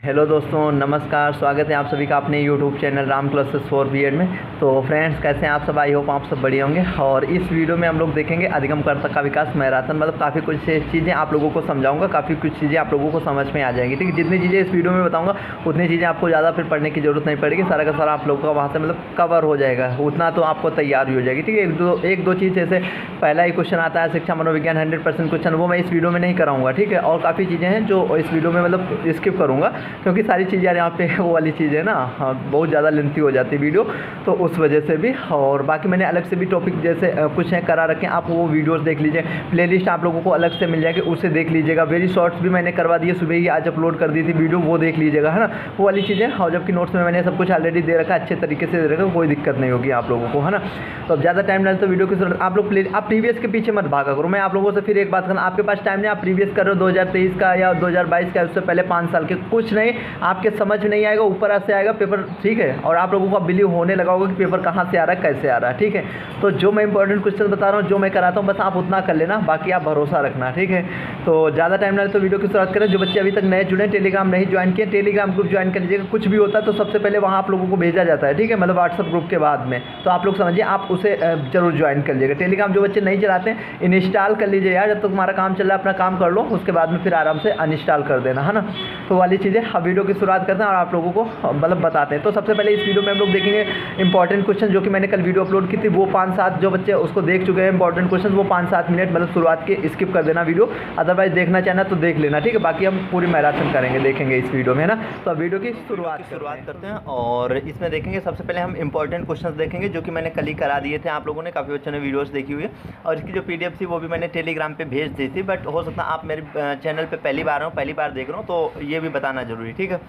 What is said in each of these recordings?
Hello दोस्तों, नमस्कार। स्वागत है आप सभी का अपने YouTube channel Ram classes for B Ed में। तो फ्रेंड्स, कैसे हैं आप सब? आई होप आप सब बढ़िया होंगे। और इस वीडियो में हम लोग देखेंगे अधिगमकर्ता का विकास मैराथन, मतलब काफ़ी कुछ चीज़ें आप लोगों को समझाऊंगा, काफ़ी कुछ चीज़ें आप लोगों को समझ में आ जाएंगी। ठीक है, जितनी चीज़ें इस वीडियो में बताऊँगा उतनी चीज़ें आपको ज़्यादा फिर पढ़ने की जरूरत नहीं पड़ेगी। सारा का सारा आप लोगों का वहाँ से मतलब कवर हो जाएगा, उतना तो आपको तैयार ही हो जाएगी। ठीक है, एक दो चीज़ जैसे पहला ही क्वेश्चन आता है शिक्षा मनोविज्ञान 100% क्वेश्चन, वो मैं इस वीडियो में नहीं कराऊंगा। ठीक है, और काफ़ी चीज़ें हैं जो इस वीडियो में मतलब स्किप करूँगा, क्योंकि सारी चीज़ें यहाँ पे वो वाली चीज़ है ना, हाँ, बहुत ज़्यादा लेंथी हो जाती है वीडियो, तो उस वजह से भी। और बाकी मैंने अलग से भी टॉपिक जैसे कुछ हैं करा रखे हैं, आप वो वीडियोस देख लीजिए। प्लेलिस्ट आप लोगों को अलग से मिल जाएगी, उसे देख लीजिएगा। वेरी शॉर्ट्स भी मैंने करवा दिए, सुबह ही आज अपलोड कर दी थी वीडियो, वो देख लीजिएगा, है ना, वो वाली चीज़ें। और जबकि नोट्स में मैंने सब कुछ ऑलरेडी दे रखा है, अच्छे तरीके से दे रखा है, कोई दिक्कत नहीं होगी आप लोगों को, है ना। तो अब ज़्यादा टाइम डाल तो वीडियो की जरूरत, आप लोग आप प्रीवियस के पीछे मत भागा करो। मैं आप लोगों से फिर एक बात करना, आपके पास टाइम नहीं, आप प्रीवियस कर रहे हो 2023 का या 2022 का, उससे पहले 5 साल के, कुछ नहीं, आपके समझ में नहीं आएगा, ऊपर से आएगा पेपर। ठीक है, और आप लोगों को बिलीव होने लगा होगा कि पेपर कहाँ से आ रहा है, कैसे आ रहा है। ठीक है, तो जो मैं इंपॉर्टेंट क्वेश्चन बता रहा हूँ, जो मैं कराता हूँ, बस आप उतना कर लेना, बाकी आप भरोसा रखना। ठीक है, तो ज़्यादा टाइम ना तो वीडियो की शुरुआत करें। जो बच्चे अभी तक नए जुड़े, टेलीग्राम नहीं ज्वाइन किए, टेलीग्राम ग्रुप ज्वाइन कर लीजिएगा। कुछ भी होता है तो सबसे पहले वहाँ आप लोगों को भेजा जाता है। ठीक है, मतलब व्हाट्सअप ग्रुप के बाद में, तो आप लोग समझिए, आप उसे जरूर ज्वाइन कर लीजिएगा। टेलीग्राम जो बच्चे नहीं चलाते हैं, इंस्टॉल कर लीजिए यार, जब तक तुम्हारा काम चल रहा है अपना काम कर लो, उसके बाद में फिर आराम से अनइंस्टॉल कर देना, है ना। तो वाली चीज़ें अब वीडियो की शुरुआत करते हैं और आप लोगों को मतलब बताते हैं। तो सबसे पहले इस वीडियो में हम लोग देखेंगे इंपॉर्टेंट क्वेश्चन, जो कि मैंने कल वीडियो अपलोड की थी, वो 5-7 जो बच्चे उसको देख चुके हैं इंपॉर्टेंट क्वेश्चन, वो 5-7 मिनट मतलब शुरुआत के स्किप कर देना वीडियो, अदरवाइज देखना चाहना तो देख लेना। ठीक है, बाकी हम पूरी मैराथन करेंगे, देखेंगे इस वीडियो में, है ना। तो अब वीडियो की शुरुआत करते हैं और इसमें देखेंगे सबसे पहले हम इंपॉर्टेंट क्वेश्चन देखेंगे, जो कि मैंने कल ही करा दिए थे आप लोगों ने, काफ़ी बच्चों ने वीडियोस देखी हुई है। और इसकी जो पीडीएफ थी वो भी मैंने टेलीग्राम पे भेज दी थी, बट हो सकता है आप मेरे चैनल पे पहली बार देख रहा हूँ, तो ये भी बताना जरूरी। ठीक है,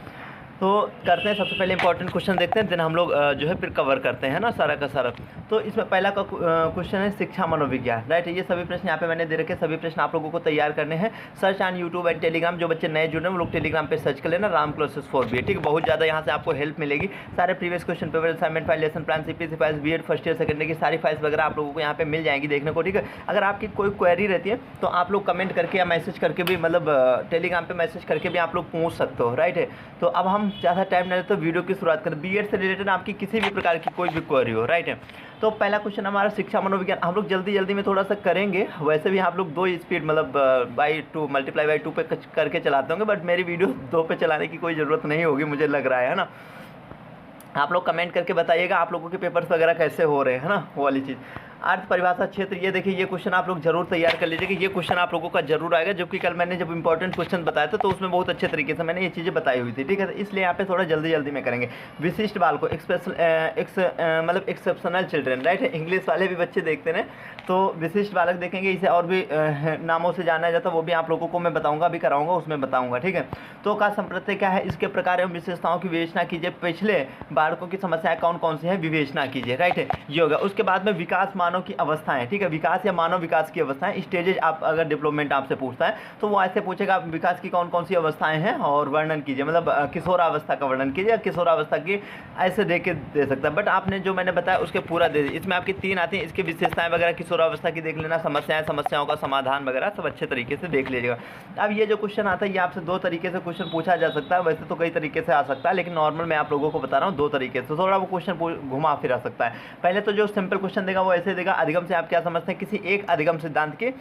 तो करते हैं, सबसे पहले इंपॉर्टेंट क्वेश्चन देखते हैं, देन हम लोग जो है फिर कवर करते हैं ना सारा का सारा। तो इसमें पहला का क्वेश्चन है शिक्षा मनोविज्ञान, राइट। ये सभी प्रश्न यहाँ पे मैंने दे रखे, सभी प्रश्न आप लोगों को तैयार करने हैं। Search on YouTube and Telegram, जो बच्चे नए जुड़े हैं वो लोग टेलीग्राम पे सर्च कर लेना, राम क्लासेस फॉर बीएड। ठीक है, बहुत ज़्यादा यहाँ से आपको हेल्प मिलेगी। सारे previous question paper, assignment file, lesson plan, CPC files, BEd first year secondary की सारी फाइल्स वगैरह आप लोगों को यहाँ पे मिल जाएंगी देखने को। ठीक है, अगर आपकी कोई क्वेरी रहती है तो आप लोग कमेंट करके या मैसेज करके भी, मतलब टेलीग्राम पे मैसेज करके भी आप लोग पूछ सकते हो, राइट है। तो अब हम ज़्यादा टाइम नहीं, तो वीडियो की शुरुआत करें। बीएड से रिलेटेड आपकी किसी भी प्रकार की कोई भी क्वेरी हो, राइट है। तो पहला क्वेश्चन हमारा शिक्षा मनोविज्ञान, हम लोग जल्दी जल्दी में थोड़ा सा करेंगे। वैसे भी आप लोग 2 स्पीड मतलब बाई 2 मल्टीप्लाई बाई 2 पे करके चलाते होंगे, बट मेरी वीडियो 2 पे चलाने की कोई ज़रूरत नहीं होगी, मुझे लग रहा है ना। आप लोग कमेंट करके बताइएगा आप लोगों के पेपर्स वगैरह कैसे हो रहे हैं ना, वो वाली चीज़। अर्थ परिभाषा क्षेत्र, ये देखिए, ये क्वेश्चन आप लोग जरूर तैयार कर लीजिएगा, ये क्वेश्चन आप लोगों का जरूर आएगा, जबकि कल मैंने जब इंपॉर्टेंट क्वेश्चन बताया था तो उसमें बहुत अच्छे तरीके से मैंने ये चीज़ें बताई हुई थी। ठीक है, इसलिए यहाँ पे थोड़ा जल्दी जल्दी में करेंगे। विशिष्ट बाल को मतलब एक्सेप्शनल चिल्ड्रेन, राइट है, इंग्लिश वाले भी बच्चे देखते हैं, तो विशिष्ट बालक देखेंगे। इसे और भी नामों से जाना जाता है, वो भी आप लोगों को मैं बताऊँगा, अभी कराऊँगा, उसमें बताऊँगा। ठीक है, तो का संप्रत्यय क्या है, इसके प्रकार एवं विशेषताओं की विवेचना कीजिए। पिछले बालकों की समस्याएं कौन कौन सी हैं, विवेचना कीजिए, राइट है, ये होगा। उसके बाद में विकास मानव की अवस्थाएं, ठीक है, विकास या मानव विकास की अवस्थाएं, स्टेजेज। आप अगर डेवलपमेंट आपसे पूछता है तो वो ऐसे पूछेगा विकास की कौन कौन सी अवस्थाएं हैं और वर्णन कीजिए, मतलब किशोरावस्था का वर्णन कीजिए, या किशोरावस्था की ऐसे दे सकता है। बट आपने जो मैंने बताया उसके पूरा दे, इसमें आपकी 3 आती हैं, इसकी विशेषताएं वगैरह किशोरावस्था की देख लेना, समस्याओं का समाधान वगैरह सब अच्छे तरीके से देख लीजिएगा। अब ये जो क्वेश्चन आता है, ये आपसे 2 तरीके से क्वेश्चन पूछा जा सकता है, वैसे तो कई तरीके से आ सकता है, लेकिन नॉर्मल मैं आप लोगों को बता रहा हूँ 2 तरीके से, थोड़ा वो क्वेश्चन घुमा फिरा सकता है। पहले तो जो सिंपल क्वेश्चन देगा वो ऐसे देगा, अधिगम से आप क्या समझते हैं, किसी एक अधिगम सिद्धांत के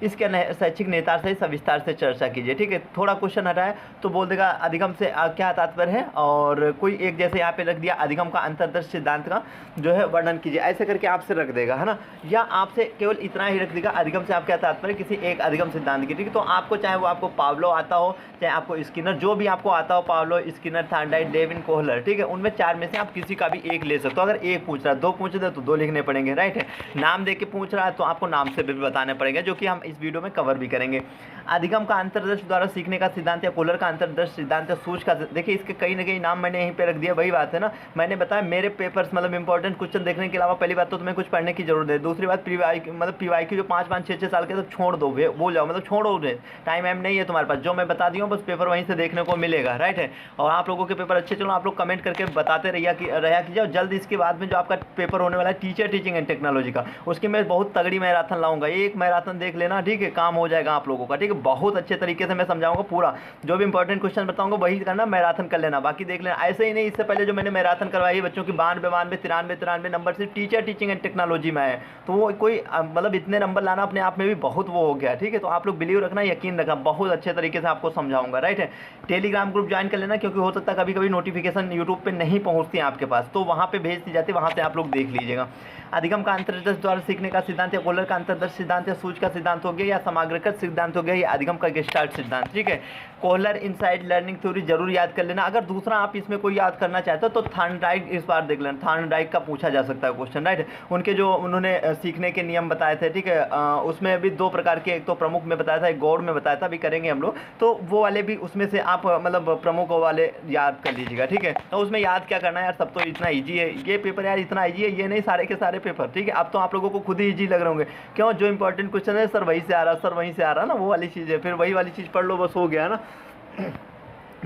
इसके शैक्षिक नेता से सविस्तार से चर्चा कीजिए। ठीक है, थोड़ा क्वेश्चन हटा है तो बोल देगा अधिगम से क्या तात्पर्य है, और कोई एक जैसे यहाँ पे रख दिया अधिगम का अंतर्दृष्टि सिद्धांत का जो है वर्णन कीजिए, ऐसे करके आपसे रख देगा, है ना। या आपसे केवल इतना ही रख देगा, अधिगम से आप क्या तात्पर्य, किसी एक अधिगम सिद्धांत की। ठीक है, तो आपको चाहे वो आपको पावलो आता हो, चाहे आपको स्किनर, जो भी आपको आता हो, Pavlov, Skinner, Thorndike, Lewin, Kohler, ठीक है, उनमें 4 में से आप किसी का भी एक ले सकते हो। अगर एक पूछ रहा है, 2 पूछ रहे तो 2 लिखने पड़ेंगे, राइट है। नाम दे के पूछ रहा है तो आपको नाम से भी बताने पड़ेंगे, जो कि हम इस वीडियो में कवर भी करेंगे। अधिगम का अंतर्दृष्टि द्वारा सीखने का सिद्धांत, या कोहलर का अंतर्दृष्टि सिद्धांत, या सूच का, देखिए इसके कहीं ना कहीं नाम मैंने यहीं पे रख दिया, वही बात है ना। मैंने बताया मेरे पेपर्स मतलब इंपॉर्टेंट क्वेश्चन देखने के अलावा पहली बात तो तुम्हें कुछ पढ़ने की जरूरत है, दूसरी बात पीवाई की जो 5-5, 6-6 साल के तो छोड़ दो, भूल जाओ, मतलब छोड़ो, टाइम नहीं है तुम्हारे पास, जो मैं बता दिया हूँ बस पेपर वहीं से देखने को मिलेगा, राइट है। और आप लोगों के पेपर अच्छे चलो, आप लोग कमेंट करके बताते रहा कीजिए। जल्द इसके बाद में जो आपका पेपर होने वाला है टीचर टीचिंग एंड टेक्नोलॉजी का, उसकी मैं बहुत तगड़ी मैराथन लाऊंगा, एक मैराथन देख लेना, ठीक है, काम हो जाएगा आप लोगों का, ठीक है। बहुत अच्छे तरीके से मैं समझाऊंगा पूरा, जो भी इंपॉर्टेंट क्वेश्चन बताऊंगा वही करना, मैराथन कर लेना, बाकी देख लेना। ऐसे ही नहीं, इससे पहले जो मैंने मैराथन करवाई है बच्चों की 92 93 नंबर से टीचर टीचिंग एंड टेक्नोलॉजी में है, तो वो कोई मतलब इतने नंबर लाना अपने आप में भी बहुत वो हो गया, ठीक है। तो आप लोग बिलीव रखना, यकीन रखना, बहुत अच्छे तरीके से आपको समझाऊंगा, राइट है। टेलीग्राम ग्रुप ज्वाइन कर लेना, क्योंकि हो सकता है कभी कभी नोटिफिकेशन यूट्यूब पे नहीं पहुंचती है आपके पास, तो वहाँ पे भेज दी जाती है, वहाँ से आप लोग देख लीजिएगा। अधिगम का अंतर्दृष्टि द्वारा सीखने का सिद्धांत, या कोहलर का अंतर्दृष्टि सिद्धांत, या सूच का सिद्धांत हो गया, या समाग्रकृत सिद्धांत हो गया, या अधिगम का गेस्टाल्ट सिद्धांत, ठीक है। कोहलर इनसाइड लर्निंग थ्योरी जरूर याद कर लेना। अगर दूसरा आप इसमें कोई याद करना चाहते हो तो थॉर्नडाइक इस बार देख लेना, थॉर्नडाइक का पूछा जा सकता है क्वेश्चन, राइट। उनके जो उन्होंने सीखने के नियम बताए थे, ठीक है, उसमें भी 2 प्रकार के, एक तो प्रमुख में बताया था, एक गौड़ में बताया था, अभी करेंगे हम लोग, तो वो वाले भी उसमें से आप मतलब प्रमुख वाले याद कर लीजिएगा, ठीक है। तो उसमें याद क्या करना है यार, सब तो इतना ईजी है ये पेपर यार, इतना ईजी है ये नहीं, सारे के सारे पेपर, ठीक है। अब तो आप लोगों को खुद ही ईजी लग रहे होंगे, क्यों, जो इंपॉर्टेंट क्वेश्चन है सर वहीं से आ रहा, सर वहीं से आ रहा ना, वो वाली चीज़ है, फिर वही वाली चीज़ पढ़ लो, बस हो गया ना।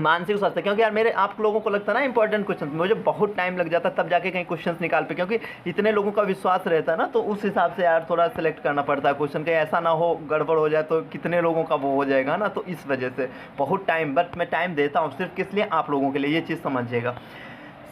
मानसिक स्वास्थ्य, क्योंकि यार मेरे आप लोगों को लगता है ना इंपॉर्टेंट क्वेश्चन, मुझे बहुत टाइम लग जाता तब जाके कहीं क्वेश्चंस निकाल पे, क्योंकि इतने लोगों का विश्वास रहता है ना, तो उस हिसाब से यार थोड़ा सेलेक्ट करना पड़ता है क्वेश्चन, कहीं ऐसा ना हो गड़बड़ हो जाए तो कितने लोगों का वो हो जाएगा ना, तो इस वजह से बहुत टाइम, बट मैं टाइम देता हूँ सिर्फ किस लिए, आप लोगों के लिए, ये चीज़ समझिएगा।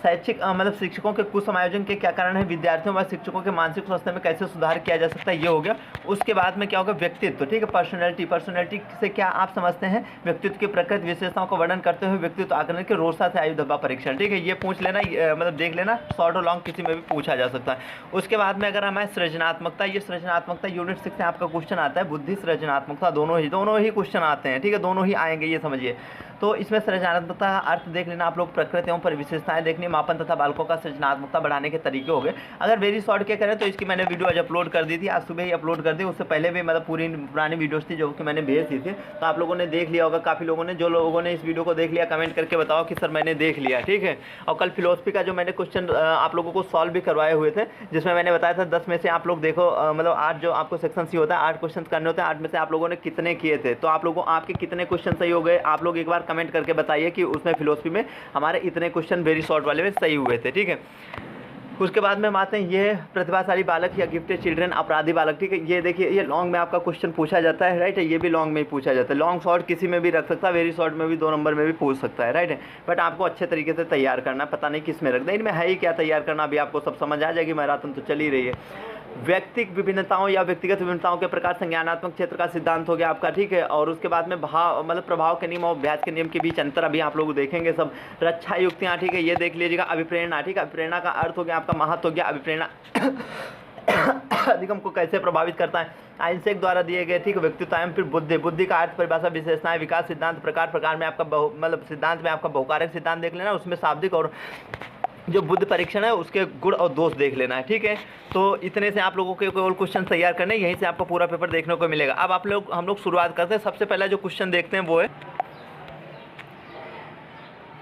शैक्षिक मतलब शिक्षकों के कुछ समायोजन के क्या कारण है, विद्यार्थियों व शिक्षकों के मानसिक स्वास्थ्य में कैसे सुधार किया जा सकता है, ये हो गया। उसके बाद में क्या होगा, व्यक्तित्व, ठीक है, पर्सनैलिटी। पर्सनैलिटी से क्या आप समझते हैं, व्यक्तित्व की प्रकृति विशेषताओं का वर्णन करते हुए व्यक्तित्व आकलन के रोसा से आयु धब्बा परीक्षण, ठीक है, ये पूछ लेना, मतलब देख लेना, शॉर्ट और लॉन्ग किसी में भी पूछा जा सकता है। उसके बाद में अगर हमें सृजनात्मकता, ये सृजनात्मकता यूनिट 6 से आपका क्वेश्चन आता है, बुद्धि सृजनात्मकता, दोनों ही क्वेश्चन आते हैं, ठीक है, दोनों ही आएंगे, ये समझिए। तो इसमें सृजनात्मकता का अर्थ देख लेना आप लोग, प्रकृति एवं पर विशेषताएं देखनी, मापन तथा बालकों का सृजनात्मकता बढ़ाने के तरीके हो गए। अगर वेरी शॉर्ट के करें तो इसकी मैंने वीडियो आज अपलोड कर दी थी, आज सुबह ही अपलोड कर दी, उससे पहले भी मतलब पूरी पुरानी वीडियोस थी जो कि मैंने भेज दी थी, तो आप लोगों ने देख लिया होगा, काफ़ी लोगों ने, जो लोगों ने इस वीडियो को देख लिया कमेंट करके बताओ कि सर मैंने देख लिया, ठीक है। और कल फिलोसफी का जो मैंने क्वेश्चन आप लोगों को सॉल्व भी करवाए हुए थे, जिसमें मैंने बताया था 10 में से आप लोग देखो, मतलब 8 जो आपको सेक्शन सी होता है 8 क्वेश्चन करने होते हैं, 8 में से आप लोगों ने कितने किए थे, तो आप लोगों आपके कितने क्वेश्चन सही हो गए, आप लोग एक बार कमेंट करके बताइए कि उसमें फिलोसफी में हमारे इतने क्वेश्चन वेरी शॉर्ट वाले में सही हुए थे, ठीक है। उसके बाद में हम आते हैं, ये प्रतिभाशाली बालक या गिफ्टेड चिल्ड्रन, अपराधी बालक, ठीक है। ये देखिए, ये लॉन्ग में आपका क्वेश्चन पूछा जाता है, राइट है, ये भी लॉन्ग में ही पूछा जाता है, लॉन्ग शॉर्ट किसी में भी रख सकता है, वेरी शॉर्ट में भी 2 नंबर में भी पूछ सकता है, राइट है। बट आपको अच्छे तरीके से तैयार करना, पता नहीं किस में रख दें, इनमें है ही क्या तैयार करना, अभी आपको सब समझ आ जाएगी, मैराथन तो चल ही रही है। व्यक्तिक विभिन्नताओं या व्यक्तिगत विभिन्नताओं के प्रकार, संज्ञानात्मक क्षेत्र का सिद्धांत हो गया आपका, ठीक है। और उसके बाद में भाव मतलब प्रभाव के नियम और अभ्यास के नियम के बीच अंतर अभी आप लोग देखेंगे सब। रक्षा युक्तियाँ, ठीक है, ये देख लीजिएगा। अभिप्रेरणा, ठीक है, अभिप्रेरणा का अर्थ हो गया आपका महत्व हो गया, अभिप्रेरणा अधिगम को कैसे प्रभावित करता है, आइंस्टाइन द्वारा दिए गए, ठीक, व्यक्तित्व। फिर बुद्धि, बुद्धि का अर्थ, परिभाषा, विशेषताएं, विकास सिद्धांत, प्रकार, प्रकार में आपका मतलब सिद्धांत में आपका बहुकारक सिद्धांत देख लेना, उसमें शाब्दिक और जो बुद्ध परीक्षण है उसके गुण और दोष देख लेना है, ठीक है। तो इतने से आप लोगों के केवल क्वेश्चन तैयार करने, यहीं से आपको पूरा पेपर देखने को मिलेगा। अब हम लोग शुरुआत करते हैं, सबसे पहला जो क्वेश्चन देखते हैं वो है,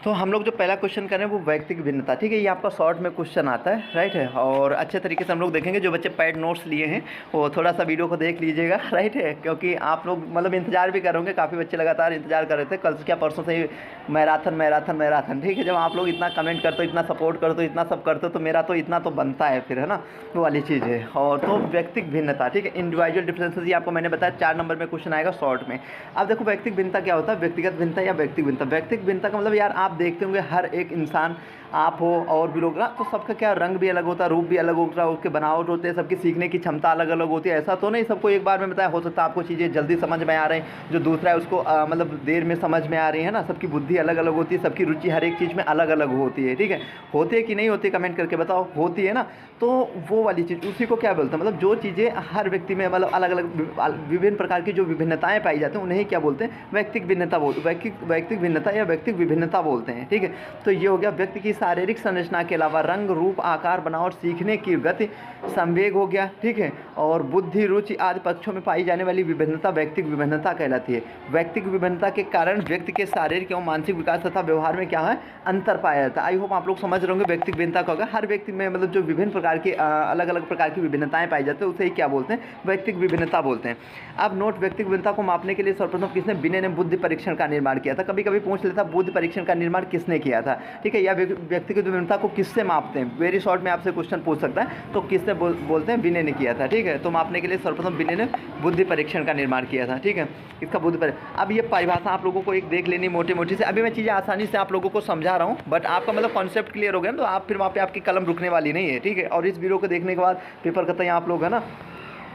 तो हम लोग जो पहला क्वेश्चन करें वो व्यक्तिगत भिन्नता, ठीक है, ये आपका शॉर्ट में क्वेश्चन आता है, राइट है। और अच्छे तरीके से हम लोग देखेंगे, जो बच्चे पैड नोट्स लिए हैं वो थोड़ा सा वीडियो को देख लीजिएगा, राइट है, क्योंकि आप लोग मतलब इंतजार भी करोगे, काफ़ी बच्चे लगातार इंतजार कर रहे थे, कल से क्या परसों से ही मैराथन, ठीक है। जब आप लोग इतना कमेंट करते हो, इतना सपोर्ट करते हो, इतना सब करते हो, तो मेरा तो इतना तो बनता है फिर, है ना, वो वाली चीज़ है। और तो व्यक्तिगत भिन्नता, ठीक है, इंडिविजुअल डिफरेंसेस, ये आपको मैंने बताया 4 नंबर में क्वेश्चन आएगा शॉर्ट में। अब देखो व्यक्तिगत भिन्नता क्या होता है, व्यक्तिगत भिन्नता या व्यक्तिगत भिन्नता। व्यक्तिगत भिन्नता का मतलब यार आप देखते होंगे हर एक इंसान, आप हो और भी लोग ना, तो सबका क्या रंग भी अलग होता है, रूप भी अलग होता है, उसके बनावट होते हैं, सबकी सीखने की क्षमता अलग अलग होती है। ऐसा तो नहीं सबको एक बार में बताया, हो सकता है आपको चीज़ें जल्दी समझ में आ रही हैं, जो दूसरा है उसको मतलब देर में समझ में आ रही है ना। सबकी बुद्धि अलग अलग होती है, सबकी रुचि हर एक चीज़ में अलग अलग होती है, ठीक है। होती है कि नहीं होती, कमेंट करके बताओ, होती है ना। तो वो वाली चीज़, उसी को क्या बोलते हैं, मतलब जो चीज़ें हर व्यक्ति में मतलब अलग अलग विभिन्न प्रकार की जो विभिन्नताएँ पाई जाती हैं उन्हें क्या बोलते हैं, व्यक्तिगत भिन्नता व्यक्तिगत भिन्नता या व्यक्तिगत विभिन्नता बोलते हैं, ठीक है। तो ये हो गया व्यक्ति की शारीरिक संरचना के अलावा रंग, रूप, आकार, बनावट, सीखने की गति, संवेग हो गया, ठीक है, और बुद्धि, रुचि आदि पक्षों में पाई जाने वाली विभिन्नता व्यक्तिगत विभिन्नता कहलाती है। व्यक्तिगत विभिन्नता के कारण व्यक्ति के शारीरिक एवं मानसिक विकास तथा व्यवहार में क्या है, अंतर पाया जाता है। आई होप आप लोग समझ रहे होंगे व्यक्तिगत भिन्नता का होगा, हर व्यक्ति में मतलब जो विभिन्न प्रकार की अलग अलग प्रकार की विभिन्नताएं पाई जाती है उसे ही क्या बोलते हैं, व्यक्तिगत विभिन्नता बोलते हैं। अब व्यक्तिगत विभिन्नता को मापने के लिए सर्वप्रथम किसने, बिने ने बुद्धि परीक्षण का निर्माण किया था। कभी कभी पूछ लेता बुद्धि परीक्षण का निर्माण निर्माण किसने किया था, ठीक है, या व्यक्तिगत विभिन्नता को किससे मापते हैं, वेरी शॉर्ट में आपसे क्वेश्चन पूछ सकता है, तो किससे बोलते हैं, विनय ने किया था, ठीक है। तो मापने के लिए सर्वप्रथम विनय ने बुद्धि परीक्षण का निर्माण किया था, ठीक है, इसका बुद्धि परीक्षण। अब ये परिभाषा आप लोगों को एक देख लेनी मोटी मोटी से, अभी मैं चीज़ें आसानी से आप लोगों को समझा रहा हूँ, बट आपका मतलब कॉन्सेप्ट क्लियर हो गया तो आप फिर वहाँ पे आपकी कलम रुकने वाली नहीं है, ठीक है। और इस वीडियो को देखने के बाद पेपर करते हैं आप लोग, है ना।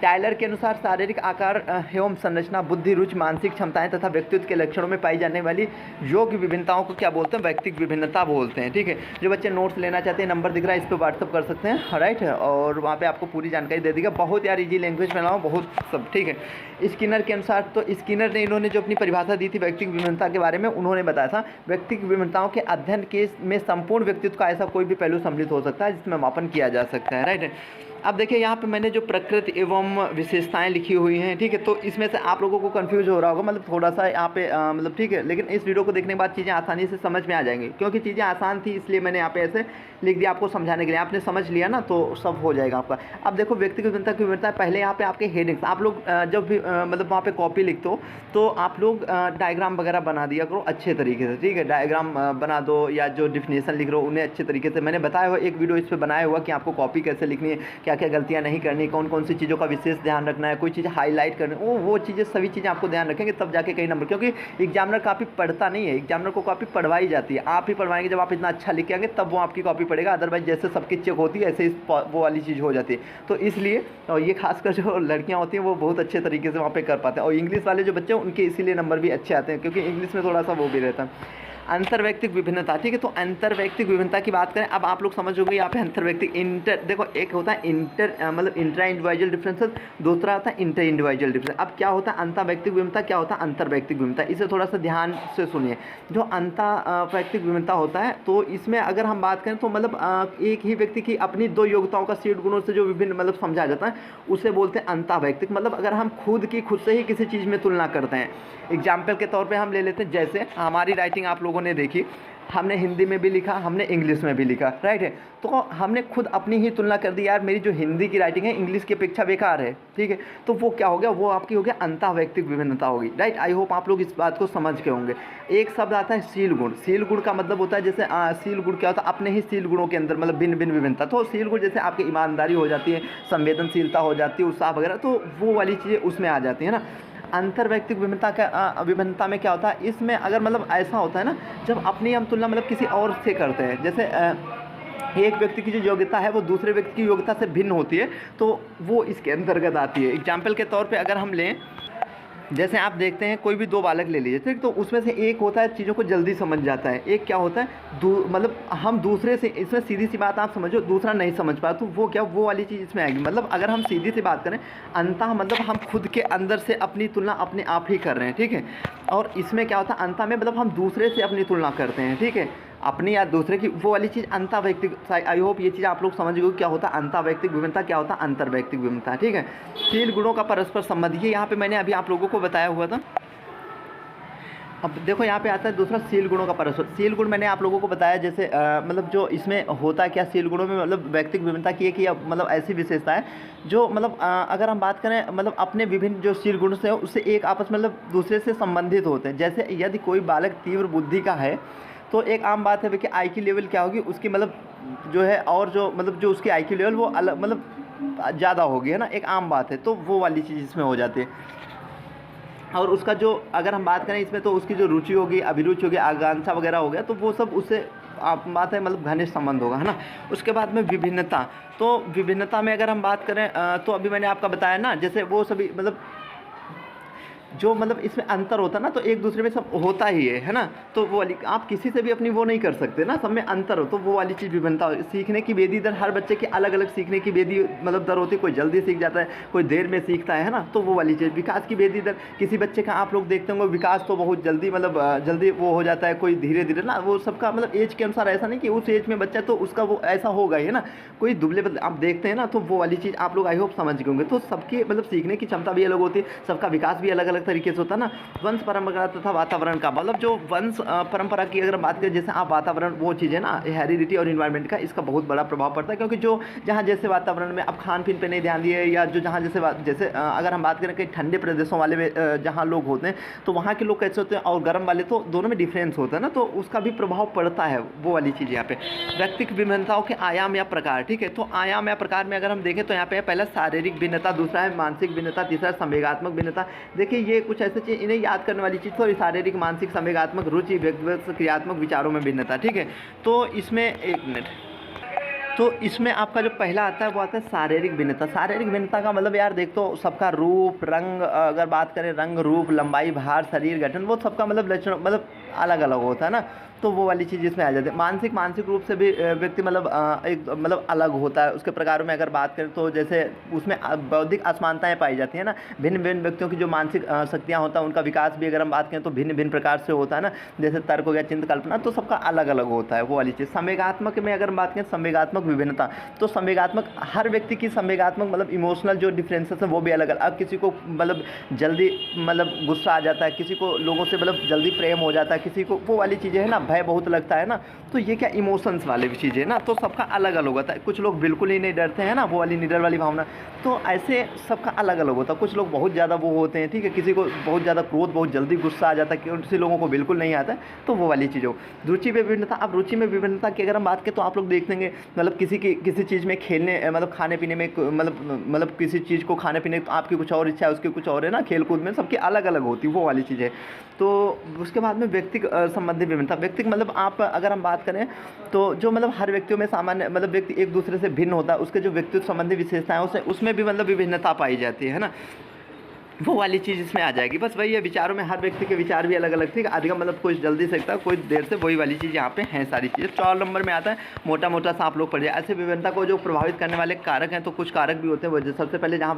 टायलर के अनुसार शारीरिक आकार एवं संरचना, बुद्धि, रुचि, मानसिक क्षमताएं तथा व्यक्तित्व के लक्षणों में पाई जाने वाली योग्य विभिन्नताओं को क्या बोलते हैं, व्यक्तिगत विभिन्नता बोलते हैं, ठीक है। जो बच्चे नोट्स लेना चाहते हैं, नंबर दिख रहा है, इस पर व्हाट्सअप कर सकते हैं, राइट है, और वहाँ पे आपको पूरी जानकारी दे देगा। बहुत यार इजी लैंग्वेज में लाऊँ, बहुत सब, ठीक है। स्किनर के अनुसार, तो स्किनर ने इन्होंने जो अपनी परिभाषा दी थी व्यक्तिगत विभिन्नता के बारे में, उन्होंने बताया था व्यक्तिगत विभिन्नताओं के अध्ययन के में संपूर्ण व्यक्तित्व का ऐसा कोई भी पहलू सम्मिलित हो सकता है जिसमें मापन किया जा सकता है, राइट है। अब देखिए यहाँ पे मैंने जो प्रकृति एवं विशेषताएं लिखी हुई हैं, ठीक है, तो इसमें से आप लोगों को कंफ्यूज हो रहा होगा, मतलब थोड़ा सा यहाँ पे मतलब ठीक है, लेकिन इस वीडियो को देखने के बाद चीज़ें आसानी से समझ में आ जाएंगी, क्योंकि चीज़ें आसान थी इसलिए मैंने यहाँ पे ऐसे लिख दिया आपको समझाने के लिए। आपने समझ लिया ना तो सब हो जाएगा आपका। अब देखो व्यक्तिगत विभिन्नता की विभिन्नता, पहले यहाँ पे आपके हेडिंग्स, आप लोग जब भी मतलब वहाँ पे कॉपी लिखते हो तो आप लोग डायग्राम वगैरह बना दिया करो अच्छे तरीके से, ठीक है, डायग्राम बना दो, या जो डिफिनेशन लिख रहे हो उन्हें अच्छे तरीके से, मैंने बताया हुआ एक वीडियो इस पर बनाया हुआ कि आपको कॉपी कैसे लिखनी है, क्या क्या गलतियाँ नहीं करनी, कौन कौन सी चीज़ों का विशेष ध्यान रखना है, कोई चीज़ हाईलाइट करनी, वो चीज़ें सभी चीज़ें आपको ध्यान रखेंगे तब जाके कई नंबर, क्योंकि एग्जामिनर कॉपी पढ़ता नहीं है, एग्जामिनर को कॉपी पढ़वाई जाती है, आप ही पढ़वाएंगे, जब आप इतना अच्छा लिख के आएंगे तब वो आपकी कॉपी पढ़ेगा, अदरवाइज जैसे सबकी चेक होती है ऐसे ही वो वाली चीज़ हो जाती है। तो इसलिए और ये खासकर जो लड़कियां होती हैं वो बहुत अच्छे तरीके से वहाँ पे कर पाते हैं, और इंग्लिश वाले जो बच्चे हैं उनके इसीलिए नंबर भी अच्छे आते हैं, क्योंकि इंग्लिश में थोड़ा सा वो भी रहता है। अंतर्वैयक्तिक विभिन्नता, ठीक है, तो अंतर्वैयक्तिक विभिन्नता की बात करें, अब आप लोग समझोगे यहाँ पे अंतर्वैयक्तिक इंटर, देखो एक होता है इंटर मतलब इंट्रा इंडिविजुअल डिफरेंसेस, दूसरा होता है इंटर इंडिविजुअल डिफरेंस। अब क्या होता है अंतर्वैयक्तिक विभिन्नता, क्या होता है अंतर्वैयक्तिक विभिन्नता, इसे थोड़ा सा ध्यान से सुनिए। जो अंतर्वैयक्तिक विभिन्नता होता है तो इसमें अगर हम बात करें तो मतलब एक ही व्यक्ति की अपनी दो योग्यताओं का सीट गुणों से जो विभिन्न मतलब समझाया जाता है उसे बोलते हैं अंतर्वैयक्तिक। मतलब अगर हम खुद से ही किसी चीज़ में तुलना करते हैं, एग्जाम्पल के तौर पे हम ले लेते हैं, जैसे हमारी राइटिंग आप लोगों ने देखी, हमने हिंदी में भी लिखा, हमने इंग्लिश में भी लिखा, राइट है, तो हमने खुद अपनी ही तुलना कर दी, यार मेरी जो हिंदी की राइटिंग है इंग्लिश की अपेक्षा बेकार है, ठीक है, तो वो क्या हो गया, वो आपकी हो गया अंतर्वैयक्तिक विभिन्नता होगी, राइट। आई होप आप लोग इस बात को समझ के होंगे। एक शब्द आता है शील गुण, शील गुण का मतलब होता है जैसे शील गुण क्या होता है, अपने ही शील गुणों के अंदर मतलब भिन्न भिन्न विभिन्नता, तो शील गुण जैसे आपकी ईमानदारी हो जाती है, संवेदनशीलता हो जाती है, उत्साह वगैरह, तो वो वाली चीज़ें उसमें आ जाती है ना। अंतर्वैयक्तिक विभिन्नता में क्या होता है, इसमें अगर मतलब ऐसा होता है ना, जब अपनी हम तुलना मतलब किसी और से करते हैं, जैसे एक व्यक्ति की जो योग्यता है वो दूसरे व्यक्ति की योग्यता से भिन्न होती है, तो वो इसके अंतर्गत आती है। एग्जाम्पल के तौर पे अगर हम लें, जैसे आप देखते हैं कोई भी दो बालक ले लीजिए, ठीक, तो उसमें से एक होता है चीज़ों को जल्दी समझ जाता है, एक क्या होता है मतलब हम दूसरे से, इसमें सीधी सी बात आप समझो, दूसरा नहीं समझ पाया, तो वो क्या, वो वाली चीज़ इसमें आएगी। मतलब अगर हम सीधी सी बात करें, अंतः मतलब हम खुद के अंदर से अपनी तुलना अपने आप ही कर रहे हैं, ठीक है, और इसमें क्या होता है अंतः में मतलब हम दूसरे से अपनी तुलना करते हैं, ठीक है, अपनी या दूसरे की, वो वाली चीज़ अंतर्वैयक्तिक। आई होप ये चीज़ आप लोग समझ गए क्या होता है अंतर्वैयक्तिक विभिन्नता, क्या होता है अंतर्वैयक्तिक विभिन्नता, ठीक है। शील गुणों का परस्पर संबंध, ये यहाँ पे मैंने अभी आप लोगों को बताया हुआ था। अब देखो यहाँ पे आता है दूसरा शील गुणों का परस्पर। शील गुण मैंने आप लोगों को बताया, जैसे मतलब जो इसमें होता है क्या, शील गुणों में मतलब व्यक्तिगत विभिन्नता की एक मतलब ऐसी विशेषता है जो मतलब अगर हम बात करें मतलब अपने विभिन्न जो शील गुण से उससे एक आपस में मतलब दूसरे से संबंधित होते हैं। जैसे यदि कोई बालक तीव्र बुद्धि का है तो एक आम बात है कि आई की लेवल क्या होगी उसकी, मतलब जो है, और जो मतलब जो उसकी आई की लेवल वो अलग मतलब ज़्यादा होगी, है ना, एक आम बात है, तो वो वाली चीज़ इसमें हो जाती है। और उसका जो अगर हम बात करें इसमें तो उसकी जो रुचि होगी, अभिरुचि होगी, आकांक्षा वगैरह हो गया, तो वो सब उससे आप बात है मतलब घनिष्ठ संबंध होगा, है ना। उसके बाद में विभिन्नता, तो विभिन्नता में अगर हम बात करें तो अभी मैंने आपका बताया ना, जैसे वो सभी मतलब जो मतलब इसमें अंतर होता है ना, तो एक दूसरे में सब होता ही है ना, तो वो वाली आप किसी से भी अपनी वो नहीं कर सकते ना, सब में अंतर हो, तो वो वाली चीज़ विभिन्नता। सीखने की वेदी दर, हर बच्चे की अलग अलग सीखने की वेदी मतलब दर होती है, कोई जल्दी सीख जाता है, कोई देर में सीखता है ना, तो वो वाली चीज़। विकास की वेदी दर, किसी बच्चे का आप लोग देखते होंगे विकास तो बहुत जल्दी मतलब जल्दी वो हो जाता है, कोई धीरे धीरे ना, वो सबका मतलब एज के अनुसार, ऐसा नहीं कि उस एज में बच्चा तो उसका वो ऐसा होगा ही ना, कोई दुबले आप देखते हैं ना, तो वो वाली चीज़ आप लोग आई होप समझ गए होंगे। तो सबकी मतलब सीखने की क्षमता भी अलग होती है, सबका विकास भी अलग अलग तरीके से होता है ना, वंश परंपरा तथा वातावरण का, मतलब जो वंश परंपरा की अगर बात करें, जैसे आप वातावरण वो चीज़ है ना, हेरिडिटी और इन्वायरमेंट का इसका बहुत बड़ा प्रभाव पड़ता है। क्योंकि जो जहाँ जैसे वातावरण में अब खान पीन पे नहीं ध्यान दिए, या जो जहाँ जैसे अगर हम बात करें कि ठंडे प्रदेशों वाले में जहाँ लोग होते हैं तो वहाँ के लोग कैसे होते हैं और गर्म वाले, तो दोनों में डिफरेंस होता है ना, तो उसका भी प्रभाव पड़ता है, वो वाली चीज़ यहाँ पे। व्यक्तिगत विभिन्नताओं के आयाम या प्रकार, ठीक है, तो आयाम या प्रकार में अगर हम देखें तो यहाँ पे पहला शारीरिक भिन्नता, दूसरा है मानसिक भिन्नता, तीसरा संवेगात्मक भिन्नता। देखिए ये कुछ ऐसी चीज़ इन्हें याद करने वाली चीज़, तो शारीरिक, मानसिक, संवेगात्मक, रुचि, व्यक्तिगत, क्रियात्मक, विचारों में भिन्नता, ठीक है। तो इसमें एक मिनट, तो इसमें आपका जो पहला आता है वो आता है शारीरिक भिन्नता। शारीरिक भिन्नता का मतलब यार देख, तो सबका रूप, रंग, अगर बात करें रंग, रूप, लंबाई, भार, शरीर गठन, वो सबका मतलब लक्षण मतलब अलग अलग होता है ना, तो वो वाली चीज़ इसमें आ जाती है। मानसिक रूप से भी व्यक्ति मतलब एक मतलब अलग होता है। उसके प्रकारों में अगर बात करें तो जैसे उसमें बौद्धिक असमानताएं पाई जाती हैं ना, भिन्न भिन्न व्यक्तियों की जो मानसिक शक्तियाँ होता है उनका विकास भी अगर हम बात करें तो भिन्न भिन्न प्रकार से होता है ना, जैसे तर्क हो गया, चिंतन, कल्पना, तो सबका अलग अलग होता है, वो वाली चीज़। संवेगात्मक में अगर हम बात करें, संवेगात्मक विभिन्नता, तो संवेगात्मक हर व्यक्ति की संवेगात्मक मतलब इमोशनल जो डिफरेंसेस है वो भी अलग अलग। अब किसी को मतलब जल्दी मतलब गुस्सा आ जाता है, किसी को लोगों से मतलब जल्दी प्रेम हो जाता है, किसी को वो वाली चीज़ें है ना, भय बहुत लगता है ना, तो ये क्या इमोशंस वाले भी चीज़ें ना, तो सबका अलग अलग होता है। कुछ लोग बिल्कुल ही नहीं डरते हैं ना, वो वाली निडर वाली भावना, तो ऐसे सबका अलग अलग होता है। कुछ लोग बहुत ज़्यादा वो होते हैं, ठीक है, किसी को बहुत ज़्यादा क्रोध, बहुत जल्दी गुस्सा आ जाता है, किसी लोगों को बिल्कुल नहीं आता है, तो वो वाली चीज़ हो। रुचि में विभिन्नता, अब रुचि में विभिन्नता की अगर हम बात करें तो आप लोग देख लेंगे मतलब किसी चीज़ में खेलने मतलब खाने पीने में मतलब किसी चीज़ को खाने पीने तो आपकी कुछ और इच्छा है, उसकी कुछ और है ना, खेल कूद में सबकी अलग अलग होती है, वो वाली चीज़ है। तो उसके बाद में व्यक्ति संबंधी विभिन्नता, व्यक्ति मतलब आप अगर हम बात करें तो जो मतलब हर व्यक्तियों में सामान्य मतलब व्यक्ति एक दूसरे से भिन्न होता है, उसके जो व्यक्तित्व संबंधी विशेषताएं उसमें भी मतलब विभिन्नता पाई जाती है ना, वो वाली चीज़ इसमें आ जाएगी। बस वही है, विचारों में हर व्यक्ति के विचार भी अलग अलग थे, अधिकम मतलब कोई जल्दी सीखता है, कोई देर से, वही वाली चीज़ यहाँ पे हैं सारी चीज़ें। 4 नंबर में आता है मोटा मोटा सा आप लोग पढ़ जाए। ऐसे विभिन्नता को जो प्रभावित करने वाले कारक हैं, तो कुछ कारक भी होते हैं। वो सबसे पहले जहाँ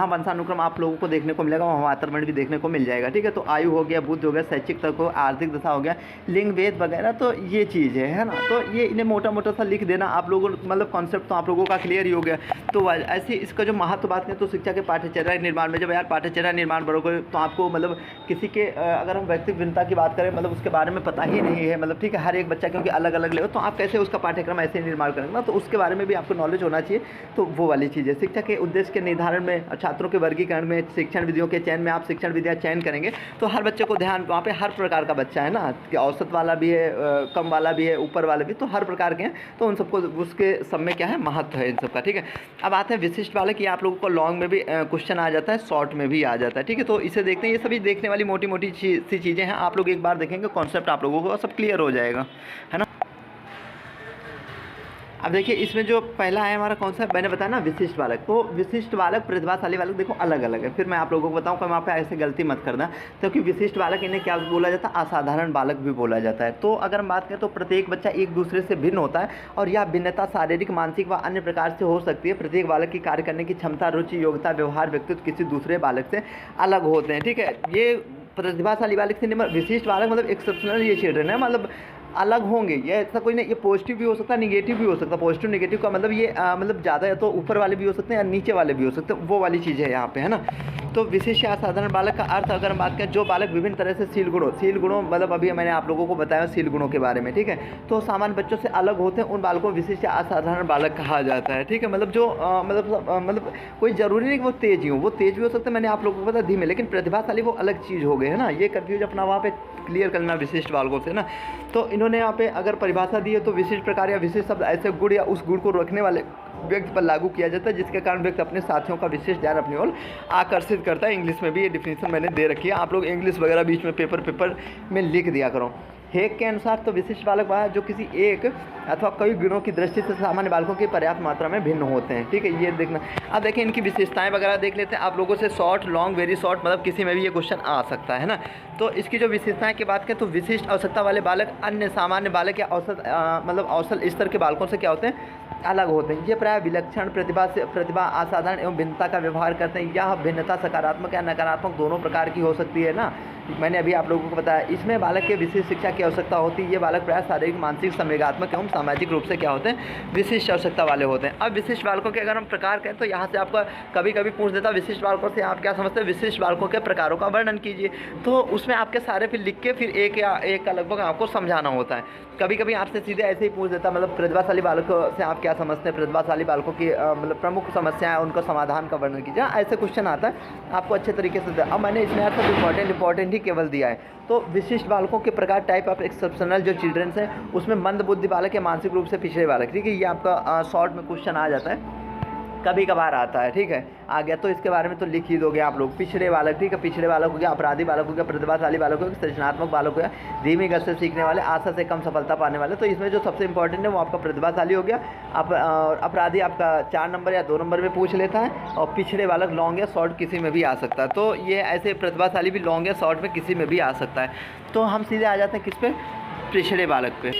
वंशानुक्रम आप लोगों को देखने को मिलेगा, वहाँ वातावरण भी देखने को मिल जाएगा, ठीक है। तो आयु हो गया, बुद्धि हो गया, शैक्षिक तक हो, आर्थिक दशा हो गया, लिंग भेद वगैरह, तो ये चीज़ है ना। तो ये इन्हें मोटा मोटा सा लिख देना आप लोगों, मतलब कॉन्सेप्ट तो आप लोगों का क्लियर ही हो गया। तो ऐसे इसका जो महत्व बात करें तो शिक्षा के पाठ्यचर्या निर्माण में, जब यार पाठ्यचर्या निर्माण बरोबर तो आपको मतलब किसी के अगर हम व्यक्तिगत भिन्नता की बात करें मतलब उसके बारे में पता ही नहीं है, मतलब ठीक है, हर एक बच्चा क्योंकि अलग अलग लेवल, तो आप कैसे उसका पाठ्यक्रम ऐसे निर्माण करेंगे ना, तो उसके बारे में भी आपको नॉलेज होना चाहिए। तो वो वाली चीज़ है। शिक्षा के उद्देश्य के निर्धारण में, छात्रों के वर्गीकरण में, शिक्षण विधियों के चयन में आप शिक्षण विधियाँ चयन करेंगे तो हर बच्चे को ध्यान, वहाँ पे हर प्रकार का बच्चा है ना, कि औसत वाला भी है, कम वाला भी है, ऊपर वाले भी, तो हर प्रकार के हैं, तो उन सबको उसके सब में क्या है महत्व है इन सबका, ठीक है। अब आते हैं विशिष्ट वाले कि आप लोगों को लॉन्ग में भी क्वेश्चन आ जाता है, शॉर्ट में भी आ जाता है, ठीक है। तो इसे देखते हैं, ये सभी देखने वाली मोटी मोटी सी चीज़ें हैं, आप लोग एक बार देखेंगे कॉन्सेप्ट आप लोगों को सब क्लियर हो जाएगा, है ना। अब देखिए इसमें जो पहला है हमारा कॉन्सेप्ट मैंने बताया ना, विशिष्ट बालक। तो विशिष्ट बालक, प्रतिभाशाली बालक देखो अलग अलग है, फिर मैं आप लोगों को बताऊँ कि वहाँ पे ऐसे गलती मत करना, क्योंकि विशिष्ट बालक इन्हें क्या बोला जाता है, असाधारण बालक भी बोला जाता है। तो अगर हम बात करें तो प्रत्येक बच्चा एक दूसरे से भिन्न होता है और यह भिन्नता शारीरिक, मानसिक व अन्य प्रकार से हो सकती है। प्रत्येक बालक की कार्य करने की क्षमता, रुचि, योग्यता, व्यवहार, व्यक्तित्व किसी दूसरे बालक से अलग होते हैं, ठीक है। ये प्रतिभाशाली बालक से विशिष्ट बालक मतलब एक्सेप्शनल ये चिल्ड्रन है, मतलब अलग होंगे, ये ऐसा कोई नहीं, ये पॉजिटिव भी हो सकता है, निगेटिव भी हो सकता है। पॉजिटिव नेगेटिव का मतलब ये मतलब ज़्यादा है तो ऊपर वाले भी हो सकते हैं या नीचे वाले भी हो सकते हैं, वो वाली चीज़ है यहाँ पे, है ना। तो विशिष्ट या असाधारण बालक का अर्थ अगर हम बात करें, जो बालक विभिन्न तरह से शील गुणों मतलब अभी मैंने आप लोगों को बताया शील गुणों के बारे में, ठीक है। तो सामान्य बच्चों से अलग होते हैं, उन बालकों को विशिष्ट या असाधारण बालक कहा जाता है, ठीक है। मतलब जो मतलब कोई ज़रूरी नहीं कि वो तेज ही हो, वो तेज भी हो सकता है, मैंने आप लोगों को बताया धीमे, लेकिन प्रतिभाशाली वो अलग चीज़ हो गए, है ना। ये कन्फ्यूज अपना वहाँ पे क्लियर करना विशिष्ट बालकों से ना। तो इन्होंने यहाँ पे अगर परिभाषा दी है तो विशिष्ट प्रकार या विशिष्ट शब्द ऐसे गुण या उस गुण को रखने वाले व्यक्ति पर लागू किया जाता है जिसके कारण व्यक्ति अपने साथियों का विशेष ध्यान अपनी ओर आकर्षित करता है। इंग्लिश में भी ये डिफिनेशन मैंने दे रखी है, आप लोग इंग्लिश वगैरह बीच में पेपर में लिख दिया करो। हेग के अनुसार तो विशिष्ट बालक वह है जो किसी एक अथवा कई गुणों की दृष्टि से सामान्य बालकों की पर्याप्त मात्रा में भिन्न होते हैं, ठीक है। ये देखना, अब देखिए इनकी विशेषताएं वगैरह देख लेते हैं आप लोगों से। शॉर्ट, लॉन्ग, वेरी शॉर्ट, मतलब किसी में भी ये क्वेश्चन आ सकता है ना। तो इसकी जो विशेषताएं की बात करें तो विशिष्ट आवश्यकता वाले बालक अन्य सामान्य बालक या औसत मतलब औसत स्तर के बालकों से क्या होते हैं, अलग होते हैं। ये प्राय विलक्षण प्रतिभा असाधारण एवं भिन्नता का व्यवहार करते हैं। यह भिन्नता सकारात्मक या नकारात्मक दोनों प्रकार की हो सकती है ना। मैंने अभी आप लोगों को बताया, इसमें बालक के विशिष्ट शिक्षा की आवश्यकता होती है। ये बालक प्रायः शारीरिक, मानसिक, संवेगात्मक एवं सामाजिक रूप से क्या होते हैं, विशिष्ट आवश्यकता वाले होते हैं। अब विशिष्ट बालकों के अगर हम प्रकार करें तो यहाँ से आपका कभी कभी पूछ देता विशिष्ट बालकों से आप क्या समझते हैं, विशिष्ट बालकों के प्रकारों का वर्णन कीजिए। तो उसमें आपके सारे फिर लिख के फिर एक या एक का लगभग आपको समझाना होता है। कभी कभी आपसे सीधे ऐसे ही पूछ देता, मतलब प्रतिभाशाली बालकों से आप क्या समझते हैं, प्रतिभाशाली बालकों की मतलब प्रमुख समस्याएं, उनका समाधान का वर्णन कीजिए। ऐसे क्वेश्चन आता है आपको अच्छे तरीके से। अब मैंने इसमें यार सब इंपॉर्टेंट ही केवल दिया है। तो विशिष्ट बालकों के प्रकार, टाइप ऑफ एक्सेप्शनल जो चिल्ड्रंस हैं, उसमें मंद बुद्धि बालक या मानसिक रूप से पिछड़े बालक, ठीक है, ये आपका शॉर्ट में क्वेश्चन आ जाता है, कभी कभार आता है, ठीक है, आ गया तो इसके बारे में तो लिख ही दोगे आप लोग। पिछड़े बालक, ठीक है, पिछड़े बालक हो गया, अपराधी बालक हो गया, प्रतिभाशाली बालक हो गया, सृजनात्मक बालक हो गया, धीमी गति से सीखने वाले, आशा से कम सफलता पाने वाले। तो इसमें जो सबसे इंपॉर्टेंट है वो आपका प्रतिभाशाली हो गया। अपराधी आपका 4 नंबर या 2 नंबर में पूछ लेता है, और पिछड़े बालक लॉन्ग या शॉर्ट किसी में भी आ सकता है। तो ये ऐसे प्रतिभाशाली भी लॉन्ग या शॉर्ट में किसी में भी आ सकता है। तो हम सीधे आ जाते हैं किस पे, पिछड़े बालक पे।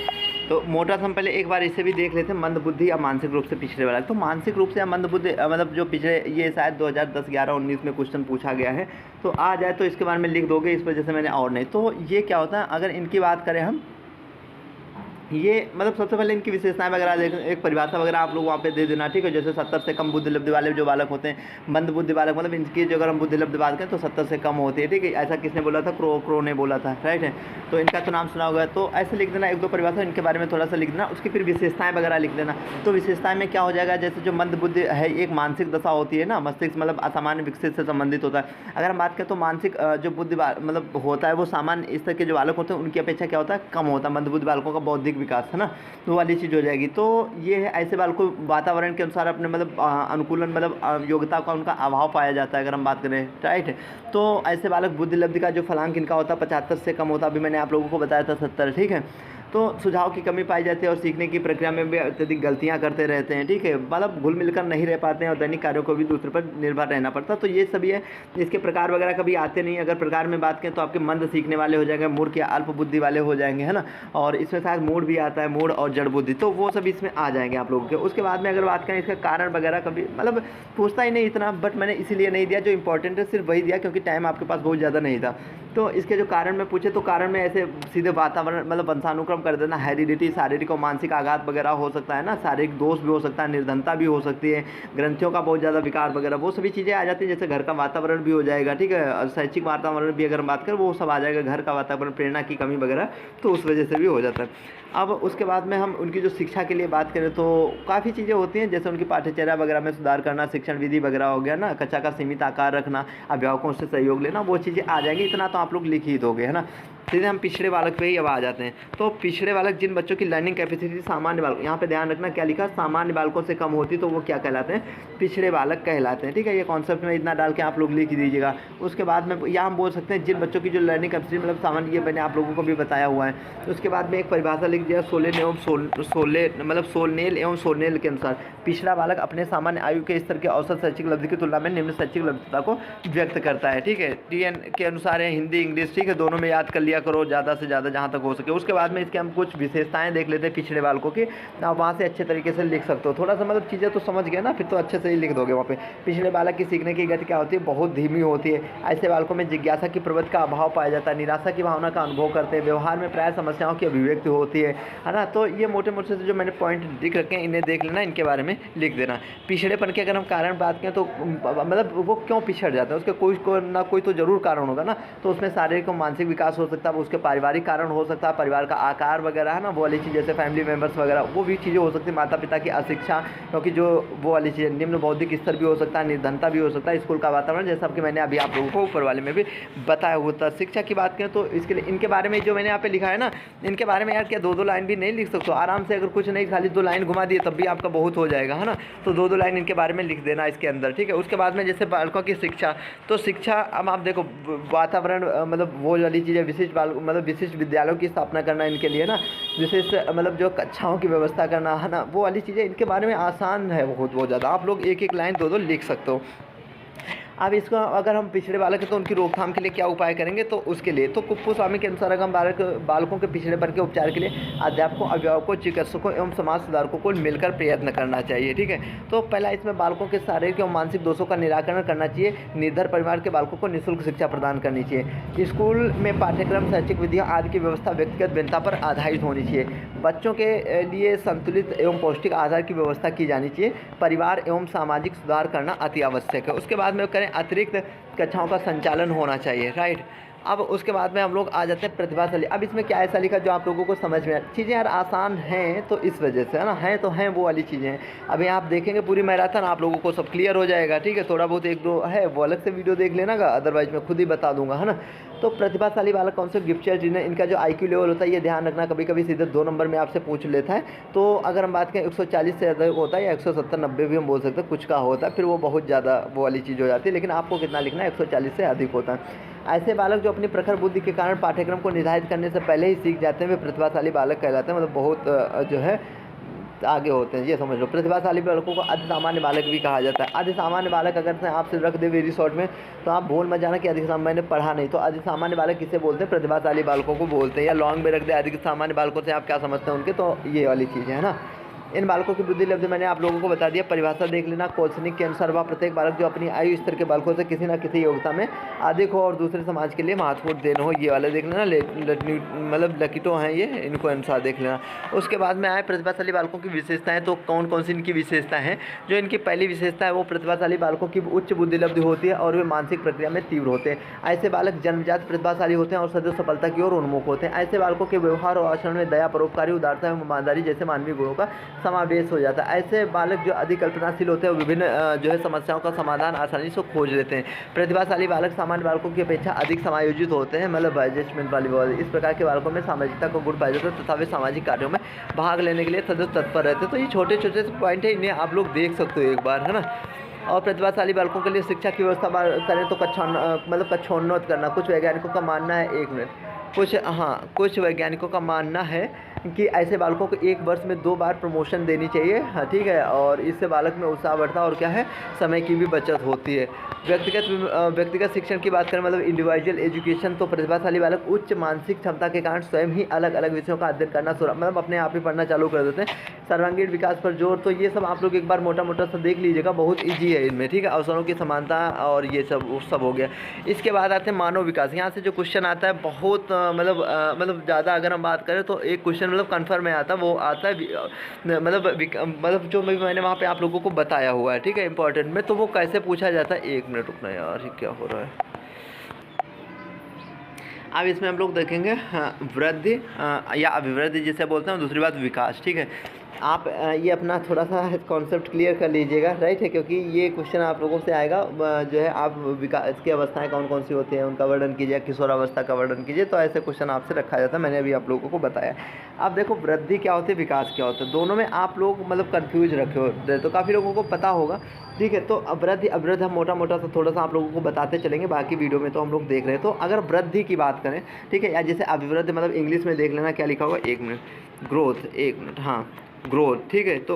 तो मोटा हम पहले एक बार इसे भी देख लेते हैं, मंद बुद्धि या मानसिक रूप से पिछड़े बालक। तो मानसिक रूप से या मंद बुद्धि मतलब जो पिछड़े, ये शायद 2010, 11, 19 में क्वेश्चन पूछा गया है। तो आ जाए तो इसके बारे में लिख दोगे, इस वजह से मैंने और नहीं। तो ये क्या होता है, अगर इनकी बात करें हम, ये मतलब सबसे पहले इनकी विशेषताएं वगैरह देखें, एक परिभाषा वगैरह आप लोग वहाँ पे दे देना, ठीक है। जैसे 70 से कम बुद्धि लब्धि वाले जो बालक होते हैं, मंद बुद्धि बालक, मतलब इनकी जो अगर हम बुद्धि लब्धि बात करें तो 70 से कम होती है, ठीक है। ऐसा किसने बोला था, क्रो ने बोला था, राइट है। तो इनका तो नाम सुना होगा। तो ऐसे लिख देना, 1-2 परिभाषा इनके बारे में थोड़ा सा लिख देना, उसकी फिर विशेषताएं वगैरह लिख देना। तो विशेषताएं में क्या हो जाएगा, जैसे जो मंद बुद्धि है, एक मानसिक दशा होती है ना, मस्तिष्क मतलब असामान्य विकसित से संबंधित होता है। अगर हम बात करें तो मानसिक जो बुद्धि मतलब होता है वो सामान्य स्तर के जो बालक होते हैं उनकी अपेक्षा क्या होता है, कम होता है। मंद बुद्धि बालकों का बौद्धिक विकास है ना, वो वाली चीज़ हो जाएगी। तो ये है, ऐसे बालकों वातावरण के अनुसार अपने मतलब अनुकूलन मतलब योग्यता का उनका अभाव पाया जाता है, अगर हम बात करें, राइट। तो ऐसे बालक बुद्धि लब्धि का जो फलांक इनका होता है 75 से कम होता है। अभी मैंने आप लोगों को बताया था 70, ठीक है। तो सुझाव की कमी पाई जाती है और सीखने की प्रक्रिया में भी अत्यधिक गलतियां करते रहते हैं, ठीक है। मतलब घुल मिलकर नहीं रह पाते हैं और दैनिक कार्यों को भी दूसरे पर निर्भर रहना पड़ता है। तो ये सभी है, इसके प्रकार वगैरह कभी आते नहीं। अगर प्रकार में बात करें तो आपके मंद सीखने वाले हो जाएंगे, मूर्ख या अल्प बुद्धि वाले हो जाएंगे, है ना। और इसमें शायद मूड भी आता है, मूड और जड़ बुद्धि, तो वो सभी इसमें आ जाएंगे आप लोगों के। उसके बाद में अगर बात करें इसका कारण वगैरह, कभी मतलब पूछता ही नहीं इतना, बट मैंने इसीलिए नहीं दिया, जो इंपॉर्टेंट है सिर्फ वही दिया, क्योंकि टाइम आपके पास बहुत ज़्यादा नहीं था। तो इसके जो कारण में पूछे तो कारण में ऐसे सीधे वातावरण मतलब वंशानुक्रम कर देना, हेरिडिटी, शारीरिक और मानसिक आघात वगैरह हो सकता है ना, शारीरिक दोष भी हो सकता है, निर्धनता भी हो सकती है, ग्रंथियों का बहुत ज़्यादा विकार वगैरह, वो सभी चीज़ें आ जाती है। जैसे घर का वातावरण भी हो जाएगा, ठीक है, और शैक्षिक वातावरण भी अगर हम बात करें वो सब आ जाएगा, घर का वातावरण, प्रेरणा की कमी वगैरह, तो उस वजह से भी हो जाता है। अब उसके बाद में हम उनकी जो शिक्षा के लिए बात करें तो काफ़ी चीज़ें होती हैं, जैसे उनकी पाठ्यचर्या वगैरह में सुधार करना, शिक्षण विधि वगैरह हो गया ना, कक्षा का सीमित आकार रखना, अभिभावकों से सहयोग लेना, वो चीज़ें आ जाएंगी। इतना तो आप लोग लिख ही दोगे, है ना। सीधे हम पिछड़े बालक पे ही अब आ जाते हैं। तो पिछड़े बालक जिन बच्चों की लर्निंग कैपेसिटी सामान्य बालक, यहाँ पे ध्यान रखना क्या लिखा, सामान्य बालकों से कम होती, तो वो क्या कहलाते हैं, पिछड़े बालक कहलाते हैं, ठीक है। ये कॉन्सेप्ट में इतना डाल के आप लोग लिख दीजिएगा। उसके बाद में यहाँ हम बोल सकते हैं जिन बच्चों की जो लर्निंग कैपेसिटी मतलब सामान्य, ये मैंने आप लोगों को भी बताया हुआ है। उसके बाद में एक परिभाषा लिख दिया, सोलेन एवं सोलनेल एवं सोलनेल के अनुसार पिछड़ा बालक अपने सामान्य आयु के स्तर के औसत शैक्षिक लब्धि की तुलना में निम्न शैक्षिक लब्धता को व्यक्त करता है, ठीक है। TN के अनुसार है, हिंदी इंग्लिश, ठीक है, दोनों में याद कर लिया करो ज़्यादा से ज़्यादा जहाँ तक हो सके। उसके बाद में इसके हम कुछ विशेषताएं देख लेते हैं पिछड़े बालकों की, आप वहाँ से अच्छे तरीके से लिख सकते हो। थोड़ा सा मतलब चीज़ें तो समझ गए ना, फिर तो अच्छे से ही लिख दोगे वहाँ पे। पिछड़े बालक की सीखने की गति क्या होती है, बहुत धीमी होती है। ऐसे बालकों में जिज्ञासा की प्रवृत्ति का अभाव पाया जाता है, निराशा की भावना का अनुभव करते हैं, व्यवहार में प्राय समस्याओं की अभिव्यक्ति होती है ना। तो ये मोटे मोटे से जो मैंने पॉइंट लिख रखे हैं इन्हें देख लेना, इनके बारे में लिख देना। पिछड़ेपन के अगर हम कारण बात करें तो मतलब वो क्यों पिछड़ जाते हैं, उसके कोई ना कोई तो जरूर कारण होगा ना। तो उसमें शारीरिक और मानसिक विकास हो सकता है, उसके पारिवारिक कारण हो सकता है, परिवार का आकार वगैरह है ना, वो वाली चीज़, जैसे फैमिली मेम्बर्स वगैरह, वो भी चीज़ें हो सकती है। माता पिता की अशिक्षा, क्योंकि जो वो वाली चीज़ें, निम्न बौद्धिक स्तर भी हो सकता है, निर्धनता भी हो सकता है, स्कूल का वातावरण, जैसा कि मैंने अभी आप लोगों को ऊपर वाले में भी बताया हुआ था। शिक्षा की बात करें तो इसके लिए इनके बारे में जो मैंने यहाँ पे लिखा है ना, इनके बारे में यार क्या 2-2 लाइन भी नहीं लिख सकते हो आराम से, अगर कुछ नहीं खाली 2 लाइन घुमा दिए तब भी आपका बहुत हो जाएगा, है ना। तो 2-2 लाइन इनके बारे में लिख देना इसके अंदर, ठीक है। उसके बाद में जैसे बालकों की शिक्षा, तो शिक्षा अब आप देखो वातावरण मतलब वो वाली चीज़ें, विशिष्ट मतलब विशिष्ट विद्यालयों की स्थापना करना इनके लिए ना, विशेष मतलब जो कक्षाओं की व्यवस्था करना है ना, वो वाली चीज़ें इनके बारे में आसान है बहुत ज़्यादा। आप लोग 1-1 लाइन 2-2 लिख सकते हो। अब इसको अगर हम पिछड़े बालक हैं तो उनकी रोकथाम के लिए क्या उपाय करेंगे, तो उसके लिए तो कुप्पू-स्वामी के अनुसार अगर हम बालकों के पिछड़ेपन के उपचार के लिए अध्यापकों, अभिभावकों, चिकित्सकों एवं समाज सुधारकों को मिलकर प्रयत्न करना चाहिए। ठीक है, तो पहला इसमें बालकों के शारीरिक एवं मानसिक दोषों का निराकरण करना चाहिए। निर्धन परिवार के बालकों को निःशुल्क शिक्षा प्रदान करनी चाहिए। स्कूल में पाठ्यक्रम, शैक्षिक विधियाँ आदि की व्यवस्था व्यक्तिगत भिन्नता पर आधारित होनी चाहिए। बच्चों के लिए संतुलित एवं पौष्टिक आहार की व्यवस्था की जानी चाहिए। परिवार एवं सामाजिक सुधार करना अति आवश्यक है। उसके बाद में करें अतिरिक्त कक्षाओं का संचालन होना चाहिए। राइट, अब उसके बाद में हम लोग आ जाते हैं प्रतिभाशाली। अब इसमें क्या ऐसा लिखा जो आप लोगों को समझ में आए। चीज़ें यार आसान हैं तो इस वजह से है ना, हैं तो हैं वो वाली चीज़ें हैं। अभी आप देखेंगे पूरी मैराथन आप लोगों को सब क्लियर हो जाएगा। ठीक है, थोड़ा बहुत एक दो है वो अलग से वीडियो देख लेना का, अदरवाइज मैं खुद ही बता दूंगा, है ना। तो प्रतिभाशाली बालक कौन से गिफ्ट चेयर जिन्हें इनका जो IQ लेवल होता है ये ध्यान रखना, कभी कभी सीधे 2 नंबर में आपसे पूछ लेता है। तो अगर हम बात करें 140 से अधिक होता है या 170-90 भी हम बोल सकते हैं, कुछ का होता है, फिर वो बहुत ज़्यादा वो वाली चीज़ हो जाती है। लेकिन आपको कितना लिखना है, 140 से अधिक होता है। ऐसे बालक जो अपनी प्रखर बुद्धि के कारण पाठ्यक्रम को निर्धारित करने से पहले ही सीख जाते हैं वे प्रतिभाशाली बालक कहलाते हैं। मतलब बहुत जो है आगे होते हैं, ये समझ लो। प्रतिभाशाली बालकों को अति सामान्य बालक भी कहा जाता है। अति सामान्य बालक अगर से आपसे रख दे वेरी शॉर्ट में, तो आप भूल मत जाना कि अधिक सामान्य मैंने पढ़ा नहीं। तो अति सामान्य बालक किसे बोलते हैं, प्रतिभाशाली बालकों को बोलते हैं। या लॉन्ग में रख दे अधिक सामान्य बालकों से आप क्या समझते हैं उनके, तो ये वाली चीज़ है ना। इन बालकों की बुद्धि लब्धि मैंने आप लोगों को बता दिया। परिभाषा देख लेना। कोल्सनिक के अनुसार वह प्रत्येक बालक जो अपनी आयु स्तर के बालकों से किसी न किसी योग्यता में अधिक हो और दूसरे समाज के लिए महत्वपूर्ण देन हो, ये वाले देख लेना। मतलब लकीटो हैं ये, इनको अनुसार देख लेना। उसके बाद में आए प्रतिभाशाली बालकों की विशेषताएं। तो कौन कौन सी इनकी विशेषताएं हैं। जो इनकी पहली विशेषता है वो प्रतिभाशाली बालकों की उच्च बुद्धि लब्धि होती है और वे मानसिक प्रक्रिया में तीव्र होते हैं। ऐसे बालक जन्मजात प्रतिभाशाली होते हैं और सदैव सफलता की ओर उन्मुख होते हैं। ऐसे बालकों के व्यवहार और आचरण में दया, परोपकारी, उदारता एवं ईमानदारी जैसे मानवीय गुणों का समावेश हो जाता है। ऐसे बालक जो अधिक कल्पनाशील होते हैं विभिन्न जो है समस्याओं का समाधान आसानी से खोज लेते हैं। प्रतिभाशाली बालक सामान्य बालकों की अपेक्षा अधिक समायोजित होते हैं, मतलब एडजस्टमेंट वाली बात। इस प्रकार के बालकों में सामाजिकता का गुण पाया जाता है तथा वे सामाजिक कार्यों में भाग लेने के लिए सदैव तत्पर रहते हैं। तो ये छोटे छोटे पॉइंट है, इन्हें आप लोग देख सकते हो एक बार, है ना। और प्रतिभाशाली बालकों के लिए शिक्षा की व्यवस्था करें तो कक्षोन्नत करना। कुछ वैज्ञानिकों का मानना है, 1 मिनट, कुछ वैज्ञानिकों का मानना है कि ऐसे बालकों को 1 वर्ष में 2 बार प्रमोशन देनी चाहिए। हाँ, ठीक है, और इससे बालक में उत्साह बढ़ता है और क्या है, समय की भी बचत होती है। व्यक्तिगत शिक्षण की बात करें, मतलब इंडिविजुअल एजुकेशन, तो प्रतिभाशाली बालक उच्च मानसिक क्षमता के कारण स्वयं ही अलग अलग विषयों का अध्ययन करना मतलब अपने आप ही पढ़ना चालू कर देते हैं। सर्वांगीण विकास पर जोर, तो ये सब आप लोग एक बार मोटा मोटा सा देख लीजिएगा, बहुत ईजी है इनमें। ठीक है, अवसरों की समानता और ये सब हो गया। इसके बाद आते हैं मानव विकास। यहाँ से जो क्वेश्चन आता है बहुत मतलब ज़्यादा अगर हम बात करें तो एक क्वेश्चन मतलब कन्फर्म में आता है, वो आता है मतलब जो मैंने वहाँ पे आप लोगों को बताया हुआ है। ठीक है, इंपॉर्टेंट में, तो वो कैसे पूछा जाता है। 1 मिनट रुकना यार, ये क्या हो रहा है। अब इसमें हम लोग देखेंगे वृद्धि या अभिवृद्धि जिसे बोलते हैं, दूसरी बात विकास। ठीक है, आप ये अपना थोड़ा सा कॉन्सेप्ट क्लियर कर लीजिएगा, राइट है, क्योंकि ये क्वेश्चन आप लोगों से आएगा जो है आप विकास की अवस्थाएं कौन कौन सी होती हैं उनका वर्णन कीजिए, किशोरावस्था का वर्णन कीजिए। तो ऐसे क्वेश्चन आपसे रखा जाता है, मैंने अभी आप लोगों को बताया। अब देखो वृद्धि क्या होती है, विकास क्या होता है, दोनों में आप लोग मतलब कन्फ्यूज रखे हो, तो काफ़ी लोगों को पता होगा। ठीक है, तो वृद्धि अभिवृद्धि हम मोटा मोटा सा थोड़ा सा आप लोगों को बताते चलेंगे, बाकी वीडियो में तो हम लोग देख रहे हैं। तो अगर वृद्धि की बात करें, ठीक है, या जैसे अभिवृद्धि मतलब इंग्लिश में देख लेना क्या लिखा होगा, 1 मिनट, ग्रोथ, 1 मिनट, हाँ ग्रोथ। ठीक है, तो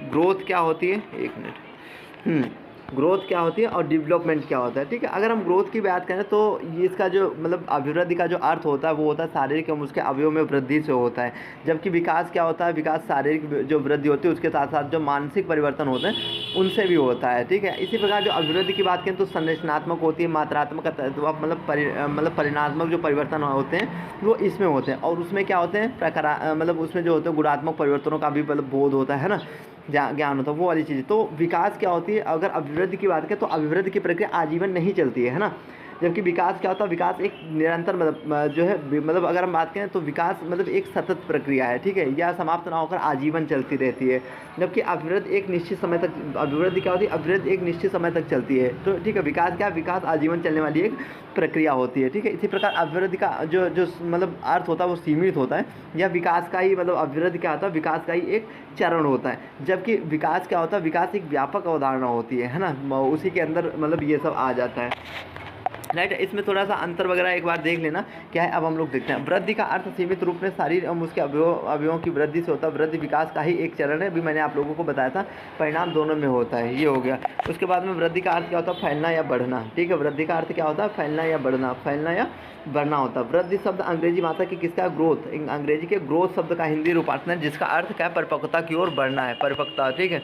ग्रोथ क्या होती है, 1 मिनट, ग्रोथ क्या होती है और डेवलपमेंट क्या होता है। ठीक है, अगर हम ग्रोथ की बात करें तो ये इसका जो मतलब अभिवृद्धि का जो अर्थ होता है वो होता है शारीरिक एवं उसके अवयव में वृद्धि से होता है। जबकि विकास क्या होता है, विकास शारीरिक जो वृद्धि होती है उसके साथ साथ जो मानसिक परिवर्तन होते हैं उनसे भी होता है। ठीक है, इसी प्रकार जो अभिवृद्धि की बात करें तो संरचनात्मक होती है, मात्रात्मक मतलब परिणात्मक जो परिवर्तन होते हैं वो इसमें होते हैं। और उसमें क्या होते हैं मतलब उसमें जो होते हैं गुणात्मक परिवर्तनों का भी मतलब बोध होता है ना, ज्ञान होता है, वो वाली चीज़। तो विकास क्या होती है, अगर अभिवृद्धि की बात करें तो अभिवृद्धि की प्रक्रिया आजीवन नहीं चलती है ना। जबकि विकास क्या होता है, विकास एक निरंतर मतलब जो है मतलब अगर हम बात करें तो विकास मतलब एक सतत प्रक्रिया है। ठीक है, यह समाप्त ना होकर आजीवन चलती रहती है। जबकि अभिवृद्धि एक निश्चित समय तक, अभिवृद्धि क्या होती है, अभिवृद्धि एक निश्चित समय तक चलती है। तो ठीक है, विकास क्या, विकास आजीवन चलने वाली एक प्रक्रिया होती है। ठीक है, इसी प्रकार अभिवृद्धि का जो मतलब अर्थ होता है वो सीमित होता है, या विकास का ही मतलब अभिवृद्धि क्या होता है, विकास का ही एक चरण होता है। जबकि विकास क्या होता है, विकास एक व्यापक अवधारणा होती है ना, उसी के अंदर मतलब ये सब आ जाता है। राइट। इसमें थोड़ा सा अंतर वगैरह एक बार देख लेना क्या है। अब हम लोग देखते हैं, वृद्धि का अर्थ सीमित रूप में शरीर एवं उसके अवयवों की वृद्धि से होता है। वृद्धि विकास का ही एक चरण है, अभी मैंने आप लोगों को बताया था, परिणाम दोनों में होता है, ये हो गया। उसके बाद में वृद्धि का अर्थ क्या होता है, फैलना या बढ़ना। ठीक है, वृद्धि का अर्थ क्या होता है, फैलना या बढ़ना, फैलना या बढ़ना होता है। वृद्धि शब्द अंग्रेजी भाषा की किसका, ग्रोथ, अंग्रेजी के ग्रोथ शब्द का हिंदी रूपांतरण है, जिसका अर्थ क्या है, परिपक्वता की ओर बढ़ना है, परिपक्वता। ठीक है,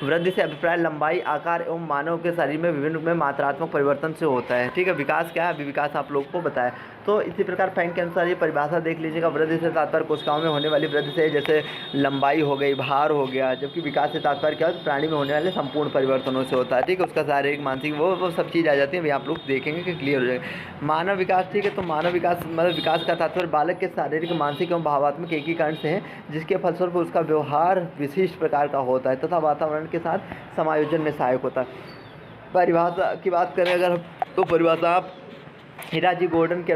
वृद्धि से अभिप्राय लंबाई, आकार एवं मानव के शरीर में विभिन्न में मात्रात्मक परिवर्तन से होता है। ठीक है, विकास क्या है, अभी विकास आप लोगों को बताया। तो इसी प्रकार फ्रैंक के अनुसार ये परिभाषा देख लीजिएगा। वृद्धि से तात्पर्य कोशिकाओं में होने वाली वृद्धि से, जैसे लंबाई हो गई, भार हो गया, जबकि विकास से तात्पर्य क्या होता है, प्राणी में होने वाले संपूर्ण परिवर्तनों से होता है। ठीक है, उसका शारीरिक मानसिक वो सब चीज़ आ जाती है, अभी आप लोग देखेंगे कि क्लियर हो जाएगा। मानव विकास, ठीक है, तो मानव विकास मतलब विकास का तात्पर्य बालक के शारीरिक, मानसिक एवं भावात्मक एकीकरण से है, जिसके फलस्वरूप उसका व्यवहार विशिष्ट प्रकार का होता है तथा वातावरण के साथ समायोजन में सहायक होता है। परिभाषा की बात करें अगर, तो परिभाषा आप हिराजी गॉर्डन के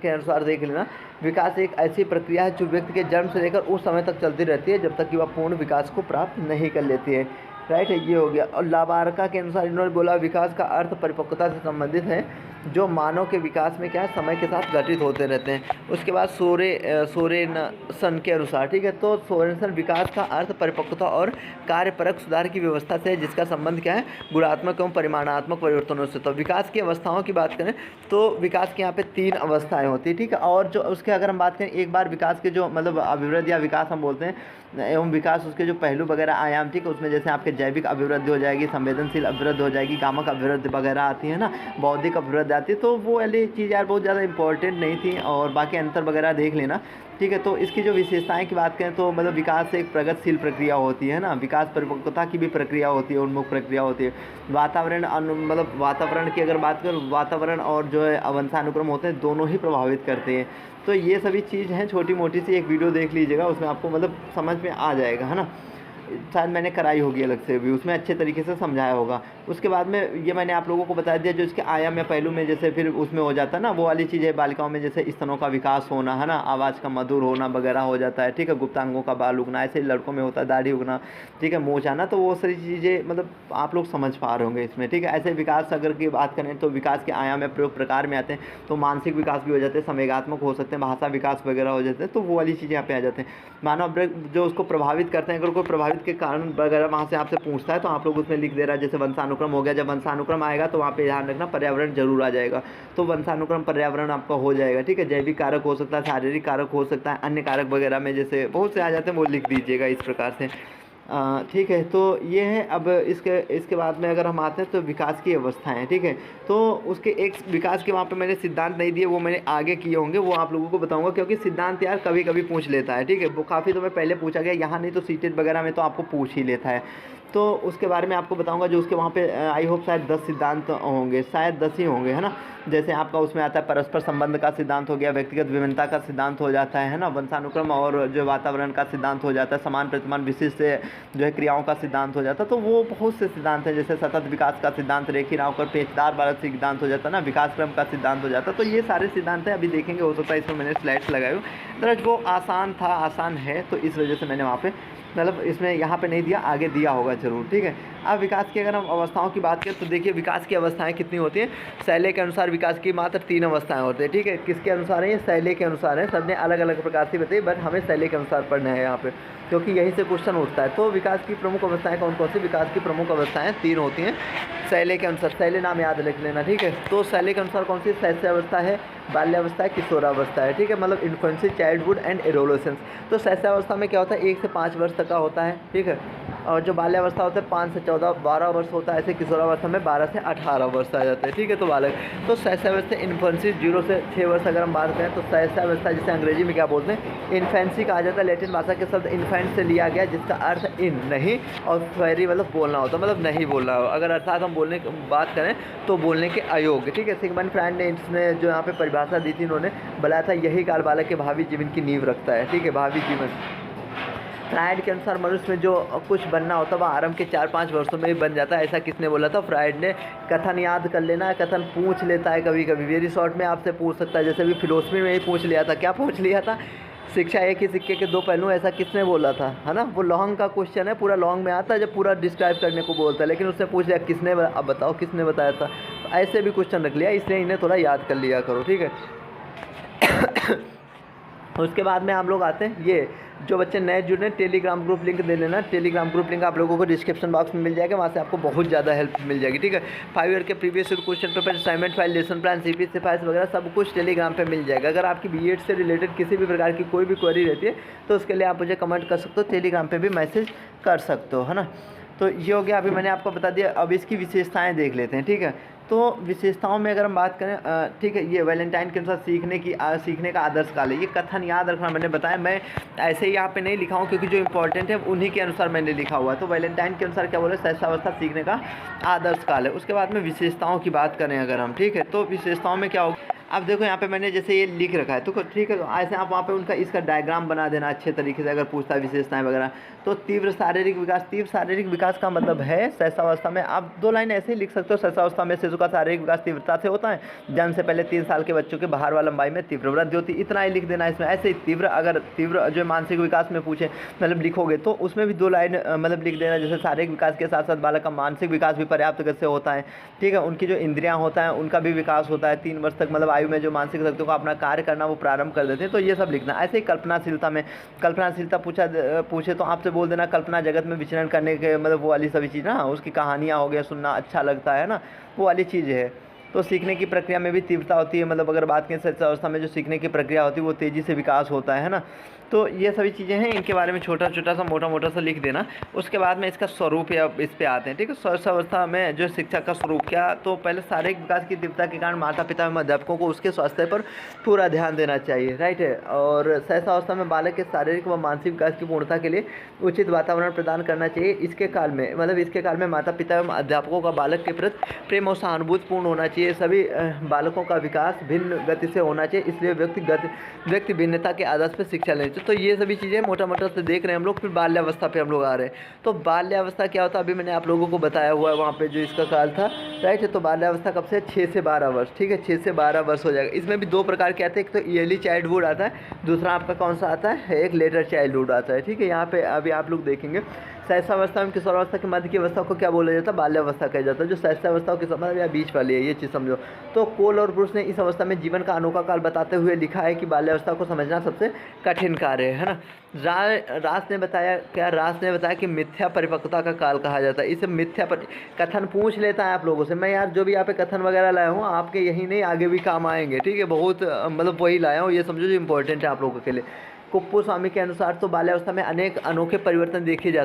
अनुसार देख लेना। विकास एक ऐसी प्रक्रिया है जो व्यक्ति के जन्म से लेकर उस समय तक चलती रहती है जब तक कि वह पूर्ण विकास को प्राप्त नहीं कर लेती है। राइट है, ये हो गया। और लाबारका के अनुसार इन्होंने बोला विकास का अर्थ परिपक्वता से संबंधित है, जो मानव के विकास में क्या है, समय के साथ घटित होते रहते हैं। उसके बाद सोरेनसन के अनुसार, ठीक है, तो सोरेनसन विकास का अर्थ परिपक्वता और कार्यपरक सुधार की व्यवस्था से है, जिसका संबंध क्या है, गुणात्मक एवं परिमाणात्मक परिवर्तनों से। तो विकास की अवस्थाओं की बात करें तो विकास के यहाँ पे 3 अवस्थाएं होती है। ठीक है, और जो उसके अगर हम बात करें, एक बार विकास के जो मतलब अभिवृद्धि या विकास हम बोलते हैं एवं विकास, उसके जो पहलू वगैरह आयाम, ठीक है, उसमें जैसे आपके जैविक अभिवृद्धि हो जाएगी, संवेदनशील अभिवृद्धि हो जाएगी, कामक अभिवृद्धि वगैरह आती है ना, बौद्धिक अभिवृद्धि आती है। तो वो वाली चीज़ यार बहुत ज़्यादा इंपॉर्टेंट नहीं थी, और बाकी अंतर वगैरह देख लेना। ठीक है, तो इसकी जो विशेषताएं की बात करें तो मतलब विकास एक प्रगतिशील प्रक्रिया होती है ना, विकास परिपक्वता की भी प्रक्रिया होती है, उन्मुख प्रक्रिया होती है। वातावरण मतलब वातावरण की अगर बात करें, वातावरण और जो है वंशानुक्रम होते हैं, दोनों ही प्रभावित करते हैं। तो ये सभी चीज़ हैं, छोटी मोटी सी एक वीडियो देख लीजिएगा, उसमें आपको मतलब समझ में आ जाएगा, है ना। शायद मैंने कराई होगी अलग से भी, उसमें अच्छे तरीके से समझाया होगा। उसके बाद में ये मैंने आप लोगों को बता दिया जो इसके आयाम या पहलू में, जैसे फिर उसमें हो जाता है ना वो वाली चीज़ है, बालिकाओं में जैसे स्तनों का विकास होना, है ना, आवाज़ का मधुर होना वगैरह हो जाता है। ठीक है, गुप्तांगों का बाल उगना, ऐसे लड़कों में होता है दाढ़ी उगना, ठीक है, मोच आना। तो वो सारी चीज़ें मतलब आप लोग समझ पा रहे होंगे इसमें। ठीक है, ऐसे विकास अगर की बात करें तो विकास के आयाम या प्रयोग प्रकार में आते हैं, तो मानसिक विकास भी हो जाते हैं, संवेगात्मक हो सकते हैं, भाषा विकास वगैरह हो जाते हैं। तो वो वाली चीज़ें यहाँ पे आ जाते हैं। मानव जो उसको प्रभावित करते हैं, अगर कोई प्रभावित के कारण वगैरह वहाँ से आपसे पूछता है तो आप लोग उसमें लिख दे रहा है, जैसे वंशानुक्रम हो गया। जब वंशानुक्रम आएगा तो वहाँ पे ध्यान रखना पर्यावरण जरूर आ जाएगा, तो वंशानुक्रम पर्यावरण आपका हो जाएगा। ठीक है, जैविक कारक हो सकता है, शारीरिक कारक हो सकता है, अन्य कारक वगैरह में जैसे बहुत से आ जाते हैं, वो लिख दीजिएगा इस प्रकार से। ठीक है, तो ये है। अब इसके बाद में अगर हम आते हैं तो विकास की अवस्थाएं। ठीक है, तो उसके एक विकास के वहाँ पे मैंने सिद्धांत नहीं दिए, वो मैंने आगे किए होंगे, वो आप लोगों को बताऊंगा, क्योंकि सिद्धांत यार कभी कभी पूछ लेता है। ठीक है, वो काफ़ी तो मैं पहले पूछा गया, यहाँ नहीं तो सीटेट वगैरह में तो आपको पूछ ही लेता है। तो उसके बारे में आपको बताऊंगा, जो उसके वहाँ पे आई होप शायद 10 सिद्धांत होंगे, शायद 10 ही होंगे, है ना। जैसे आपका उसमें आता है परस्पर संबंध का सिद्धांत हो गया, व्यक्तिगत विभिन्नता का सिद्धांत हो जाता है ना, वंशानुक्रम और जो वातावरण का सिद्धांत हो जाता है, समान प्रतिमान विशिष्ट से जो है क्रियाओं का सिद्धांत हो जाता है। तो वो बहुत से सिद्धांत हैं, जैसे सतत विकास का सिद्धांत, रेखी रावकर पेचदार बालक सिद्धांत हो जाता है ना, विकास क्रम का सिद्धांत हो जाता है। तो ये सारे सिद्धांत हैं, अभी देखेंगे, हो सकता है इसमें मैंने स्लाइड्स लगाए हो, दरअसल वो आसान था, आसान है, तो इस वजह से मैंने वहाँ पे मतलब इसमें यहाँ पे नहीं दिया, आगे दिया होगा जरूर। ठीक है, अब विकास की अगर हम अवस्थाओं की बात करें तो देखिए विकास की अवस्थाएं कितनी होती हैं। शैली के अनुसार विकास की मात्र 3 अवस्थाएं होती है। ठीक है, किसके अनुसार है, ये शैली के अनुसार है, सबने अलग अलग प्रकार से बताई, बट हमें शैली के अनुसार पढ़ना है यहाँ पे, क्योंकि यहीं से क्वेश्चन उठता है। तो विकास की प्रमुख अवस्थाएं कौन कौन सी, विकास की प्रमुख अवस्थाएं 3 होती हैं शैली के अनुसार। शैली नाम याद रख लेना। ठीक है, तो शैली के अनुसार कौन सी, शैशवावस्था है, बाल्यावस्था है, किशोरावस्था है। ठीक है, मतलब इन्फेंसी, चाइल्डहुड एंड एडोलेसेंस। तो शैशवावस्था में क्या होता है, 1 से 5 वर्ष तक का होता है। ठीक है, और जो बाल्यावस्था होता है 5 से 14 12 वर्ष होता है। ऐसे किशोरावस्था में 12 से 18 वर्ष आ जाते हैं। ठीक है, तो बालक। तो शैशवावस्था इन्फेंसी 0 से 6 वर्ष अगर हम बात करें तो शैशवावस्था जिसे अंग्रेजी में क्या बोलते हैं, इन्फेंसी कहा जाता है। लैटिन भाषा के शब्द इन्फेंट से लिया गया, जिसका अर्थ इन नहीं और फेरी मतलब बोलना होता है, मतलब नहीं बोलना हो। अगर अर्थात हम बोलने की बात करें तो बोलने के अयोग्य। ठीक है, सिगमंड फ्रायड ने इसने जो यहाँ पे परिभाषा दी थी, इन्होंने बताया था यही काल बालक के भावी जीवन की नींव रखता है। ठीक है, भावी जीवन। फ्रायड के अनुसार मनुष्य में जो कुछ बनना होता है वह आरंभ के 4-5 वर्षों में ही बन जाता है। ऐसा किसने बोला था, फ्रायड ने। कथन याद कर लेना है, कथन पूछ लेता है कभी कभी, वेरी शॉर्ट में आपसे पूछ सकता है, जैसे भी फिलोसफी में ही पूछ लिया था। क्या पूछ लिया था, शिक्षा एक ही सिक्के के दो पहलू, ऐसा किसने बोला था, है ना। वो लॉन्ग का क्वेश्चन है, पूरा लॉन्ग में आता है जब पूरा डिस्क्राइब करने को बोलता है, लेकिन उससे पूछ लिया किसने, अब बताओ किसने बताया था। तो ऐसे भी क्वेश्चन रख लिया, इसलिए इन्हें थोड़ा याद कर लिया करो, ठीक है। उसके बाद में हम लोग आते हैं, ये जो बच्चे नए जुड़े हैं टेलीग्राम ग्रुप लिंक दे लेना। टेलीग्राम ग्रुप लिंक आप लोगों को डिस्क्रिप्शन बॉक्स में मिल जाएगा, वहाँ से आपको बहुत ज़्यादा हेल्प मिल जाएगी, ठीक है। 5 ईयर के previous question paper, assignment file, lesson plan, CPC files वगैरह सब कुछ टेलीग्राम पे मिल जाएगा। अगर आपकी बीएड से रिलेटेड किसी भी प्रकार की कोई भी क्वेरी रहती है तो उसके लिए आप मुझे कमेंट कर सकते हो, टेलीग्राम पर भी मैसेज कर सकते हो, है ना। तो ये हो गया, अभी मैंने आपको बता दिया। अब इसकी विशेषताएँ देख लेते हैं, ठीक है। तो विशेषताओं में अगर हम बात करें, ठीक है, ये वैलेंटाइन के अनुसार सीखने का आदर्श काल है। ये कथन याद रखना, मैंने बताया, मैं ऐसे ही यहाँ पे नहीं लिखा हूँ क्योंकि जो इंपॉर्टेंट है उन्हीं के अनुसार मैंने लिखा हुआ है। तो वैलेंटाइन के अनुसार क्या बोले, शैशवावस्था सीखने का आदर्श काल है। उसके बाद में विशेषताओं की बात करें अगर हम, ठीक है, तो विशेषताओं में क्या होगा, अब देखो यहाँ पे मैंने जैसे ये लिख रखा है, तो ठीक है, तो ऐसे आप वहाँ पे उनका इसका डायग्राम बना देना अच्छे तरीके से, अगर पूछता है विशेषताएं वगैरह। तो तीव्र शारीरिक विकास का मतलब है शैशवावस्था में, आप 2 लाइन ऐसे ही लिख सकते हो, शैशवावस्था में शिशु का शारीरिक विकास तीव्रता से होता है। जन्म से पहले 3 साल के बच्चों के बाहर वाला लंबाई में तीव्र वृद्धि होती है, इतना ही लिख देना इसमें। ऐसे ही तीव्र, अगर तीव्र जो मानसिक विकास में पूछे मतलब लिखोगे तो उसमें भी 2 लाइन मतलब लिख देना, जैसे शारीरिक विकास के साथ साथ बालक का मानसिक विकास भी पर्याप्त गति से होता है, ठीक है। उनकी जो इंद्रियाँ होता है उनका भी विकास होता है, 3 वर्ष तक मतलब आयु में जो मानसिक शक्तियों का अपना कार्य करना वो प्रारंभ कर देते हैं। तो ये सब लिखना। ऐसे ही कल्पनाशीलता पूछे तो आपसे बोल देना कल्पना जगत में विचरण करने के मतलब वो वाली सभी चीज़ ना, उसकी कहानियाँ हो गया, सुनना अच्छा लगता है ना, वो वाली चीज़ है। तो सीखने की प्रक्रिया में भी तीव्रता होती है, मतलब अगर बात करें शैशवावस्था में जो सीखने की प्रक्रिया होती है वो तेज़ी से विकास होता है ना। तो ये सभी चीज़ें हैं, इनके बारे में छोटा सा मोटा सा लिख देना। उसके बाद में इसका स्वरूप या इस पे आते हैं, ठीक है। शैशवावस्था में जो शिक्षा का स्वरूप क्या, तो पहले शारीरिक विकास की तीव्रता के कारण माता पिता एवं अध्यापकों को उसके स्वास्थ्य पर पूरा ध्यान देना चाहिए, राइट है। और शैशवावस्था में बालक के शारीरिक व मानसिक विकास की पूर्णता के लिए उचित वातावरण प्रदान करना चाहिए। इसके काल में माता पिता एवं अध्यापकों का बालक के प्रति प्रेम और सहानुभूतिपूर्ण होना चाहिए। सभी बालकों का विकास भिन्न गति से होना चाहिए, इसलिए व्यक्ति भिन्नता के आदर्श पर शिक्षा लेनी चाहिए। तो ये सभी चीज़ें मोटा से देख रहे हैं हम लोग। फिर बाल्यावस्था पे हम लोग आ रहे हैं। तो बाल्यावस्था क्या होता है, अभी मैंने आप लोगों को बताया हुआ है वहाँ पे जो इसका काल था, राइट है। तो बाल्यावस्था कब से, 6 से 12 वर्ष, ठीक है, 6 से 12 वर्ष हो जाएगा। इसमें भी 2 प्रकार के आते हैं, एक तो ईयरली चाइल्डहुड आता है, दूसरा आपका कौन सा आता है, एक लेटर चाइल्डहुड आता है, ठीक है। यहाँ पे अभी आप लोग देखेंगे शैशवावस्था में किशोरावस्था के मध्य की अवस्था को क्या बोला जाता है, बाल्यावस्था कहा जाता है। जो शैशवावस्था के समय या बीच वाली है, ये चीज़ समझो। तो कोल और ब्रुश ने इस अवस्था में जीवन का अनोखा काल बताते हुए लिखा है कि बाल्यावस्था को समझना सबसे कठिन कार्य है ना। रास ने बताया कि मिथ्या परिपक्वता का काल कहा जाता है। इसे कथन पूछ लेता है आप लोगों से। मैं यार जो भी यहाँ पे कथन वगैरह लाया हूँ आपके यही नहीं आगे भी काम आएंगे, ठीक है। बहुत मतलब वही लाया हूँ, ये समझो जो इंपॉर्टेंट है आप लोगों के लिए। कुप्पू स्वामी के अनुसार तो बाल्यावस्था में अनेक अनोखे परिवर्तन देखे जा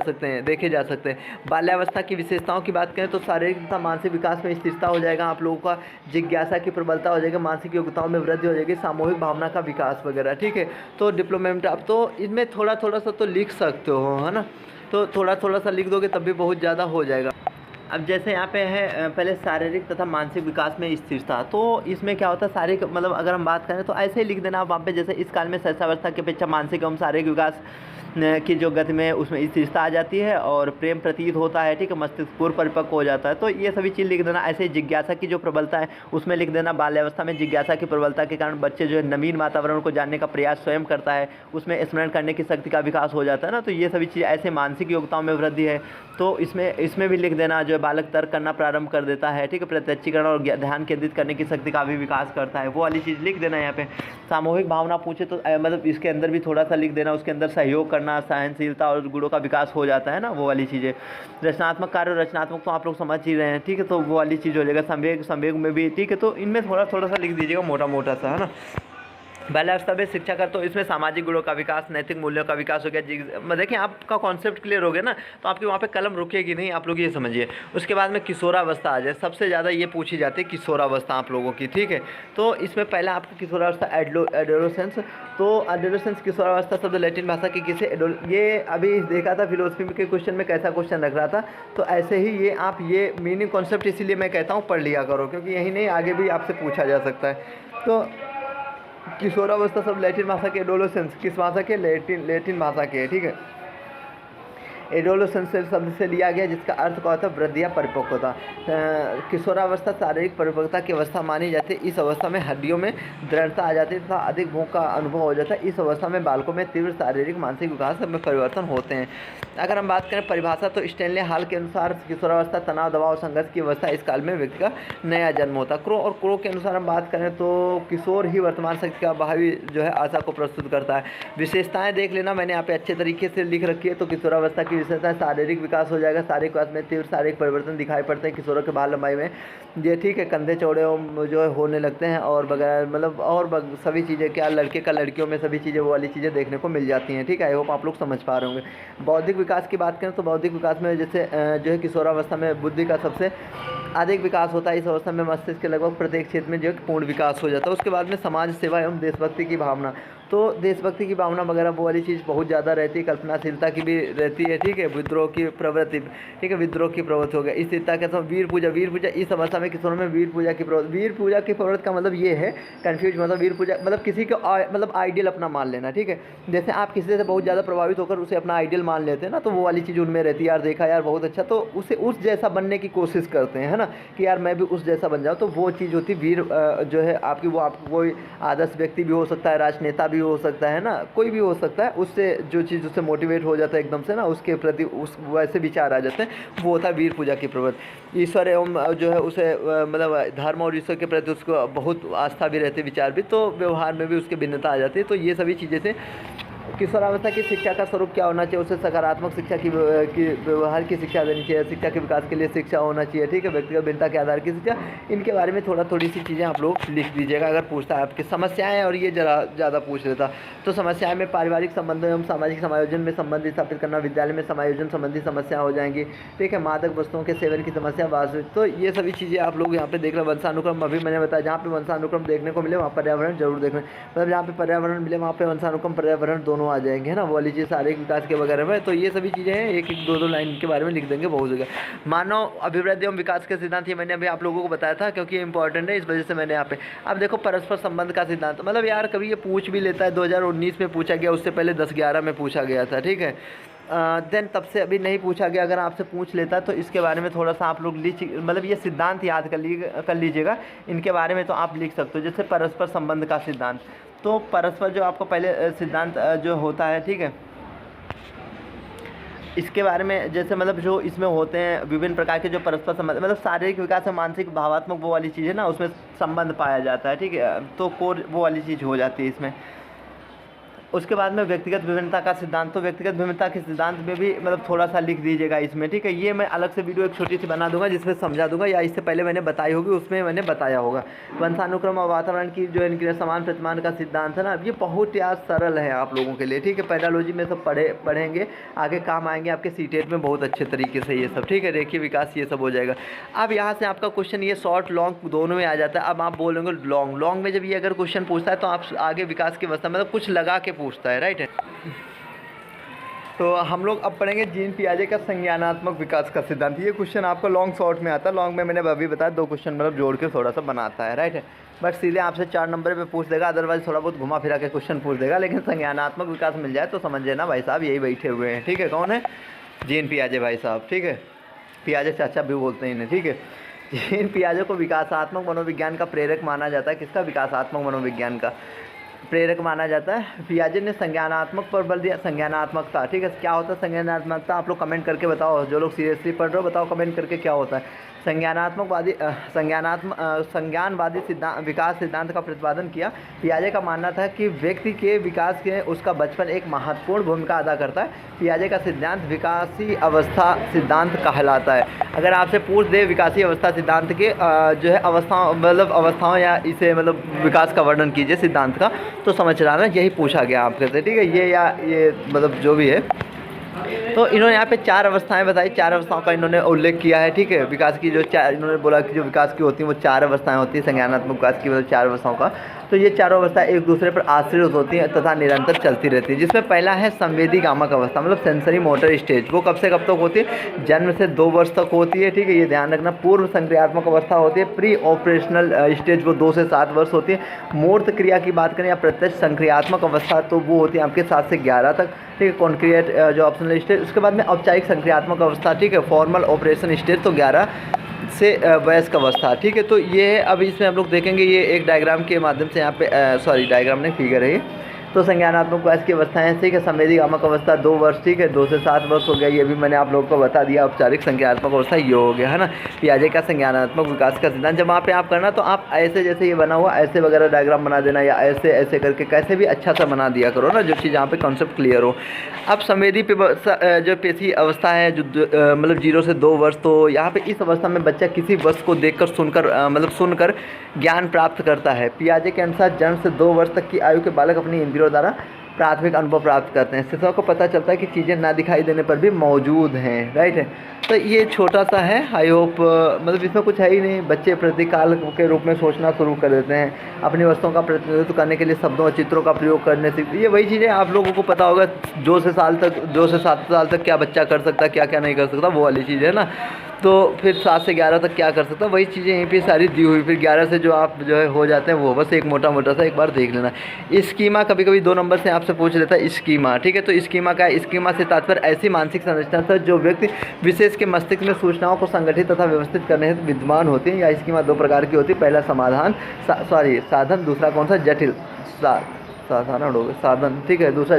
सकते हैं। बाल्यावस्था की विशेषताओं की बात करें तो शारीरिक तथा मानसिक विकास में स्थिरता हो जाएगा, आप लोगों का जिज्ञासा की प्रबलता हो जाएगी, मानसिक योग्यताओं में वृद्धि हो जाएगी, सामूहिक भावना का विकास वगैरह, ठीक है। तो डिप्लोमेट आप तो इसमें थोड़ा सा तो लिख सकते हो, है ना। तो थोड़ा सा लिख दोगे तब भी बहुत ज़्यादा हो जाएगा। अब जैसे यहाँ पे है पहले शारीरिक तथा मानसिक विकास में स्थिरता, तो इसमें क्या होता है, शारीरिक मतलब अगर हम बात करें तो ऐसे ही लिख देना आप वहाँ पे, जैसे इस काल में शैशवावस्था की अपेक्षा मानसिक एवं शारीरिक विकास की जो गति में उसमें स्थिरता आ जाती है और प्रेम प्रतीत होता है, ठीक है, मस्तिष्क पूर्व परिपक्व हो जाता है। तो ये सभी चीज़ लिख देना। ऐसे जिज्ञासा की जो प्रबलता है उसमें लिख देना, बाल्यावस्था में जिज्ञासा की प्रबलता के कारण बच्चे जो है नवीन वातावरण को जानने का प्रयास स्वयं करता है, उसमें स्मरण करने की शक्ति का विकास हो जाता है ना। तो ये सभी चीज़ ऐसे मानसिक योग्यताओं में वृद्धि है। तो इसमें भी लिख देना जो बालक तर्क करना प्रारंभ कर देता है, ठीक है, प्रत्यक्षीकरण और ध्यान केंद्रित करने की शक्ति का भी विकास करता है, वो वाली चीज़ लिख देना। यहाँ पे सामूहिक भावना पूछे तो मतलब इसके अंदर भी थोड़ा सा लिख देना, उसके अंदर सहयोग करना, सहनशीलता और गुणों का विकास हो जाता है ना, वो वाली चीज़ें। रचनात्मक कार्य, रचनात्मक तो आप लोग समझ ही रहे हैं, ठीक है, तो वो वाली चीज़ हो जाएगा। संवेग में भी, ठीक है, तो इनमें थोड़ा सा लिख दीजिएगा मोटा सा, है ना। बाल्यावस्था में शिक्षा कर, तो इसमें सामाजिक गुणों का विकास, नैतिक मूल्यों का विकास हो गया। देखिए आपका कॉन्सेप्ट क्लियर हो गया ना, तो आपकी वहाँ पे कलम रुकेगी नहीं, आप लोग ये समझिए। उसके बाद में किशोरावस्था आ जाए, सबसे ज़्यादा ये पूछी जाती है किशोरावस्था आप लोगों की, ठीक है। तो इसमें पहला आपको किशोरावस्था एडोलेसेंस, तो एडोलेसेंस किशोरावस्था शब्द लैटिन भाषा की किसे ये अभी देखा था फिलोसफी के क्वेश्चन में, कैसा क्वेश्चन रख रहा था। तो ऐसे ही ये आप ये मीनिंग कॉन्सेप्ट इसीलिए मैं कहता हूँ पढ़ लिया करो, क्योंकि यही नहीं आगे भी आपसे पूछा जा सकता है। तो किशोरावस्था सब लैटिन भाषा के, एडोलेसेंस किस भाषा के, लैटिन भाषा के, ठीक है। एडोलेसेंस शब्द से लिया गया, जिसका अर्थ क्या होता है? वृद्धि या परिपक्वता। किशोरावस्था शारीरिक परिपक्वता की अवस्था मानी जाती है। इस अवस्था में हड्डियों में दृढ़ता आ जाती है तथा अधिक भूख का अनुभव हो जाता है। इस अवस्था में बालकों में तीव्र शारीरिक मानसिक विकास में परिवर्तन होते हैं। अगर हम बात करें परिभाषा, तो स्टैनले हाल के अनुसार किशोरावस्था तनाव, दबाव, संघर्ष की अवस्था। इस काल में व्यक्ति का नया जन्म होता है। क्रो और क्रो के अनुसार हम बात करें तो किशोर ही वर्तमान शक्ति का भावी जो है आशा को प्रस्तुत करता है। विशेषताएं देख लेना, मैंने यहाँ पे अच्छे तरीके से लिख रखी है। तो किशोरावस्था की विशेषताएं, शारीरिक विकास हो जाएगा, शारीरिक विकास में तीव्र शारीरिक परिवर्तन दिखाई पड़ते हैं किशोरों के बाल लंबाई में, ये ठीक है, कंधे चौड़े जो है होने लगते हैं और वगैरह, मतलब और सभी चीज़ें, क्या लड़के का लड़कियों में सभी चीज़ें वो वाली चीज़ें देखने को मिल जाती हैं। ठीक है, आई होप आप लोग समझ पा रहे होंगे। बौद्धिक विकास की बात करें तो बौद्धिक विकास में जैसे जो है किशोरावस्था में बुद्धि का सबसे अधिक विकास होता है। इस अवस्था में मस्तिष्क के लगभग प्रत्येक क्षेत्र में जो है पूर्ण विकास हो जाता है। उसके बाद में समाज सेवा एवं देशभक्ति की भावना, तो देशभक्ति की भावना वगैरह वो वाली चीज़ बहुत ज़्यादा रहती है। कल्पनाशीलता की भी रहती है। ठीक है, विद्रोह की प्रवृत्ति, ठीक है, विद्रोह की प्रवृत्ति हो गया। स्थिरता के साथ वीर पूजा, वीर पूजा इस अवस्था में किशोरों में वीर पूजा की प्रवृत्ति, वीर पूजा की प्रवृत्ति का मतलब ये है, कन्फ्यूज मतलब वीर पूजा मतलब किसी को मतलब आइडियल अपना मान लेना। ठीक है, जैसे आप किसी से बहुत ज़्यादा प्रभावित होकर उसे अपना आइडियल मान लेते हैं ना, तो वो वाली चीज़ उनमें रहती है। यार देखा यार बहुत अच्छा, तो उसे उस जैसा बनने की कोशिश करते हैं, है ना, कि यार मैं भी उस जैसा बन जाऊँ। तो वो चीज़ होती है वीर जो है आपकी, वो आपको कोई आदर्श व्यक्ति भी हो सकता है, राजनेता भी हो सकता है ना, कोई भी हो सकता है। उससे जो चीज़ उससे मोटिवेट हो जाता है एकदम से ना, उसके प्रति उस वैसे विचार आ जाते हैं, वो होता है वीर पूजा की प्रवृत्ति। ईश्वर एवं जो है उसे मतलब धर्म और ईश्वर के प्रति उसको बहुत आस्था भी रहती है, विचार भी, तो व्यवहार में भी उसकी भिन्नता आ जाती है। तो ये सभी चीज़ें थे। किशोरावस्था की शिक्षा का स्वरूप क्या होना चाहिए? उसे सकारात्मक शिक्षा की व्यवहार की शिक्षा देनी चाहिए, शिक्षा के विकास के लिए शिक्षा होना चाहिए। ठीक है, व्यक्तिगत भिन्नता के आधार की शिक्षा, इनके बारे में थोड़ी सी चीज़ें आप लोग लिख दीजिएगा अगर पूछता है आपकी समस्याएं, और ये जरा ज़्यादा पूछ लेता। तो समस्याएं में पारिवारिक संबंधों एवं सामाजिक समायोजन में संबंध स्थापित करना, विद्यालय में समायोजन संबंधी समस्या हो जाएंगी। ठीक है, मादक वस्तुओं के सेवन की समस्या, वास्तविक, तो ये सभी चीज़ें आप लोग यहाँ पे देख रहे हैं। वंशानुक्रम अभी मैंने बताया, जहाँ पे वंशानुक्रम देखने को मिले वहाँ पर्यावरण जरूर देखना, मतलब जहाँ पे पर्यावरण मिले वहाँ पे वंशानुक्रम पर्यावरण दोनों आ जाएंगे, है ना, वाली चीज़ शारीरिक विकास के वगैरह में। तो ये सभी चीज़ें हैं, एक एक दो लाइन के बारे में लिख देंगे, बहुत जगह। मानव अभिवृद्धि एवं विकास के सिद्धांत, ये मैंने अभी आप लोगों को बताया था क्योंकि ये इंपॉर्टेंट है, इस वजह से मैंने यहाँ पे। अब देखो परस्पर संबंध का सिद्धांत, मतलब यार कभी ये पूछ भी लेता है, 2019 में पूछा गया, उससे पहले 10-11 में पूछा गया था। ठीक है, देन तब से अभी नहीं पूछा गया। अगर आपसे पूछ लेता तो इसके बारे में थोड़ा सा आप लोग मतलब ये सिद्धांत याद कर लीजिएगा, इनके बारे में तो आप लिख सकते हो। जैसे परस्पर संबंध का सिद्धांत, तो परस्पर जो आपको पहले सिद्धांत जो होता है, ठीक है, इसके बारे में जैसे मतलब जो इसमें होते हैं विभिन्न प्रकार के जो परस्पर संबंध, मतलब शारीरिक विकास है, मानसिक भावात्मक वो वाली चीज़ है ना, उसमें संबंध पाया जाता है। ठीक है, तो कोर वो वाली चीज़ हो जाती है इसमें। उसके बाद में व्यक्तिगत विभिन्नता का सिद्धांत, तो व्यक्तिगत विभिन्नता के सिद्धांत में भी मतलब थोड़ा सा लिख दीजिएगा इसमें। ठीक है, ये मैं अलग से वीडियो एक छोटी सी बना दूंगा जिसमें समझा दूंगा, या इससे पहले मैंने बताई होगी उसमें मैंने बताया होगा। वंशानुक्रम और वातावरण की जो इनके समान प्रतिमान का सिद्धांत है ना, ये बहुत यार सरल है आप लोगों के लिए। ठीक है, पेडालॉजी में सब पढ़ेंगे, आगे काम आएंगे आपके सीटेट में बहुत अच्छे तरीके से ये सब। ठीक है, रेखीय विकास ये सब हो जाएगा। अब यहाँ से आपका क्वेश्चन ये शॉर्ट लॉन्ग दोनों में आ जाता है। अब आप बोलेंगे लॉन्ग में जब ये अगर क्वेश्चन पूछता है तो आप आगे विकास की अवस्था मतलब कुछ लगा के पूछता है, राइट है। तो हम लोग अब पढ़ेंगे जीन पियाजे का संज्ञानात्मक विकास का सिद्धांत। ये क्वेश्चन आपको लॉन्ग शॉर्ट में आता है, लॉन्ग में मैंने अभी बताया 2 क्वेश्चन मतलब जोड़ के थोड़ा सा बनाता है, राइट है। बट सीधे आपसे 4 नंबर पे पूछ देगा, अदरवाइज थोड़ा बहुत घुमा फिरा के क्वेश्चन पूछ देगा, लेकिन संज्ञानात्मक विकास मिल जाए तो समझ लेना भाई साहब यही बैठे हुए हैं। ठीक है, कौन है? जीन पियाजे भाई साहब। ठीक है, पियाजे चाचा भी बोलते हैं इन्हें। ठीक है, जीन पियाजे को विकासात्मक मनोविज्ञान का प्रेरक माना जाता है। किसका? विकासात्मक मनोविज्ञान का प्रेरक माना जाता है। पियाजे ने संज्ञानात्मक पर बल दिया, संज्ञानात्मकता। ठीक है, क्या होता है संज्ञानात्मकता? आप लोग कमेंट करके बताओ, जो लोग सीरियसली पढ़ रहे हो बताओ कमेंट करके क्या होता है। संज्ञानवादी विकास सिद्धांत का प्रतिपादन किया। पियाजे का मानना था कि व्यक्ति के विकास के उसका बचपन एक महत्वपूर्ण भूमिका अदा करता है। पियाजे का सिद्धांत विकासी अवस्था सिद्धांत कहलाता है। अगर आपसे पूछ दे विकासी अवस्था सिद्धांत के जो है अवस्थाओं मतलब अवस्थाओं या इसे मतलब विकास का वर्णन कीजिए सिद्धांत का, तो समझ रहा है यही पूछा गया आपके से। ठीक है, ये मतलब जो भी है। तो इन्होंने यहाँ पे 4 अवस्थाएं बताई, 4 अवस्थाओं का इन्होंने उल्लेख किया है। ठीक है, विकास की जो 4 इन्होंने बोला कि जो विकास की होती है वो 4 अवस्थाएं होती है, संज्ञानात्मक विकास की मतलब 4 अवस्थाओं का। तो ये चारों अवस्थाएं एक दूसरे पर आश्रित होती हैं तथा निरंतर चलती रहती है। जिसमें पहला है संवेदी गामक अवस्था, मतलब सेंसरी मोटर स्टेज। वो कब से कब तक होती है? जन्म से 2 वर्ष तक होती है, ठीक है, ये ध्यान रखना। पूर्व संक्रियात्मक अवस्था होती है, प्री ऑपरेशनल स्टेज, वो 2 से 7 वर्ष होती है। मूर्त क्रिया की बात करें या प्रत्यक्ष संक्रियात्मक अवस्था, तो वो होती है आपके 7 से 11 तक, ठीक है, कॉन्क्रिएट जो ऑप्शनल स्टेज। उसके बाद में औपचारिक संक्रियात्मक अवस्था, ठीक है, फॉर्मल ऑपरेशन स्टेज, तो 11 से वयस्क अवस्था, ठीक है। तो ये है, अब इसमें हम लोग देखेंगे, ये एक डायग्राम के माध्यम से यहाँ पे सॉरी डायग्राम नहीं, फिगर है ये। तो संज्ञानात्मक वयस्क की अवस्थाएं, ठीक है, संवेदी गामक अवस्था 2 वर्ष, ठीक है, 2 से 7 वर्ष हो गया, ये भी मैंने आप लोगों को बता दिया। औपचारिक संज्ञानात्मक अवस्था ये हो गया, है ना, पियाजे का संज्ञानात्मक विकास का सिद्धांत। जब वहाँ पे आप करना तो आप ऐसे, जैसे ये बना हुआ ऐसे वगैरह डायग्राम बना देना, या ऐसे ऐसे करके कैसे भी अच्छा सा बना दिया करो ना, जो चीज़ यहाँ पे कॉन्सेप्ट क्लियर हो। अब संवेदी जो पेशी अवस्था है, जो मतलब 0 से 2 वर्ष, तो यहाँ पे इस अवस्था में बच्चा किसी वस्तु को देखकर सुनकर ज्ञान प्राप्त करता है। पियाजे के अनुसार जन्म से 2 वर्ष तक की आयु के बालक अपनी इंद्रियों द्वारा प्राथमिक अनुभव प्राप्त करते हैं। शिक्षकों को पता चलता है कि चीज़ें ना दिखाई देने पर भी मौजूद हैं, राइट है। तो ये छोटा सा है, आई होप, मतलब इसमें कुछ है ही नहीं। बच्चे प्रतीकाल के रूप में सोचना शुरू कर देते हैं, अपनी वस्तुओं का प्रतिनिधित्व करने के लिए शब्दों और चित्रों का प्रयोग करने से। ये वही चीज़ें आप लोगों को पता होगा, 2 से 7 साल तक क्या बच्चा कर सकता है, क्या क्या नहीं कर सकता, वो वाली चीज़ है ना। तो फिर 7 से 11 तक क्या कर सकता है, वही चीज़ें यहीं पे सारी दी हुई। फिर 11 से जो आप जो है हो जाते हैं, वो बस एक मोटा सा एक बार देख लेना। स्कीमा कभी कभी 2 नंबर से आपसे पूछ लेता है, स्कीमा, ठीक है। तो स्कीमा का, स्कीमा से तात्पर्य ऐसी मानसिक संरचना था जो व्यक्ति विशेष के मस्तिष्क में सूचनाओं को संगठित तथा व्यवस्थित करने हेतु विद्यमान होती है। या स्कीमा 2 प्रकार की होती है, पहला साधन, दूसरा कौन सा, जटिल साधारण होगा, साधन, ठीक है, दूसरा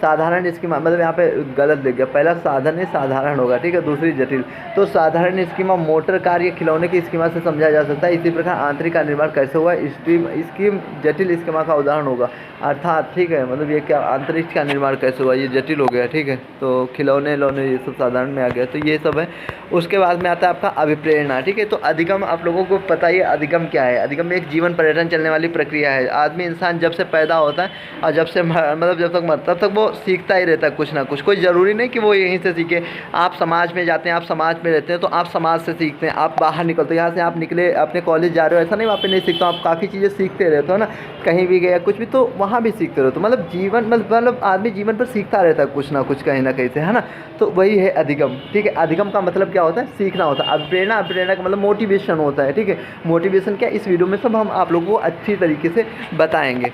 साधारण स्कीमा, मतलब यहाँ पे गलत लिख गया, पहला साधन है साधारण होगा, ठीक है, दूसरी जटिल। तो साधारण स्कीमा मोटर कार या खिलौने की स्कीमा से समझा जा सकता है। इसी प्रकार आंतरिक का निर्माण कैसे हुआ, स्कीम जटिल स्कीमा का उदाहरण होगा, अर्थात, ठीक है, मतलब ये क्या, अंतरिक्ष का निर्माण कैसे हुआ, ये जटिल हो गया, ठीक है। तो खिलौने ये सब साधारण में आ गया, तो ये सब है। उसके बाद में आता है आपका अभिप्रेरणा, ठीक है। तो अधिगम आप लोगों को पता ही है, अधिगम क्या है। अधिगम एक जीवन पर्यटन चलने वाली प्रक्रिया है। आदमी इंसान जब से पैदा होता है और जब तक मरता तब तक वो सीखता ही रहता है कुछ ना कुछ। कोई ज़रूरी नहीं कि वो यहीं से सीखे। आप समाज में जाते हैं, आप समाज में रहते हैं, तो आप समाज से सीखते हैं। आप बाहर निकलते हो, यहाँ से आप निकले अपने कॉलेज जा रहे हो, ऐसा नहीं वहाँ पे नहीं सीखते हो, आप काफ़ी चीज़ें सीखते रहते हो ना, कहीं भी गए कुछ भी, तो वहाँ भी सीखते रहते हो। मतलब जीवन, मतलब आदमी जीवन पर सीखता रहता है कुछ ना कुछ, कहीं ना कहीं से, है ना। तो वही है अधिगम, ठीक है। अधिगम का मतलब क्या होता है, सीखना होता है। अभिप्रेरणा का मतलब मोटिवेशन होता है, ठीक है। मोटिवेशन क्या, इस वीडियो में सब हम आप लोगों को अच्छी तरीके से बताएंगे।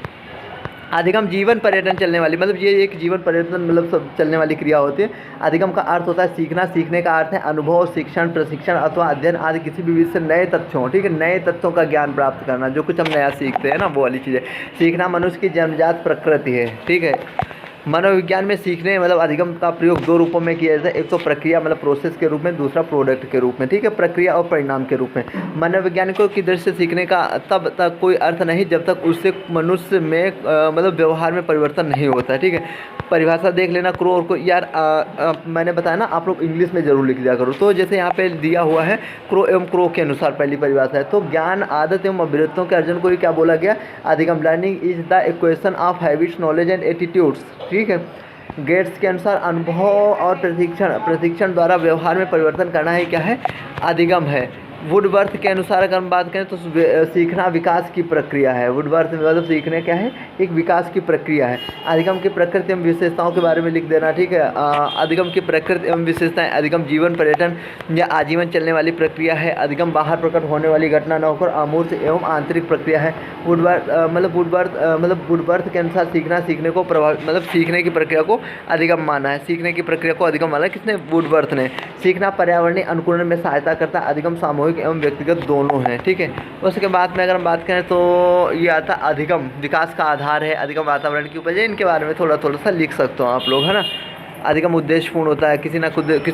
अधिगम जीवन पर्यटन चलने वाली, मतलब ये एक जीवन पर्यटन मतलब सब चलने वाली क्रिया होती है। अधिगम का अर्थ होता है सीखना। सीखने का अर्थ है अनुभव, शिक्षण, प्रशिक्षण अथवा अध्ययन आदि किसी भी विषय से नए तथ्यों, ठीक है, नए तथ्यों का ज्ञान प्राप्त करना, जो कुछ हम नया सीखते हैं ना, वो वाली चीज़ है। सीखना मनुष्य की जन्मजात प्रकृति है, ठीक है। मनोविज्ञान में सीखने मतलब अधिगम का प्रयोग 2 रूपों में किया जाता है। एक तो प्रक्रिया मतलब प्रोसेस के रूप में, दूसरा प्रोडक्ट के रूप में, ठीक है, प्रक्रिया और परिणाम के रूप में। मनोवैज्ञानिकों की दृष्टि से सीखने का तब तक कोई अर्थ नहीं जब तक उससे मनुष्य में मतलब व्यवहार में परिवर्तन नहीं होता है, ठीक है। परिभाषा देख लेना, क्रो और को, यार मैंने बताया ना, आप लोग इंग्लिश में जरूर लिख दिया करो। तो जैसे यहाँ पे दिया हुआ है क्रो एवं क्रो के अनुसार पहली परिभाषा है, तो ज्ञान, आदत एवं अभिवृत्तियों के अर्जन को ही क्या बोला गया, अधिगम। Learning is the equation of habits, knowledge and attitudes, ठीक है। गेट्स के अनुसार अनुभव और प्रशिक्षण द्वारा व्यवहार में परिवर्तन करना ही क्या है, अधिगम है। वुडवर्थ के अनुसार अगर हम बात करें तो सीखना विकास की प्रक्रिया है। वुडवर्थ मतलब सीखने क्या है, एक विकास की प्रक्रिया है। अधिगम की प्रकृति एवं विशेषताओं के बारे में लिख देना, ठीक है। अधिगम की प्रकृति एवं विशेषताएं, अधिगम जीवन पर्यटन या आजीवन चलने वाली प्रक्रिया है। अधिगम बाहर प्रकट होने वाली घटना न होकर अमूर्त एवं आंतरिक प्रक्रिया है। वुडवर्थ के अनुसार सीखना सीखने को प्रभावित, मतलब सीखने की प्रक्रिया को अधिगम माना है। सीखने की प्रक्रिया को अधिगम माना है किसने, वुडवर्थ ने। सीखना पर्यावरणीय अनुकूलन में सहायता करता है। अधिगम सामूहिक एवं व्यक्तिगत दोनों हैं, ठीक है। उसके बाद में अगर हम बात करें तो ये आता है अधिगम विकास का आधार है। अधिगम वातावरण की उपज है। इनके बारे में थोड़ा सा लिख सकते हो आप लोग, है ना। अधिगम उद्देश्यपूर्ण होता है, किसी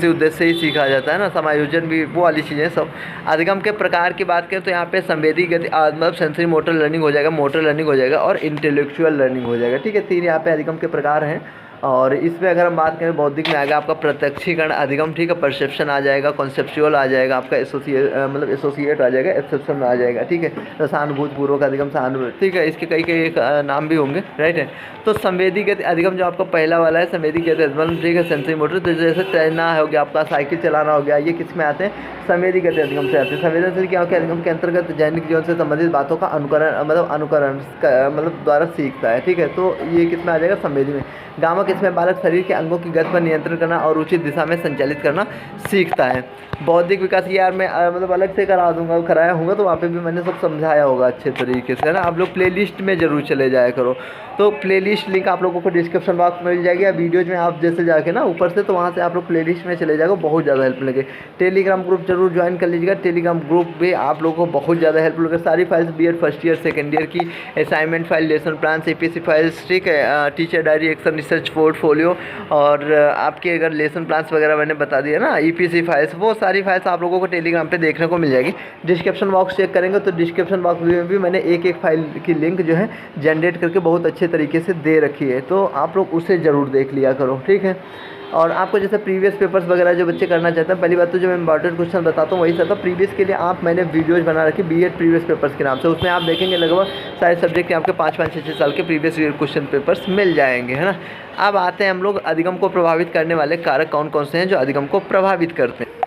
उद्देश्य से ही सीखा जाता है ना, समायोजन भी, वो वाली चीज़ें सब। अधिगम के प्रकार की बात करें तो यहाँ पे संवेदी गति मतलब सेंसरी मोटर लर्निंग हो जाएगा, मोटर लर्निंग हो जाएगा और इंटेलेक्चुअल लर्निंग हो जाएगा, ठीक है। 3 यहाँ पे अधिगम के प्रकार हैं। और इसमें अगर हम बात करें बौद्धिक में आएगा आपका प्रत्यक्षीकरण अधिगम, ठीक है, परसेप्शन आ जाएगा, कॉन्सेप्चुअल आ जाएगा, आपका एसोसिएट आ जाएगा, एक्सेप्शन में आ जाएगा, ठीक है। तो सहानुभूतिपूर्वक अधिगम, सहानुभूति, ठीक है, इसके कई कई नाम भी होंगे, राइट है। तो संवेदी गति अधिगम जो आपका पहला वाला है, संवेदी गति अधिगम, ठीक है, सेंसरी मोटर, तो जैसे तैरना हो गया, आपका साइकिल चलाना हो गया, ये किस में आते हैं, संवेदी गति अधिगम से आते हैं। संवेदनशील क्या होता है, अधिगम के अंतर्गत दैनिक जीवन से संबंधित बातों का अनुकरण द्वारा सीखता है, ठीक है। तो ये किस में आ जाएगा, संवेदी में। गामा किसमें, बालक शरीर के अंगों की गति पर नियंत्रण करना और उचित दिशा में संचालित करना सीखता है। बौद्धिक विकास ये यार मैं अलग से करा दूंगा, कराया होगा तो वहाँ पे भी मैंने सब समझाया होगा अच्छे तरीके से, है ना। आप लोग प्लेलिस्ट में ज़रूर चले जाया करो। तो प्लेलिस्ट लिंक आप लोगों को डिस्क्रिप्शन बॉक्स में मिल जाएगी, या वीडियोज में आप जैसे जाके ना ऊपर से, तो वहाँ से आप लोग प्लेलिस्ट में चले जाएगा, बहुत ज़्यादा हेल्प मिलेगी। टेलीग्राम ग्रुप जरूर ज्वाइन कर लीजिएगा, टेलीग्राम ग्रुप भी आप लोगों को बहुत ज़्यादा हेल्प मिलेगा। सारी files BEd first year second year की assignment file, lesson plan, CPC files, ठीक है, teacher diary, action research portfolio, और आपके अगर लेसन प्लान्स वगैरह मैंने बता दिया ना, EPC फाइल्स, वो सारी फाइल्स आप लोगों को टेलीग्राम पे देखने को मिल जाएगी। डिस्क्रिप्शन बॉक्स चेक करेंगे तो डिस्क्रिप्शन बॉक्स में भी मैंने एक फाइल की लिंक जो है जनरेट करके बहुत अच्छे तरीके से दे रखी है, तो आप लोग उसे ज़रूर देख लिया करो, ठीक है। और आपको जैसे प्रीवियस पेपर्स वगैरह जो बच्चे करना चाहते हैं, पहली बात तो जो मैं इंपॉर्टेंट क्वेश्चन बताता हूँ वही था। प्रीवियस के लिए आप मैंने वीडियोज़ बना रखी बीएड प्रीवियस पेपर्स के नाम से, उसमें आप देखेंगे लगभग सारे सब्जेक्ट के आपके 5-5, 6-6 साल के प्रीवियस ईयर क्वेश्चन पेपर्स मिल जाएंगे, है ना। अब आते हैं हम लोग अधिगम को प्रभावित करने वाले कारक कौन कौन से हैं जो अधिगम को प्रभावित करते हैं।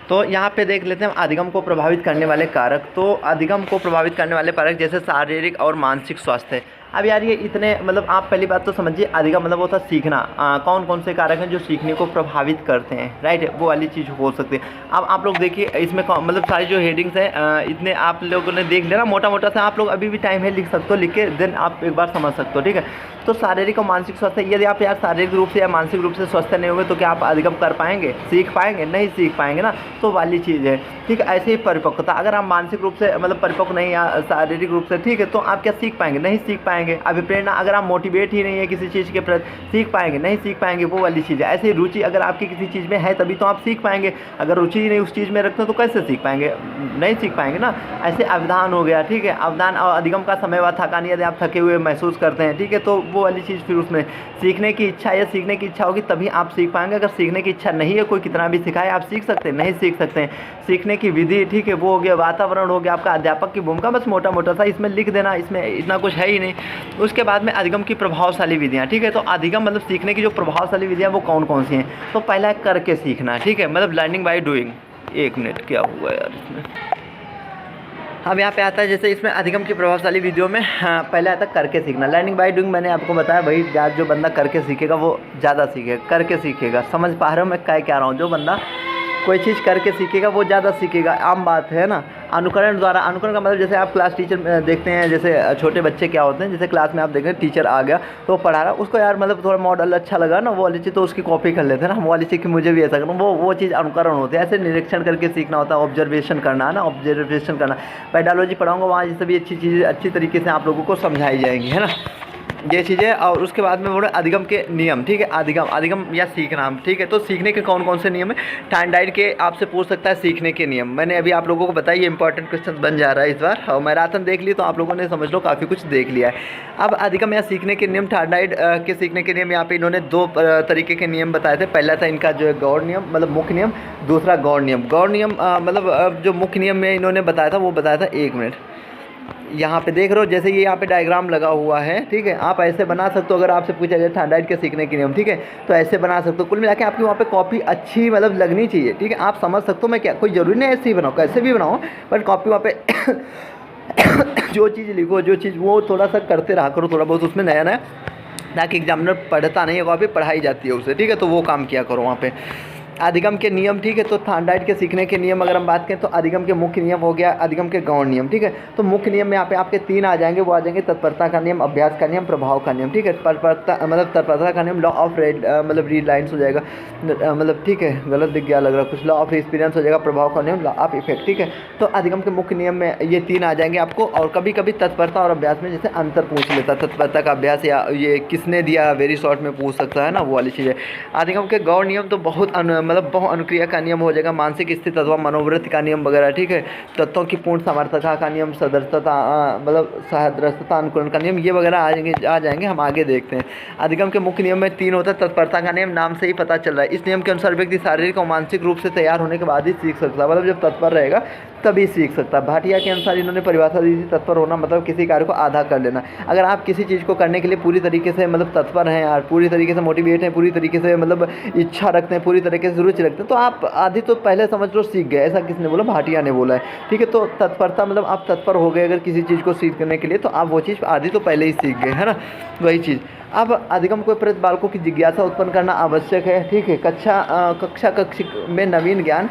तो यहाँ पे देख लेते हैं अधिगम को प्रभावित करने वाले कारक। तो अधिगम को प्रभावित करने वाले कारक जैसे शारीरिक और मानसिक स्वास्थ्य। अब यार ये इतने आप पहली बात तो समझिए, अधिगम होता है सीखना। कौन कौन से कारक हैं जो सीखने को प्रभावित करते हैं, राइट, वो वाली चीज़ हो सकती है। अब आप लोग देखिए इसमें सारी जो हेडिंग्स हैं इतने आप लोगों ने देख लेना, मोटा मोटा सा आप लोग अभी भी टाइम है लिख सकते हो, लिख के देन आप एक बार समझ सकते हो, ठीक है। तो शारीरिक और मानसिक स्वास्थ्य, यदि आप यार शारीरिक रूप से या मानसिक रूप से स्वस्थ नहीं होंगे तो क्या आप अधिगम कर पाएंगे, सीख पाएंगे, नहीं सीख पाएंगे ना, तो वाली चीज़ है, ठीक है। ऐसे ही परिपक्वता, अगर आप मानसिक रूप से परिपक्व नहीं या शारीरिक रूप से, ठीक है, तो आप क्या सीख पाएंगे, नहीं सीख पाएंगे। अभिप्रेरणा, अगर आप मोटिवेट ही नहीं है किसी चीज़ के प्रति, सीख पाएंगे, नहीं सीख पाएंगे, वो वाली चीज़ है। ऐसे रुचि, अगर आपकी किसी चीज़ में है तभी तो आप सीख पाएंगे, अगर रुचि ही नहीं उस चीज़ में रखते हो तो कैसे सीख पाएंगे, नहीं सीख पाएंगे ना। ऐसे अवधान हो गया, ठीक है, अवधान और अधिगम का समय व थकान, यदि आप थके हुए महसूस करते हैं, ठीक है, तो वो वाली चीज़ फिर उसमें सीखने की इच्छा या सीखने की इच्छा होगी तभी आप सीख पाएंगे। अगर सीखने की इच्छा नहीं है, कोई कितना भी सिखाए, आप सीख सकते हैं, नहीं सीख सकते हैं। सीखने की विधि, ठीक है, वो हो गया, वातावरण हो गया, आपका अध्यापक की भूमिका, बस मोटा मोटा सा इसमें लिख देना, इसमें इतना कुछ है ही नहीं। उसके बाद में अधिगम की प्रभावशाली विधियाँ, ठीक है। तो अधिगम सीखने की जो प्रभावशाली विधियाँ वो कौन कौन सी हैं, तो पहला है करके सीखना, ठीक है, लर्निंग बाय डूइंग। एक मिनट, क्या हुआ यार इसमें, अब यहाँ पे आता है जैसे इसमें अधिगम की प्रभावशाली विधियों में पहले आता है करके सीखना, लर्निंग बाय डूइंग। मैंने आपको बताया भाई, जो बंदा करके सीखेगा वो ज़्यादा सीखेगा, करके सीखेगा। समझ पा रहे हो मैं क्या रहा हूँ, जो बंदा कोई चीज़ करके सीखेगा वो ज़्यादा सीखेगा, आम बात है ना। अनुकरण द्वारा, अनुकरण का जैसे आप क्लास टीचर देखते हैं, जैसे छोटे बच्चे क्या होते हैं, जैसे क्लास में आप देख रहे हैं टीचर आ गया तो पढ़ा रहा, उसको यार थोड़ा मॉडल अच्छा लगा ना, वो वाली चीज़ तो उसकी कॉपी कर लेते हैं ना, वो वाली चीज़ की मुझे भी ऐसा करना, वो चीज़ अनुकरण होती है। ऐसे निरीक्षण करके सीखना होता है, ऑब्जर्वेशन करना है ना, ऑब्जर्वेशन करना। पेडालॉजी पढ़ाऊँगा वहाँ ये सभी अच्छी चीज़ें अच्छी तरीके से आप लोगों को समझाई जाएंगी, है ना, ये चीज़ें। और उसके बाद में बोले अधिगम के नियम, ठीक है, अधिगम या सीखना, ठीक है। तो सीखने के कौन कौन से नियम है, टाइम के आपसे पूछ सकता है सीखने के नियम। मैंने अभी आप लोगों को बताया, ये इंपॉर्टेंट क्वेश्चन बन जा रहा है इस बार, और मैराथन देख ली तो आप लोगों ने समझ लो काफ़ी कुछ देख लिया है। अब अधिगम या सीखने के नियम, टाइम के सीखने के नियम, यहाँ पे इन्होंने 2 तरीके के नियम बताए थे। पहला था इनका जो है गौड़ नियम, मुख्य नियम, दूसरा गौड़ नियम। गौड़ नियम जो मुख्य नियम में इन्होंने बताया था वो बताया था, 1 मिनट, यहाँ पे देख रहे हो, जैसे ये यहाँ पे डायग्राम लगा हुआ है, ठीक है, आप ऐसे बना सकते हो। अगर आपसे पूछा जाए थायराइड के सीखने के नियम, ठीक है, तो ऐसे बना सकते हो। कुल मिला के आपकी वहाँ पे कॉपी अच्छी लगनी चाहिए, ठीक है, आप समझ सकते हो मैं क्या, कोई ज़रूरी नहीं ऐसे ही बनाओ, कैसे भी बनाओ, बट कॉपी वहाँ पे जो चीज़ लिखो, जो चीज़ वो थोड़ा सा करते रहा करो, थोड़ा बहुत उसमें नया नया, ताकि एग्जामिनर पढ़ता नहीं है, कॉपी पढ़ाई जाती है उससे, ठीक है, तो वो काम किया करो वहाँ पे। अधिगम के नियम, ठीक है, तो थायराइड के सीखने के नियम अगर हम बात करें तो अधिगम के मुख्य नियम हो गया, अधिगम के गौण नियम, ठीक है। तो मुख्य नियम में यहाँ पे आपके 3 आ जाएंगे, वो आ जाएंगे तत्परता का नियम, अभ्यास का नियम, प्रभाव का नियम, ठीक है। तत्परता का नियम लॉ ऑफ रीड लाइन्स हो जाएगा, ठीक है, गलत दिख गया लग रहा कुछ, लॉ ऑफ एक्सपीरियंस हो जाएगा। प्रभाव का नियम लॉ ऑफ इफेक्ट, ठीक है। तो अधिगम के मुख्य नियम में ये 3 आ जाएंगे आपको। और कभी कभी तत्परता और अभ्यास में जैसे अंतर पूछ लेता, तत्परता का अभ्यास या ये किसने दिया, वेरी शॉर्ट में पूछ सकता है ना, वो वाली चीज़ है। अधिगम के गौण नियम तो बहुत मतलब बहु अनुक्रिया का नियम हो जाएगा, मानसिक स्थिति अथवा मनोवृत्ति का नियम वगैरह, ठीक है। तत्वों की पूर्ण सामर्थ्यता का नियम, सदृशता मतलब सदृशता अनुकूलन का नियम, ये वगैरह आ जाएंगे, हम आगे देखते हैं। अधिगम के मुख्य नियम में 3 होता है। तत्परता का नियम नाम से ही पता चल रहा है, इस नियम के अनुसार व्यक्ति शारीरिक और मानसिक रूप से तैयार होने के बाद ही सीख सकता है, मतलब जब तत्पर रहेगा तभी सीख सकता है। भाटिया के अनुसार इन्होंने परिभाषा दी थी, तत्पर होना मतलब किसी कार्य को आधा कर लेना। अगर आप किसी चीज़ को करने के लिए पूरी तरीके से मतलब तत्पर हैं यार, पूरी तरीके से मोटिवेट हैं, पूरी तरीके से मतलब इच्छा रखते हैं, पूरी तरीके से रुचि रखते हैं, तो आप आधी तो पहले समझ लो सीख गए। ऐसा किसने बोला? भाटिया ने बोला है, ठीक है। तो तत्परता मतलब आप तत्पर हो गए अगर किसी चीज़ को सीखने के लिए, तो आप वो चीज़ आधी तो पहले ही सीख गए, है ना, वही चीज़। अब अधिगम को प्रति बालकों की जिज्ञासा उत्पन्न करना आवश्यक है, ठीक है। कक्षा में नवीन ज्ञान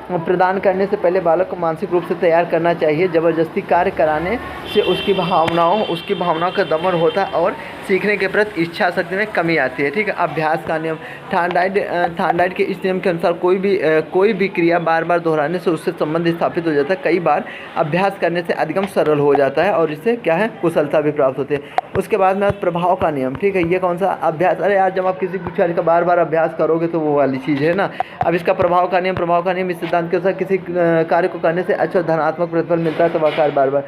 प्रदान करने से पहले बालक को मानसिक रूप से तैयार करना चाहिए। ज़बरदस्ती कार्य कराने से उसकी भावनाओं का दमन होता है और सीखने के प्रति इच्छा शक्ति में कमी आती है, ठीक है। अभ्यास का नियम, थार्नडाइट के इस नियम के अनुसार कोई भी क्रिया बार बार दोहराने से उससे संबंध स्थापित हो जाता है। कई बार अभ्यास करने से अधिगम सरल हो जाता है और इससे क्या है, कुशलता भी प्राप्त होती है। उसके बाद में प्रभाव का नियम, ठीक है। ये कौन सा? अभ्यास। अरे यार, जब आप किसी कार्य का बार बार अभ्यास करोगे तो वो वाली चीज़ है ना। अब इसका प्रभाव का नियम इस सिद्धांत के अनुसार किसी कार्य को करने से अच्छा धनात्मक प्रतिफल मिलता है तो वह कार्य बार बार,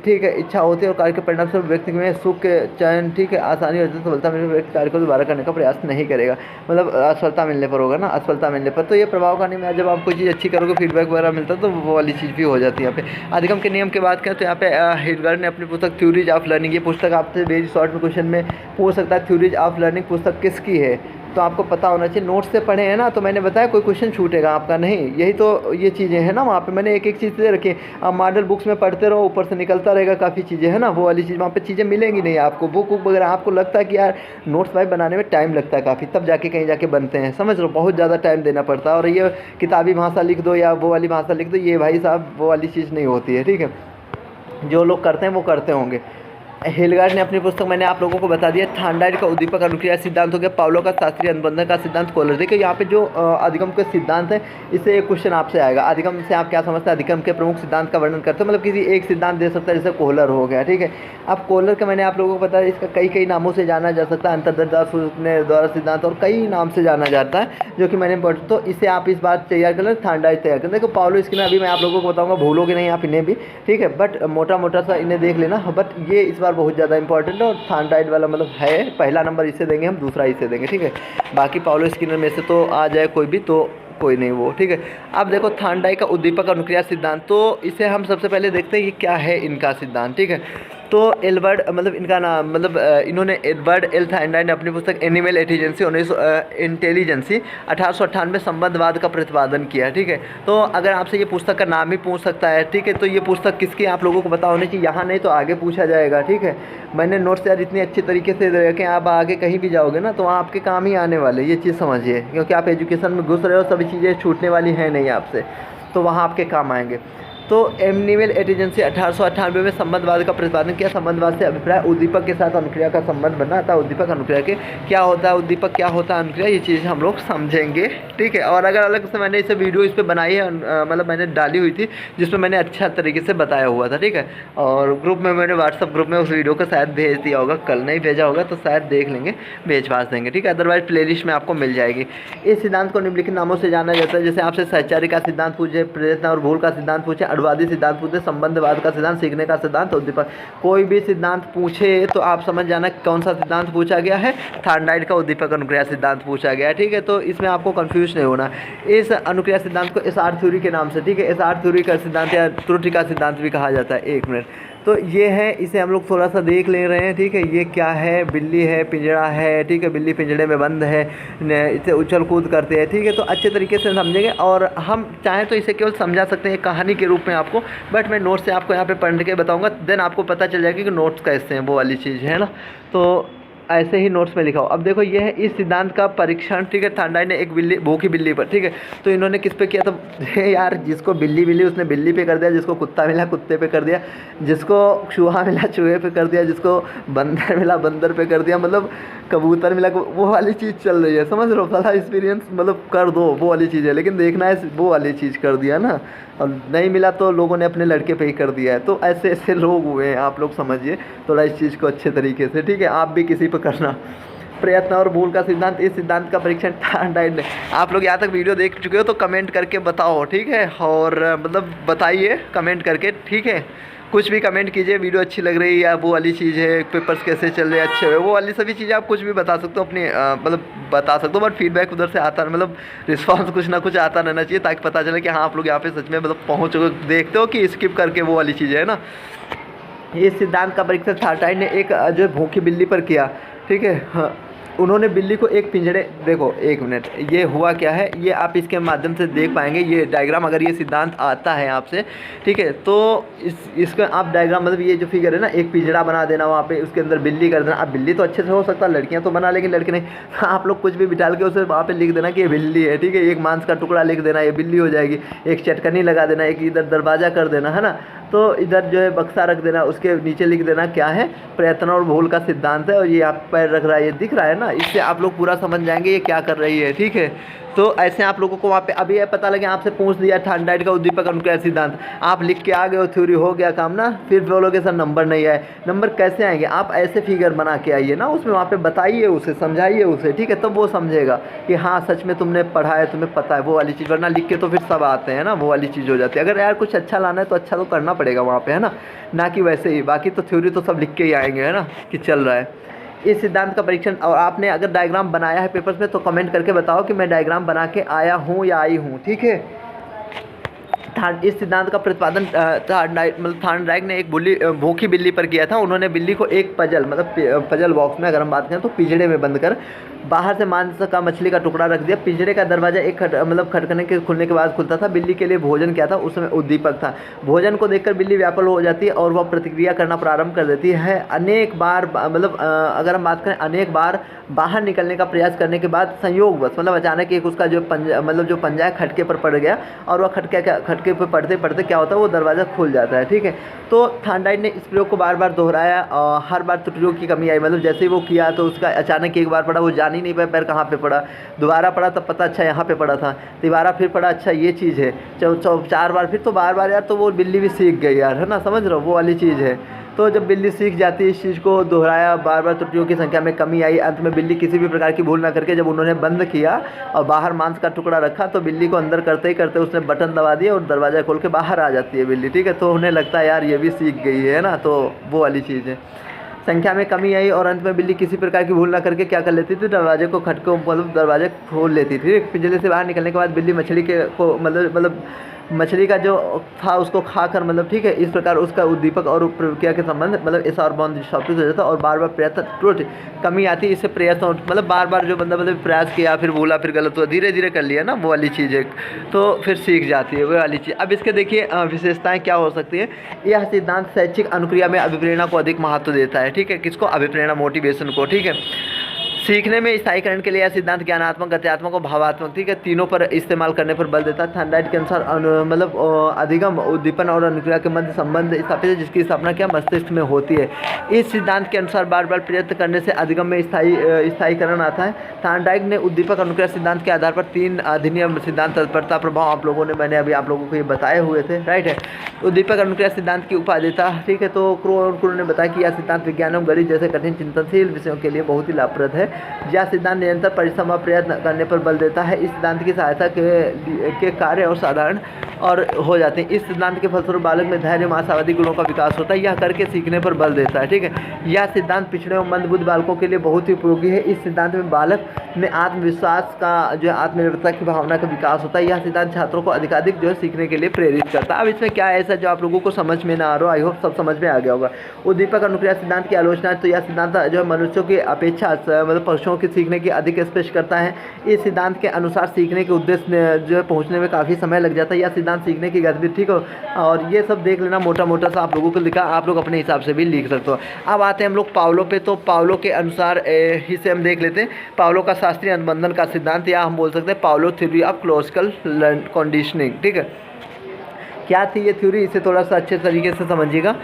ठीक है, इच्छा होती है और कार्य के परिणाम स्वरूप व्यक्ति में सुख के चयन, ठीक है, आसानी होती है। सफलता मिलने पर व्यक्ति कार्य को दोबारा करने का प्रयास नहीं करेगा, मतलब असफलता मिलने पर होगा ना, असफलता मिलने पर। तो ये प्रभाव का नियम है, जब आप कोई चीज़ अच्छी करोगे, फीडबैक वगैरह मिलता है तो वो वाली चीज़ भी हो जाती है यहाँ पे। अधिगम के नियम की बात करें तो यहाँ पे हिल्डगार्ड ने अपनी पुस्तक थ्योरीज ऑफ लर्निंग, ये पुस्तक आपसे वेरी शॉर्ट में क्वेश्चन में पूछ सकता है, थ्योरीज ऑफ लर्निंग पुस्तक किसकी है, तो आपको पता होना चाहिए। नोट्स से पढ़े हैं ना, तो मैंने बताया कोई क्वेश्चन छूटेगा आपका नहीं, यही तो ये चीज़ें हैं ना। वहाँ पे मैंने एक एक चीज़ दे रखी है, आप मॉडल बुक्स में पढ़ते रहो, ऊपर से निकलता रहेगा काफ़ी चीज़ें, है ना, वो वाली चीज़ वहाँ पे चीज़ें मिलेंगी नहीं आपको। बुक वगैरह आपको लगता है कि यार नोट्स भाई बनाने में टाइम लगता है काफ़ी, तब जाके कहीं जाके बनते हैं, समझ लो, बहुत ज़्यादा टाइम देना पड़ता है। और ये किताबी भाषा लिख दो या वो वाली भाषा लिख दो, ये भाई साहब वो वाली चीज़ नहीं होती है, ठीक है। जो लोग करते हैं वो करते होंगे। हिल्डगार्ड ने अपनी पुस्तक, मैंने आप लोगों को बता दिया, थार्नडाइट का उद्दीपक अनुक्रिया सिद्धांत हो गया, पावलो का शास्त्रीय अनुबंधन का सिद्धांत, कोहलर। देखिए यहाँ पे जो अधिगम के सिद्धांत है, इससे एक क्वेश्चन आपसे आएगा, अधिगम से आप क्या समझते हैं? अधिगम के प्रमुख सिद्धांत का वर्णन करते हो, मतलब किसी एक सिद्धांत दे सकता है, जैसे कोहलर हो गया, ठीक है। अब कोहलर का मैंने आप लोगों को बताया, इसका कई नामों से जाना जा सकता है, अंतर्दशा द्वारा सिद्धांत, और कई नाम से जाना जाता है, जो कि मैंने पढ़ा। तो इसे आप इस बात तैयार कर लें, थार्नडाइट तैयार करें। देखो पावलो इसके अभी मैं आप लोगों को बताऊँगा, भूलोगे नहीं आप इन्हें भी, ठीक है, बट मोटा सा इन्हें देख लेना। बट ये इस बार बहुत ज़्यादा इंपॉर्टेंट और थार्नडाइट वाला मतलब है, पहला नंबर इसे देंगे हम, दूसरा इसे देंगे, ठीक है। बाकी पावलो स्किनर में से तो आ जाए कोई भी, तो कोई नहीं वो, ठीक है। अब देखो थार्नडाइट का उद्दीपक अनुक्रिया सिद्धांत, तो इसे हम सबसे पहले देखते हैं कि क्या है इनका सिद्धांत, ठीक है। तो एल्बर्ट मतलब इनका नाम मतलब इन्होंने एडवर्ड एल थार्नडाइट ने अपनी पुस्तक एनिमल इंटेलिजेंसी 1898 संबंधवाद का प्रतिपादन किया, ठीक है। तो अगर आपसे ये पुस्तक का नाम ही पूछ सकता है, ठीक है, तो ये पुस्तक किसकी आप लोगों को पता होनी चाहिए, यहाँ नहीं तो आगे पूछा जाएगा, ठीक है। मैंने नोट्स यार इतनी अच्छी तरीके से रखे, आप आगे कहीं भी जाओगे ना तो वहाँ आपके काम ही आने वाले, ये चीज़ समझिए, क्योंकि आप एजुकेशन में घुस रहे हो, सभी चीज़ें छूटने वाली हैं नहीं आपसे, तो वहाँ आपके काम आएंगे। तो एनिमल इंटेलिजेंसी 1898 में संबंधवाद का प्रतिपादन किया। संबंधवाद से अभिप्राय उद्दीपक के साथ अनुक्रिया का संबंध बना था। उद्दीपक अनुक्रिया के क्या होता है, उद्दीपक क्या होता है, अनुक्रिया, ये चीज़ हम लोग समझेंगे, ठीक है। और अगर अलग से मैंने इसे वीडियो इस पर बनाई है, मतलब मैंने डाली हुई थी, जिसमें मैंने अच्छा तरीके से बताया हुआ था, ठीक है। और ग्रुप में मैंने व्हाट्सअप ग्रुप में उस वीडियो को शायद भेज दिया होगा, कल नहीं भेजा होगा तो शायद देख लेंगे, भेज पास देंगे, ठीक है। अदरवाइज प्लेलिस्ट में आपको मिल जाएगी। इस सिद्धांत को निम्नलिखित नामों से जाना जाता है, जैसे आपसे सहचारी का सिद्धांत पूछे, प्रयत्न और भूल का सिद्धांत पूछे, अड़ुवादी सिद्धांत पूछे, संबंधवाद का सिद्धांत, सीखने का सिद्धांत, उद्दीपक। कोई भी सिद्धांत पूछे तो आप समझ जाना कौन सा सिद्धांत पूछा गया है, थार्नडाइट का उद्दीपक अनुक्रिया सिद्धांत पूछा गया है, ठीक है। तो इसमें आपको कंफ्यूज नहीं होना। इस अनुक्रिया सिद्धांत को एसआर थ्योरी के नाम से, ठीक है, एसआर थ्योरी का सिद्धांत या त्रुटि का सिद्धांत भी कहा जाता है। एक मिनट, तो ये है, इसे हम लोग थोड़ा सा देख ले रहे हैं, ठीक है। ये क्या है, बिल्ली है, पिंजरा है, ठीक है, बिल्ली पिंजरे में बंद है, इसे उछल कूद करते हैं, ठीक है। तो अच्छे तरीके से समझेंगे, और हम चाहें तो इसे केवल समझा सकते हैं कहानी के रूप में आपको, बट मैं नोट्स से आपको यहाँ पे पढ़ के बताऊँगा, देन आपको पता चल जाएगा कि नोट्स कैसे हैं, वो वाली चीज़ है ना। तो ऐसे ही नोट्स में लिखा हो। अब देखो ये है इस सिद्धांत का परीक्षण, ठीक है। थार्नडाइट ने एक बिल्ली, भूखी बिल्ली पर, ठीक है, तो इन्होंने किस पे किया, तो यार जिसको बिल्ली मिली उसने बिल्ली पे कर दिया, जिसको कुत्ता मिला कुत्ते पे कर दिया, जिसको चूहा मिला चूहे पे कर दिया, जिसको बंदर मिला बंदर पे कर दिया, मतलब कबूतर मिला, वो वाली चीज़ चल रही है, समझ लो। सारा एक्सपीरियंस मतलब कर दो, वो वाली चीज़ है, लेकिन देखना है वो वाली चीज़ कर दिया ना, और नहीं मिला तो लोगों ने अपने लड़के पे ही कर दिया है। तो ऐसे ऐसे लोग हुए हैं, आप लोग समझिए थोड़ा इस चीज़ को अच्छे तरीके से, ठीक है। आप भी किसी पे करना। प्रयत्न और भूल का सिद्धांत, इस सिद्धांत का परीक्षण थॉर्नडाइक ने। आप लोग यहाँ तक वीडियो देख चुके हो तो कमेंट करके बताओ, ठीक है, और मतलब बताइए कमेंट करके, ठीक है, कुछ भी कमेंट कीजिए, वीडियो अच्छी लग रही है या वो वाली चीज़ है, पेपर्स कैसे चल रहे हैं, अच्छे है, वो वाली सभी चीज़ें आप कुछ भी बता सकते हो अपनी मतलब बता सकते हो, बट फीडबैक उधर से आता है, मतलब रिस्पांस कुछ ना कुछ आता रहना चाहिए ताकि पता चले कि हाँ आप लोग यहाँ पे सच में मतलब पहुँच चुके, देखते हो कि स्किप करके वो वाली चीज़ें है ना। इस सिद्धांत का परीक्षण थॉर्नडाइक ने एक जो है भूखी बिल्ली पर किया, ठीक है। हाँ, उन्होंने बिल्ली को एक पिंजड़े, देखो एक मिनट, ये हुआ क्या है, ये आप इसके माध्यम से देख पाएंगे, ये डायग्राम अगर ये सिद्धांत आता है आपसे, ठीक है, तो इसका आप डायग्राम मतलब ये जो फिगर है ना, एक पिंजड़ा बना देना वहाँ पे, उसके अंदर बिल्ली कर देना। अब बिल्ली तो अच्छे से हो सकता है, लड़कियाँ तो बना लेकिन लड़के नहीं, आप लोग कुछ भी बिठाल के उसे वहाँ पे लिख देना कि ये बिल्ली है, ठीक है, एक मांस का टुकड़ा लिख देना, ये बिल्ली हो जाएगी, एक चटकनी लगा देना, एक इधर दरवाज़ा कर देना, है ना, तो इधर जो है बक्सा रख देना, उसके नीचे लिख देना क्या है, प्रयत्न और भूल का सिद्धांत है, और ये आप पैर रख रहा है, ये दिख रहा है ना, इससे आप लोग पूरा समझ जाएंगे ये क्या कर रही है, ठीक है। तो ऐसे आप लोगों को वहाँ पे अभी ये पता लगे, आपसे पूछ दिया थॉर्नडाइक का उद्दीपक अनुक्रिया सिद्धांत, आप लिख के आ गए हो, थ्योरी हो गया काम ना, फिर बोलोगे सर नंबर नहीं आए, नंबर कैसे आएंगे, आप ऐसे फिगर बना के आइए ना, उसमें वहाँ पे बताइए उसे, समझाइए उसे, ठीक है, तब वो समझेगा कि हाँ सच में तुमने पढ़ा है, तुम्हें पता है वो वाली चीज़, वरना लिख के तो फिर सब आते हैं ना, वो वाली चीज़ हो जाती है। अगर यार कुछ अच्छा लाना है तो अच्छा तो करना पड़ेगा वहाँ पे, है ना कि वैसे ही, बाकी तो थ्योरी तो सब लिख के ही आएंगे, है ना, कि चल रहा है इस सिद्धांत का परीक्षण। और आपने अगर डायग्राम बनाया है पेपर्स में तो कमेंट करके बताओ कि मैं डायग्राम बना के आया हूँ या आई हूँ, ठीक है। इस सिद्धांत का प्रतिपादन थॉर्नडाइक ने एक भूखी बिल्ली पर किया था। उन्होंने बिल्ली को एक पजल मतलब पजल बॉक्स में अगर हम बात करें तो पिंजड़े में बंद कर बाहर से मांस का मछली का टुकड़ा रख दिया। पिंजड़े का दरवाजा एक खटकने के खुलने के बाद खुलता था। बिल्ली के लिए भोजन क्या था, उसमें उद्दीपक था। भोजन को देखकर बिल्ली व्याकुल हो जाती है और वह प्रतिक्रिया करना प्रारंभ कर देती है। अनेक बार अगर हम बात करें अनेक बार बाहर निकलने का प्रयास करने के बाद संयोगवश अचानक एक उसका जो पंजा है खटके पर पड़ गया और वह खटके पर पड़ते पड़ते क्या होता है वो दरवाज़ा खुल जाता है। ठीक है, तो थॉर्नडाइक ने इस प्रयोग को बार बार दोहराया और हर बार त्रुटियों की कमी आई। जैसे ही वो किया तो उसका अचानक एक बार पड़ा, वो जान ही नहीं पाया पैर कहाँ पे पड़ा। दोबारा पड़ा तब पता अच्छा यहाँ पे पड़ा था। दोबारा फिर पड़ा, अच्छा ये चीज़ है। 4 बार फिर तो बार यार, तो वो बिल्ली भी सीख गई यार, है ना, समझ रहे हो, वो वाली चीज़ है। तो जब बिल्ली सीख जाती है, इस चीज़ को दोहराया, बार बार त्रुटियों की संख्या में कमी आई। अंत में बिल्ली किसी भी प्रकार की भूल ना करके जब उन्होंने बंद किया और बाहर मांस का टुकड़ा रखा तो बिल्ली को अंदर करते ही करते उसने बटन दबा दिया और दरवाज़ा खोल के बाहर आ जाती है बिल्ली। ठीक है, तो उन्हें लगता है यार ये भी सीख गई है ना, तो वो वाली चीज़ है। संख्या में कमी आई और अंत में बिल्ली किसी प्रकार की भूल ना करके क्या कर लेती थी, दरवाजे को दरवाजे खोल लेती थी। पिंजरे से बाहर निकलने के बाद बिल्ली मछली के को मछली का जो था उसको खाकर ठीक है, इस प्रकार उसका उद्दीपक और प्रक्रिया के संबंध ऐसा और बॉन्ड स्थापित हो जाता है और बार बार प्रयत्न त्रुटि कमी आती है। इससे प्रयत्न बार बार जो बंदा प्रयास किया, फिर भूला, फिर गलत हुआ, धीरे धीरे कर लिया ना, वो वाली चीज़ है, तो फिर सीख जाती है वो वाली चीज़। अब इसके देखिए विशेषताएं क्या हो सकती है। यह सिद्धांत शैक्षिक अनुक्रिया में अभिप्रेरणा को अधिक महत्व देता है। ठीक है, किसको, अभिप्रेरणा, मोटिवेशन को। ठीक है, सीखने में स्थायीकरण के लिए यह सिद्धांत ज्ञानात्मक, गत्यात्मक और भावात्मक, ठीक है, तीनों पर इस्तेमाल करने पर बल देता है। थॉर्नडाइक के अनुसार अधिगम, उद्दीपन और अनुक्रिया के मध्य संबंध स्थापित है, जिसकी स्थापना क्या मस्तिष्क में होती है। इस सिद्धांत के अनुसार बार बार प्रयत्न करने से अधिगम में स्थायीकरण आता है। थॉर्नडाइक ने उद्दीपक अनुक्रिया सिद्धांत के आधार पर 3 अधिनियम सिद्धांत, तत्परता, प्रभाव, आप लोगों ने मैंने अभी आप लोगों को ये बताए हुए थे, राइट है। उद्दीपक अनुक्रिया सिद्धांत की उपादेयता, ठीक है, तो क्रो ने बताया कि यह सिद्धांत विज्ञान एवं गणित जैसे कठिन चिंतनशील विषयों के लिए बहुत ही लाभप्रद है। यह सिद्धांत निरंतर परिश्रम और प्रयत्न करने पर बल देता है। इस सिद्धांत की सहायता के कार्य और साधारण और हो जाते हैं। इस सिद्धांत के फलस्वरूप बालक में धैर्य, आशावादी गुणों का विकास होता है। यह करके सीखने पर बल देता है। ठीक है, यह सिद्धांत पिछड़े और मंदबुद्धि बालकों के लिए बहुत ही उपयोगी है। इस सिद्धांत में बालक में आत्मविश्वास का जो आत्मनिर्भरता की भावना का विकास होता है। यह सिद्धांत छात्रों को अधिकाधिक जो है सीखने के लिए प्रेरित करता है। अब इसमें क्या है ऐसा जो आप लोगों को समझ में ना आ रहा हो, आई होप सब समझ में आ गया होगा। उद्दीपक अनुक्रिया सिद्धांत की आलोचना, तो यह सिद्धांत जो है मनुष्यों की अपेक्षा पक्षियों की सीखने की अधिक स्पष्ट करता है। इस सिद्धांत के अनुसार सीखने के उद्देश्य जो है पहुंचने में काफ़ी समय लग जाता है। यह सिद्धांत सीखने की गतिविधि, ठीक हो, और ये सब देख लेना, मोटा मोटा सा आप लोगों को लिखा, आप लोग अपने हिसाब से भी लिख सकते हो। अब आते हैं हम लोग पावलो पे, तो पावलो के अनुसार इसे हम देख लेते हैं। पावलो का शास्त्रीय अनुबंधन का सिद्धांत, या हम बोल सकते हैं Pavlov theory of classical conditioning. ठीक है, क्या थी ये थ्योरी, इसे थोड़ा सा अच्छे तरीके से समझिएगा।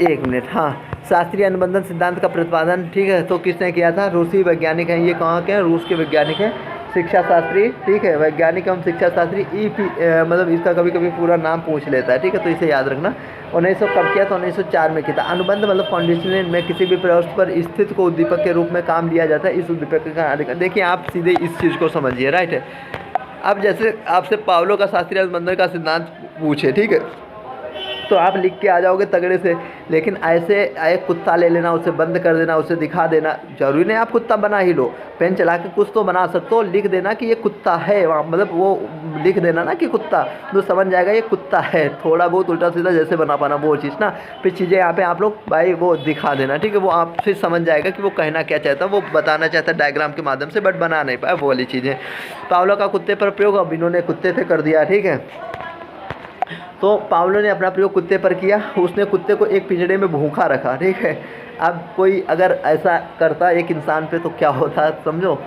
1 मिनट, हाँ, शास्त्रीय अनुबंधन सिद्धांत का प्रतिपादन, ठीक है, तो किसने किया था, रूसी वैज्ञानिक हैं। ये कहाँ के हैं, रूस के वैज्ञानिक हैं। शिक्षा शास्त्री, ठीक है, वैज्ञानिक एवं शिक्षा शास्त्री मतलब इसका कभी कभी पूरा नाम पूछ लेता है, ठीक है, तो इसे याद रखना। 1900 कब किया? तो 1904 में किया था। अनुबंध मतलब कंडीशनर में किसी भी प्रश्न पर स्थित को उद्दीपक के रूप में काम लिया जाता है। इस उद्दीपक का देखिए, आप सीधे इस चीज़ को समझिए, राइट है। अब जैसे आपसे पावलो का शास्त्रीय अनुबंधन का सिद्धांत पूछे, ठीक है, तो आप लिख के आ जाओगे तगड़े से, लेकिन ऐसे एक कुत्ता ले लेना, उसे बंद कर देना, उसे दिखा देना, जरूरी नहीं आप कुत्ता बना ही लो, पेन चला के कुछ तो बना सकते हो, लिख देना कि ये कुत्ता है वहाँ, मतलब वो लिख देना ना कि कुत्ता, तो समझ जाएगा ये कुत्ता है। थोड़ा बहुत उल्टा सीधा जैसे बना पाना वो चीज़ ना, फिर चीज़ें यहाँ पे आप लोग भाई वो दिखा देना, ठीक है, वो आप फिर समझ जाएगा कि वो कहना क्या चाहता है, वो बताना चाहता है डायग्राम के माध्यम से, बट बना नहीं पाया वो वाली चीज़ें। पावलो का कुत्ते पर प्रयोग अब इन्होंने कुत्ते पे कर दिया, ठीक है। तो पावलो ने अपना प्रयोग कुत्ते पर किया। उसने कुत्ते को एक पिंजरे में भूखा रखा, ठीक है। अब कोई अगर ऐसा करता एक इंसान पे तो क्या होता समझो।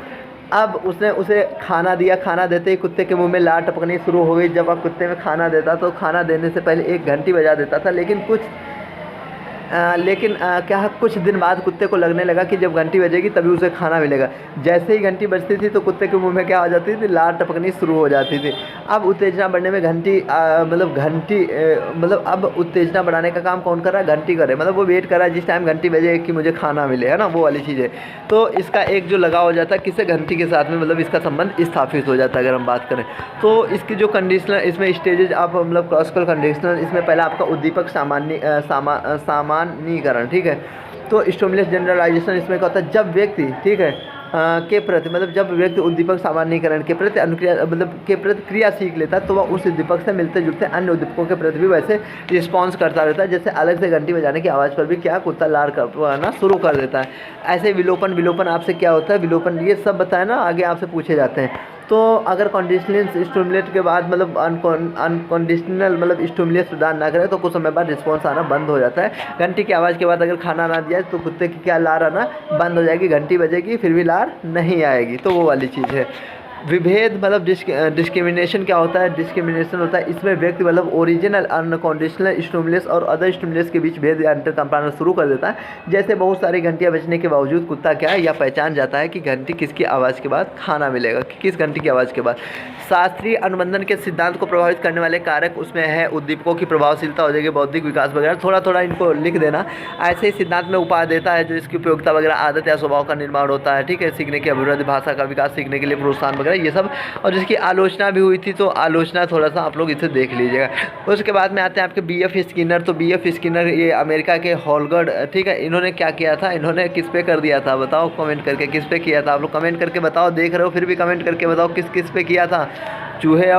अब उसने उसे खाना दिया, खाना देते ही कुत्ते के मुंह में लार टपकनी शुरू हो गई। जब आप कुत्ते में खाना देता तो खाना देने से पहले एक घंटी बजा देता था, लेकिन क्या कुछ दिन बाद कुत्ते को लगने लगा कि जब घंटी बजेगी तभी उसे खाना मिलेगा। जैसे ही घंटी बजती थी तो कुत्ते के मुंह में क्या हो जाती थी? लार टपकनी शुरू हो जाती थी। अब उत्तेजना बढ़ने में अब उत्तेजना बढ़ाने का काम कौन कर रहा है? घंटी करे, मतलब वो वेट कर रहा है जिस टाइम घंटी बजे कि मुझे खाना मिले, है ना, वो वाली चीज़ है। तो इसका एक जो लगाव हो जाता है किससे? घंटी के साथ में, मतलब इसका संबंध स्थापित हो जाता है अगर हम बात करें तो। इसकी जो कंडीशनर इसमें स्टेजेज आप मतलब क्लासिकल कंडीशनर, इसमें पहला आपका उद्दीपक सामान्यीकरण, ठीक है। तो स्टिमुलस जनरलाइजेशन इसमें क्या होता है? जब व्यक्ति, ठीक है, के प्रति, मतलब जब व्यक्ति उद्दीपक सामान्यीकरण के प्रति अनुक्रिया, मतलब के प्रति क्रिया सीख लेता है तो वह उस उद्दीपक से मिलते जुलते अन्य उद्दीपकों के प्रति भी वैसे रिस्पॉन्स करता रहता है। जैसे अलग से घंटी बजाने की आवाज़ पर भी क्या कुत्ता लार करना शुरू कर देता है। ऐसे विलोपन आपसे क्या होता है? विलोपन ये सब बताया ना, आगे आपसे पूछे जाते हैं। तो अगर कंडीशनल स्टिमुलेट के बाद मतलब अनकंडीशनल मतलब स्टिमुलस प्रदान ना करें तो कुछ समय बाद रिस्पॉन्स आना बंद हो जाता है। घंटी की आवाज़ के बाद अगर खाना ना दिया तो कुत्ते की क्या लार आना बंद हो जाएगी, घंटी बजेगी फिर भी लार नहीं आएगी, तो वो वाली चीज़ है। विभेद मतलब डिस्क्रिमिनेशन क्या होता है? डिस्क्रिमिनेशन होता है इसमें व्यक्ति मतलब ओरिजिनल अनकंडीशनल स्टिमुलस और अदर स्टिमुलस के बीच भेद या अंतर कंपाना शुरू कर देता है। जैसे बहुत सारी घंटियां बजने के बावजूद कुत्ता क्या है या पहचान जाता है कि घंटी किसकी आवाज़ के बाद खाना मिलेगा, किस घंटी की आवाज़ के बाद। शास्त्रीय अनुबंधन के सिद्धांत को प्रभावित करने वाले कारक उसमें है उद्दीपकों की प्रभावशीलता हो जाएगी, बौद्धिक विकास वगैरह, थोड़ा थोड़ा इनको लिख देना। ऐसे ही सिद्धांत में उपाय देता है जो इसकी उपयोगिता वगैरह, आदत या स्वभाव का निर्माण होता है, ठीक है, सीखने की अभिवृद्धि, भाषा का विकास, सीखने के लिए प्रोत्साहन वगैरह ये सब, और जिसकी आलोचना भी हुई थी तो आलोचना थोड़ा सा आप लोग इसे देख लीजिएगा। उसके बाद में आते हैं आपके बीएफ स्किनर। तो बीएफ स्किनर ये अमेरिका के हॉलगढ़, ठीक है, इन्होंने क्या किया था? इन्होंने किस पे कर दिया था बताओ कमेंट करके, किस पे किया था? आप लोग कमेंट करके बताओ, देख रहे हो फिर भी कमेंट करके बताओ किस किस पे किया था। चूहे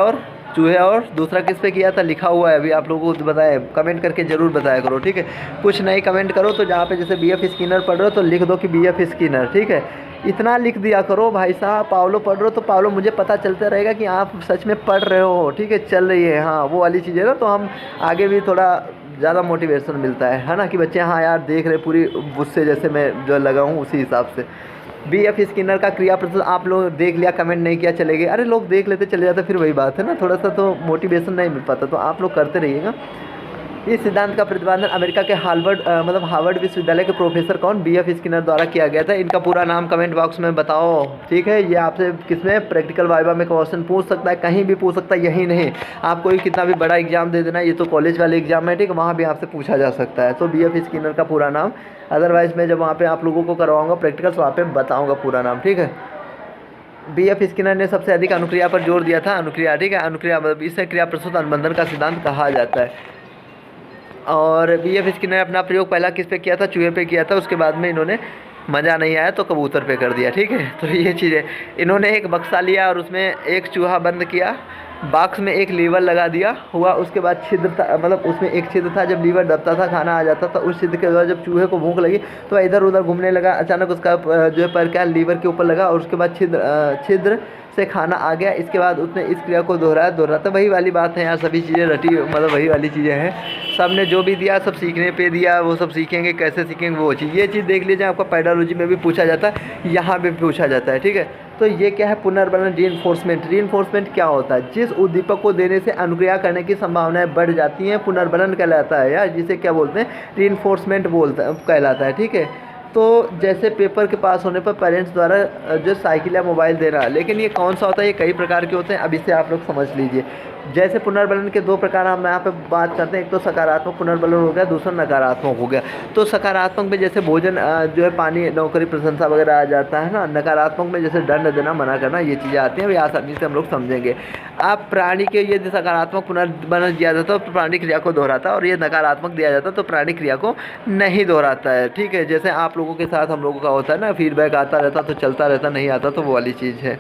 और दूसरा किस पे किया था लिखा हुआ है, अभी आप लोगों को बताया, कमेंट करके ज़रूर बताया करो, ठीक है। कुछ नहीं कमेंट करो तो जहाँ पे जैसे बीएफ स्किनर पढ़ रहे हो तो लिख दो कि बीएफ स्किनर, ठीक है, इतना लिख दिया करो भाई साहब। पावलो पढ़ रहे हो तो पावलो, मुझे पता चलता रहेगा कि आप सच में पढ़ रहे हो, ठीक है, चल रही है, हाँ वो वाली चीज़ है ना, तो हम आगे भी थोड़ा ज़्यादा मोटिवेशन मिलता है ना, कि बच्चे हाँ यार देख रहे पूरी उससे जैसे मैं जो लगा हूँ उसी हिसाब से। बीएफ स्किनर का क्रिया प्रतिशत आप लोग देख लिया, कमेंट नहीं किया चलेगा, अरे लोग देख लेते चले जाते, फिर वही बात है ना, थोड़ा सा तो मोटिवेशन नहीं मिल पाता, तो आप लोग करते रहिएगा। इस सिद्धांत का प्रतिपादन अमेरिका के हार्वर्ड विश्वविद्यालय के प्रोफेसर कौन? बीएफ स्किनर द्वारा किया गया था। इनका पूरा नाम कमेंट बॉक्स में बताओ, ठीक है। ये आपसे किसमें प्रैक्टिकल वाइवा में क्वेश्चन पूछ सकता है, कहीं भी पूछ सकता है, यही नहीं आप कोई कितना भी बड़ा एग्जाम दे देना, ये तो कॉलेज वाले एग्जाम है, ठीक है, वहाँ भी आपसे पूछा जा सकता है। तो बीएफ स्किनर का पूरा नाम, अदरवाइज मैं जब वहाँ पर आप लोगों को करवाऊँगा प्रैक्टिकल्स वहाँ पर बताऊँगा पूरा नाम, ठीक है। बीएफ स्किनर ने सबसे अधिक अनुक्रिया पर जोर दिया था, अनुक्रिया, ठीक है, अनुक्रिया मतलब इससे क्रिया प्रस्तुत अनुबंधन का सिद्धांत कहा जाता है। और बीएफ स्किनर ने अपना प्रयोग पहला किस पे किया था? चूहे पे किया था। उसके बाद में इन्होंने मज़ा नहीं आया तो कबूतर पे कर दिया, ठीक है। तो ये चीज़ है, इन्होंने एक बक्सा लिया और उसमें एक चूहा बंद किया, बॉक्स में एक लीवर लगा दिया हुआ, उसके बाद छिद्र था, मतलब उसमें एक छिद्र था, जब लीवर दबता था खाना आ जाता था, उस छिद्र के बाद जब चूहे को भूख लगी तो इधर उधर घूमने लगा, अचानक उसका जो है पैर क्या लीवर के ऊपर लगा और उसके बाद छिद्र से खाना आ गया। इसके बाद उसने इस क्रिया को दोहराया। तो वही वाली बात है यार, सभी चीज़ें रटी मतलब वही वाली चीज़ें हैं, सब ने जो भी दिया सब सीखने पे दिया, वो सब सीखेंगे, कैसे सीखेंगे वो चीज़, ये चीज़ देख लीजिए, आपका पेडालॉजी में भी पूछा जाता है, यहाँ पे भी पूछा जाता है, ठीक है। तो ये क्या है? पुनर्बलन रीइंफोर्समेंट क्या होता है? जिस उद्दीपक को देने से अनुक्रिया करने की संभावनाएं बढ़ जाती हैं, पुनर्बलन कहलाता है यार, जिसे क्या बोलते हैं? रीइंफोर्समेंट कहलाता है, ठीक है। तो जैसे पेपर के पास होने पर पेरेंट्स द्वारा जो साइकिल या मोबाइल दे रहा है, लेकिन ये कौन सा होता है, ये कई प्रकार के होते हैं। अब इसे आप लोग समझ लीजिए। जैसे पुनर्बलन के दो प्रकार हम यहाँ पे बात करते हैं, एक तो सकारात्मक पुनर्बलन हो गया, दूसरा नकारात्मक हो गया। तो सकारात्मक में जैसे भोजन जो है, पानी, नौकरी, प्रशंसा वगैरह आ जाता है ना। नकारात्मक में जैसे दंड देना, मना करना, ये चीज़ें आती हैं। अभी आसानी से हम लोग समझेंगे। आप प्राणी के यदि सकारात्मक पुनर्बलन दिया जाता है तो प्राणी क्रिया को दोहराता है, और ये नकारात्मक दिया जाता है तो प्राणी क्रिया को नहीं दोहराता है। ठीक है, जैसे आप लोगों के साथ हम लोगों का होता है ना, फीडबैक आता रहता तो चलता रहता, नहीं आता तो वो वाली चीज़ है।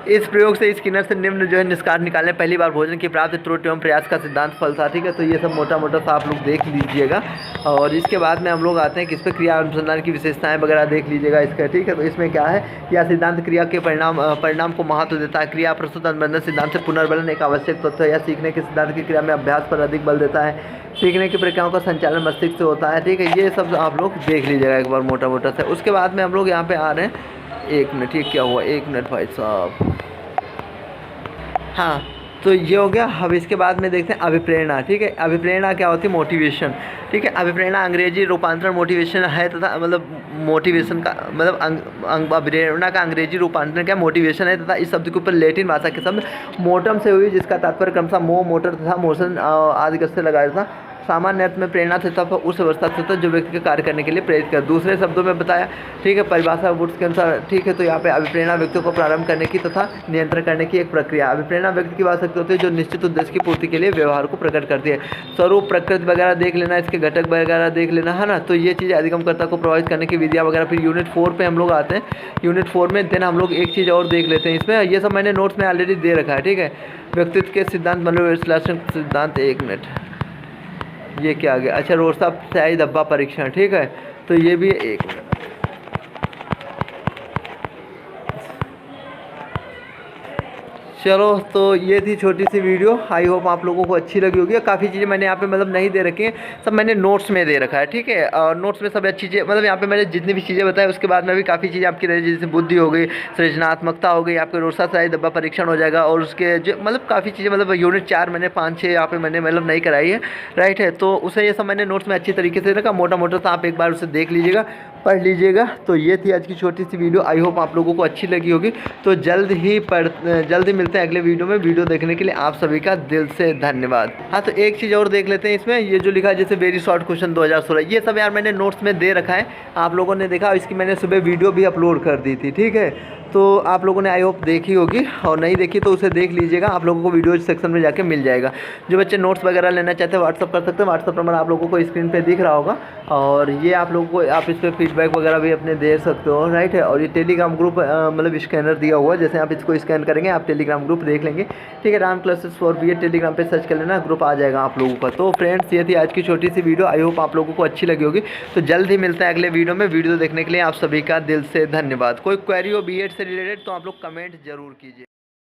इस प्रयोग से स्किनर से निम्न जो है निष्कर्ष निकालने, पहली बार भोजन की प्राप्ति त्रुटि एवं प्रयास का सिद्धांत फल था। ठीक है, तो ये सब मोटा मोटा सा आप लोग देख लीजिएगा। और इसके बाद में हम लोग आते हैं किस पे, क्रिया अनुसंधान की विशेषताएं वगैरह देख लीजिएगा इसका। ठीक है, तो इसमें क्या है, यह सिद्धांत क्रिया के परिणाम को महत्व देता है। क्रिया प्रस्तुत अनुबंधन सिद्धांत से पुनर्बलन एक आवश्यक तत्व है। या सीखने के सिद्धांत की क्रिया में अभ्यास पर अधिक बल देता है। सीखने की प्रक्रियाओं का संचालन मस्तिष्क से होता है। ठीक है, ये सब आप लोग देख लीजिएगा एक बार मोटा मोटा से। उसके बाद में हम लोग यहाँ पे आ रहे हैं, 1 मिनट, ये क्या हुआ, 1 मिनट भाई साहब। हाँ, तो ये हो गया। अब इसके बाद में देखते हैं अभिप्रेरणा। ठीक है, अभिप्रेरणा क्या होती है, मोटिवेशन। ठीक है, अभिप्रेरणा अंग्रेजी रूपांतरण मोटिवेशन है तथा मतलब मोटिवेशन का मतलब अभिप्रेरणा का अंग्रेजी रूपांतरण क्या, मोटिवेशन है, तथा इस शब्द के ऊपर लैटिन भाषा के शब्द मोटम से हुई, जिसका तात्पर्य क्रमशः मोटर तथा मोशन आदि से लगाया था। सामान्य अर्थ में प्रेरणा से तब उस अवस्था से होता जो व्यक्ति के कार्य करने के लिए प्रेरित कर। दूसरे शब्दों में बताया, ठीक है, परिभाषा वुड्स के अनुसार। ठीक है, तो यहाँ पे अभिप्रेरणा व्यक्ति को प्रारंभ करने की तथा नियंत्रण करने की एक प्रक्रिया। अभिप्रेरणा व्यक्ति की बात सकती होती है जो निश्चित उद्देश्य की पूर्ति के लिए व्यवहार को प्रकट करती है। स्वरूप, प्रकृति वगैरह देख लेना, इसके घटक वगैरह देख लेना, है ना। तो ये चीज़ अधिगमकर्ता को प्रभावित करने की विधियाँ वगैरह। फिर यूनिट 4 पे हम लोग आते हैं। यूनिट 4 में देन हम लोग एक चीज़ और देख लेते हैं इसमें। ये सब मैंने नोट्स में ऑलरेडी दे रखा है। ठीक है, व्यक्तित्व के सिद्धांत, मनोविश्लेषण सिद्धांत। 1 मिनट, ये क्या आ गया, अच्छा, रोस्ता स्याही धब्बा परीक्षण। ठीक है, तो ये भी 1 मिनट। चलो, तो ये थी छोटी सी वीडियो। आई होप आप लोगों को अच्छी लगी होगी। काफ़ी चीज़ें मैंने यहाँ पे मतलब नहीं दे रखी हैं, सब मैंने नोट्स में दे रखा है। ठीक है, और नोट्स में सब अच्छी चीज़ें मतलब यहाँ पे मैंने जितनी भी चीज़ें बताई, उसके बाद में भी काफ़ी चीज़ें आपकी रही, जैसे बुद्धि हो गई, सृजनात्मकता हो गई, आपके रोस्ता स्याही धब्बा परीक्षण हो जाएगा। और उसके जो मतलब काफ़ी चीज़ें मतलब यूनिट 4 मैंने 5-6 यहाँ पे मैंने मतलब नहीं कराई है। राइट है, तो उसे ये सब मैंने नोट्स में अच्छी तरीके से रखा, मोटा मोटा सा। आप एक बार उसे देख लीजिएगा, पढ़ लीजिएगा। तो ये थी आज की छोटी सी वीडियो। आई होप आप लोगों को अच्छी लगी होगी। तो जल्द ही मिलते हैं अगले वीडियो में। वीडियो देखने के लिए आप सभी का दिल से धन्यवाद। हाँ, तो एक चीज़ और देख लेते हैं इसमें। ये जो लिखा है जैसे वेरी शॉर्ट क्वेश्चन 2016, ये सब यार मैंने नोट्स में दे रखा है, आप लोगों ने देखा। इसकी मैंने सुबह वीडियो भी अपलोड कर दी थी। ठीक है, तो आप लोगों ने आई होप देखी होगी, और नहीं देखी तो उसे देख लीजिएगा। आप लोगों को वीडियो सेक्शन में जाके मिल जाएगा। जो बच्चे नोट्स वगैरह लेना चाहते हैं व्हाट्सअप कर सकते हैं। व्हाट्सअप नंबर आप लोगों को स्क्रीन पे दिख रहा होगा, और ये आप लोगों को आप इस पर फीडबैक वगैरह भी अपने दे सकते हो। राइट है, और ये टेलीग्राम ग्रुप मतलब स्कैनर दिया हुआ है, जैसे आप इसको स्कैन करेंगे आप टेलीग्राम ग्रुप देख लेंगे। ठीक है, Ram classes for B Ed Telegram पे सर्च कर लेना, ग्रुप आ जाएगा आप लोगों का। तो फ्रेंड्स, ये थी आज की छोटी सी वीडियो। आई होप आप लोगों को अच्छी लगी होगी। तो जल्द ही मिलते हैं अगले वीडियो में। वीडियो देखने के लिए आप सभी का दिल से धन्यवाद। कोई क्वेरी हो बीएड से रिलेटेड तो आप लोग कमेंट जरूर कीजिए।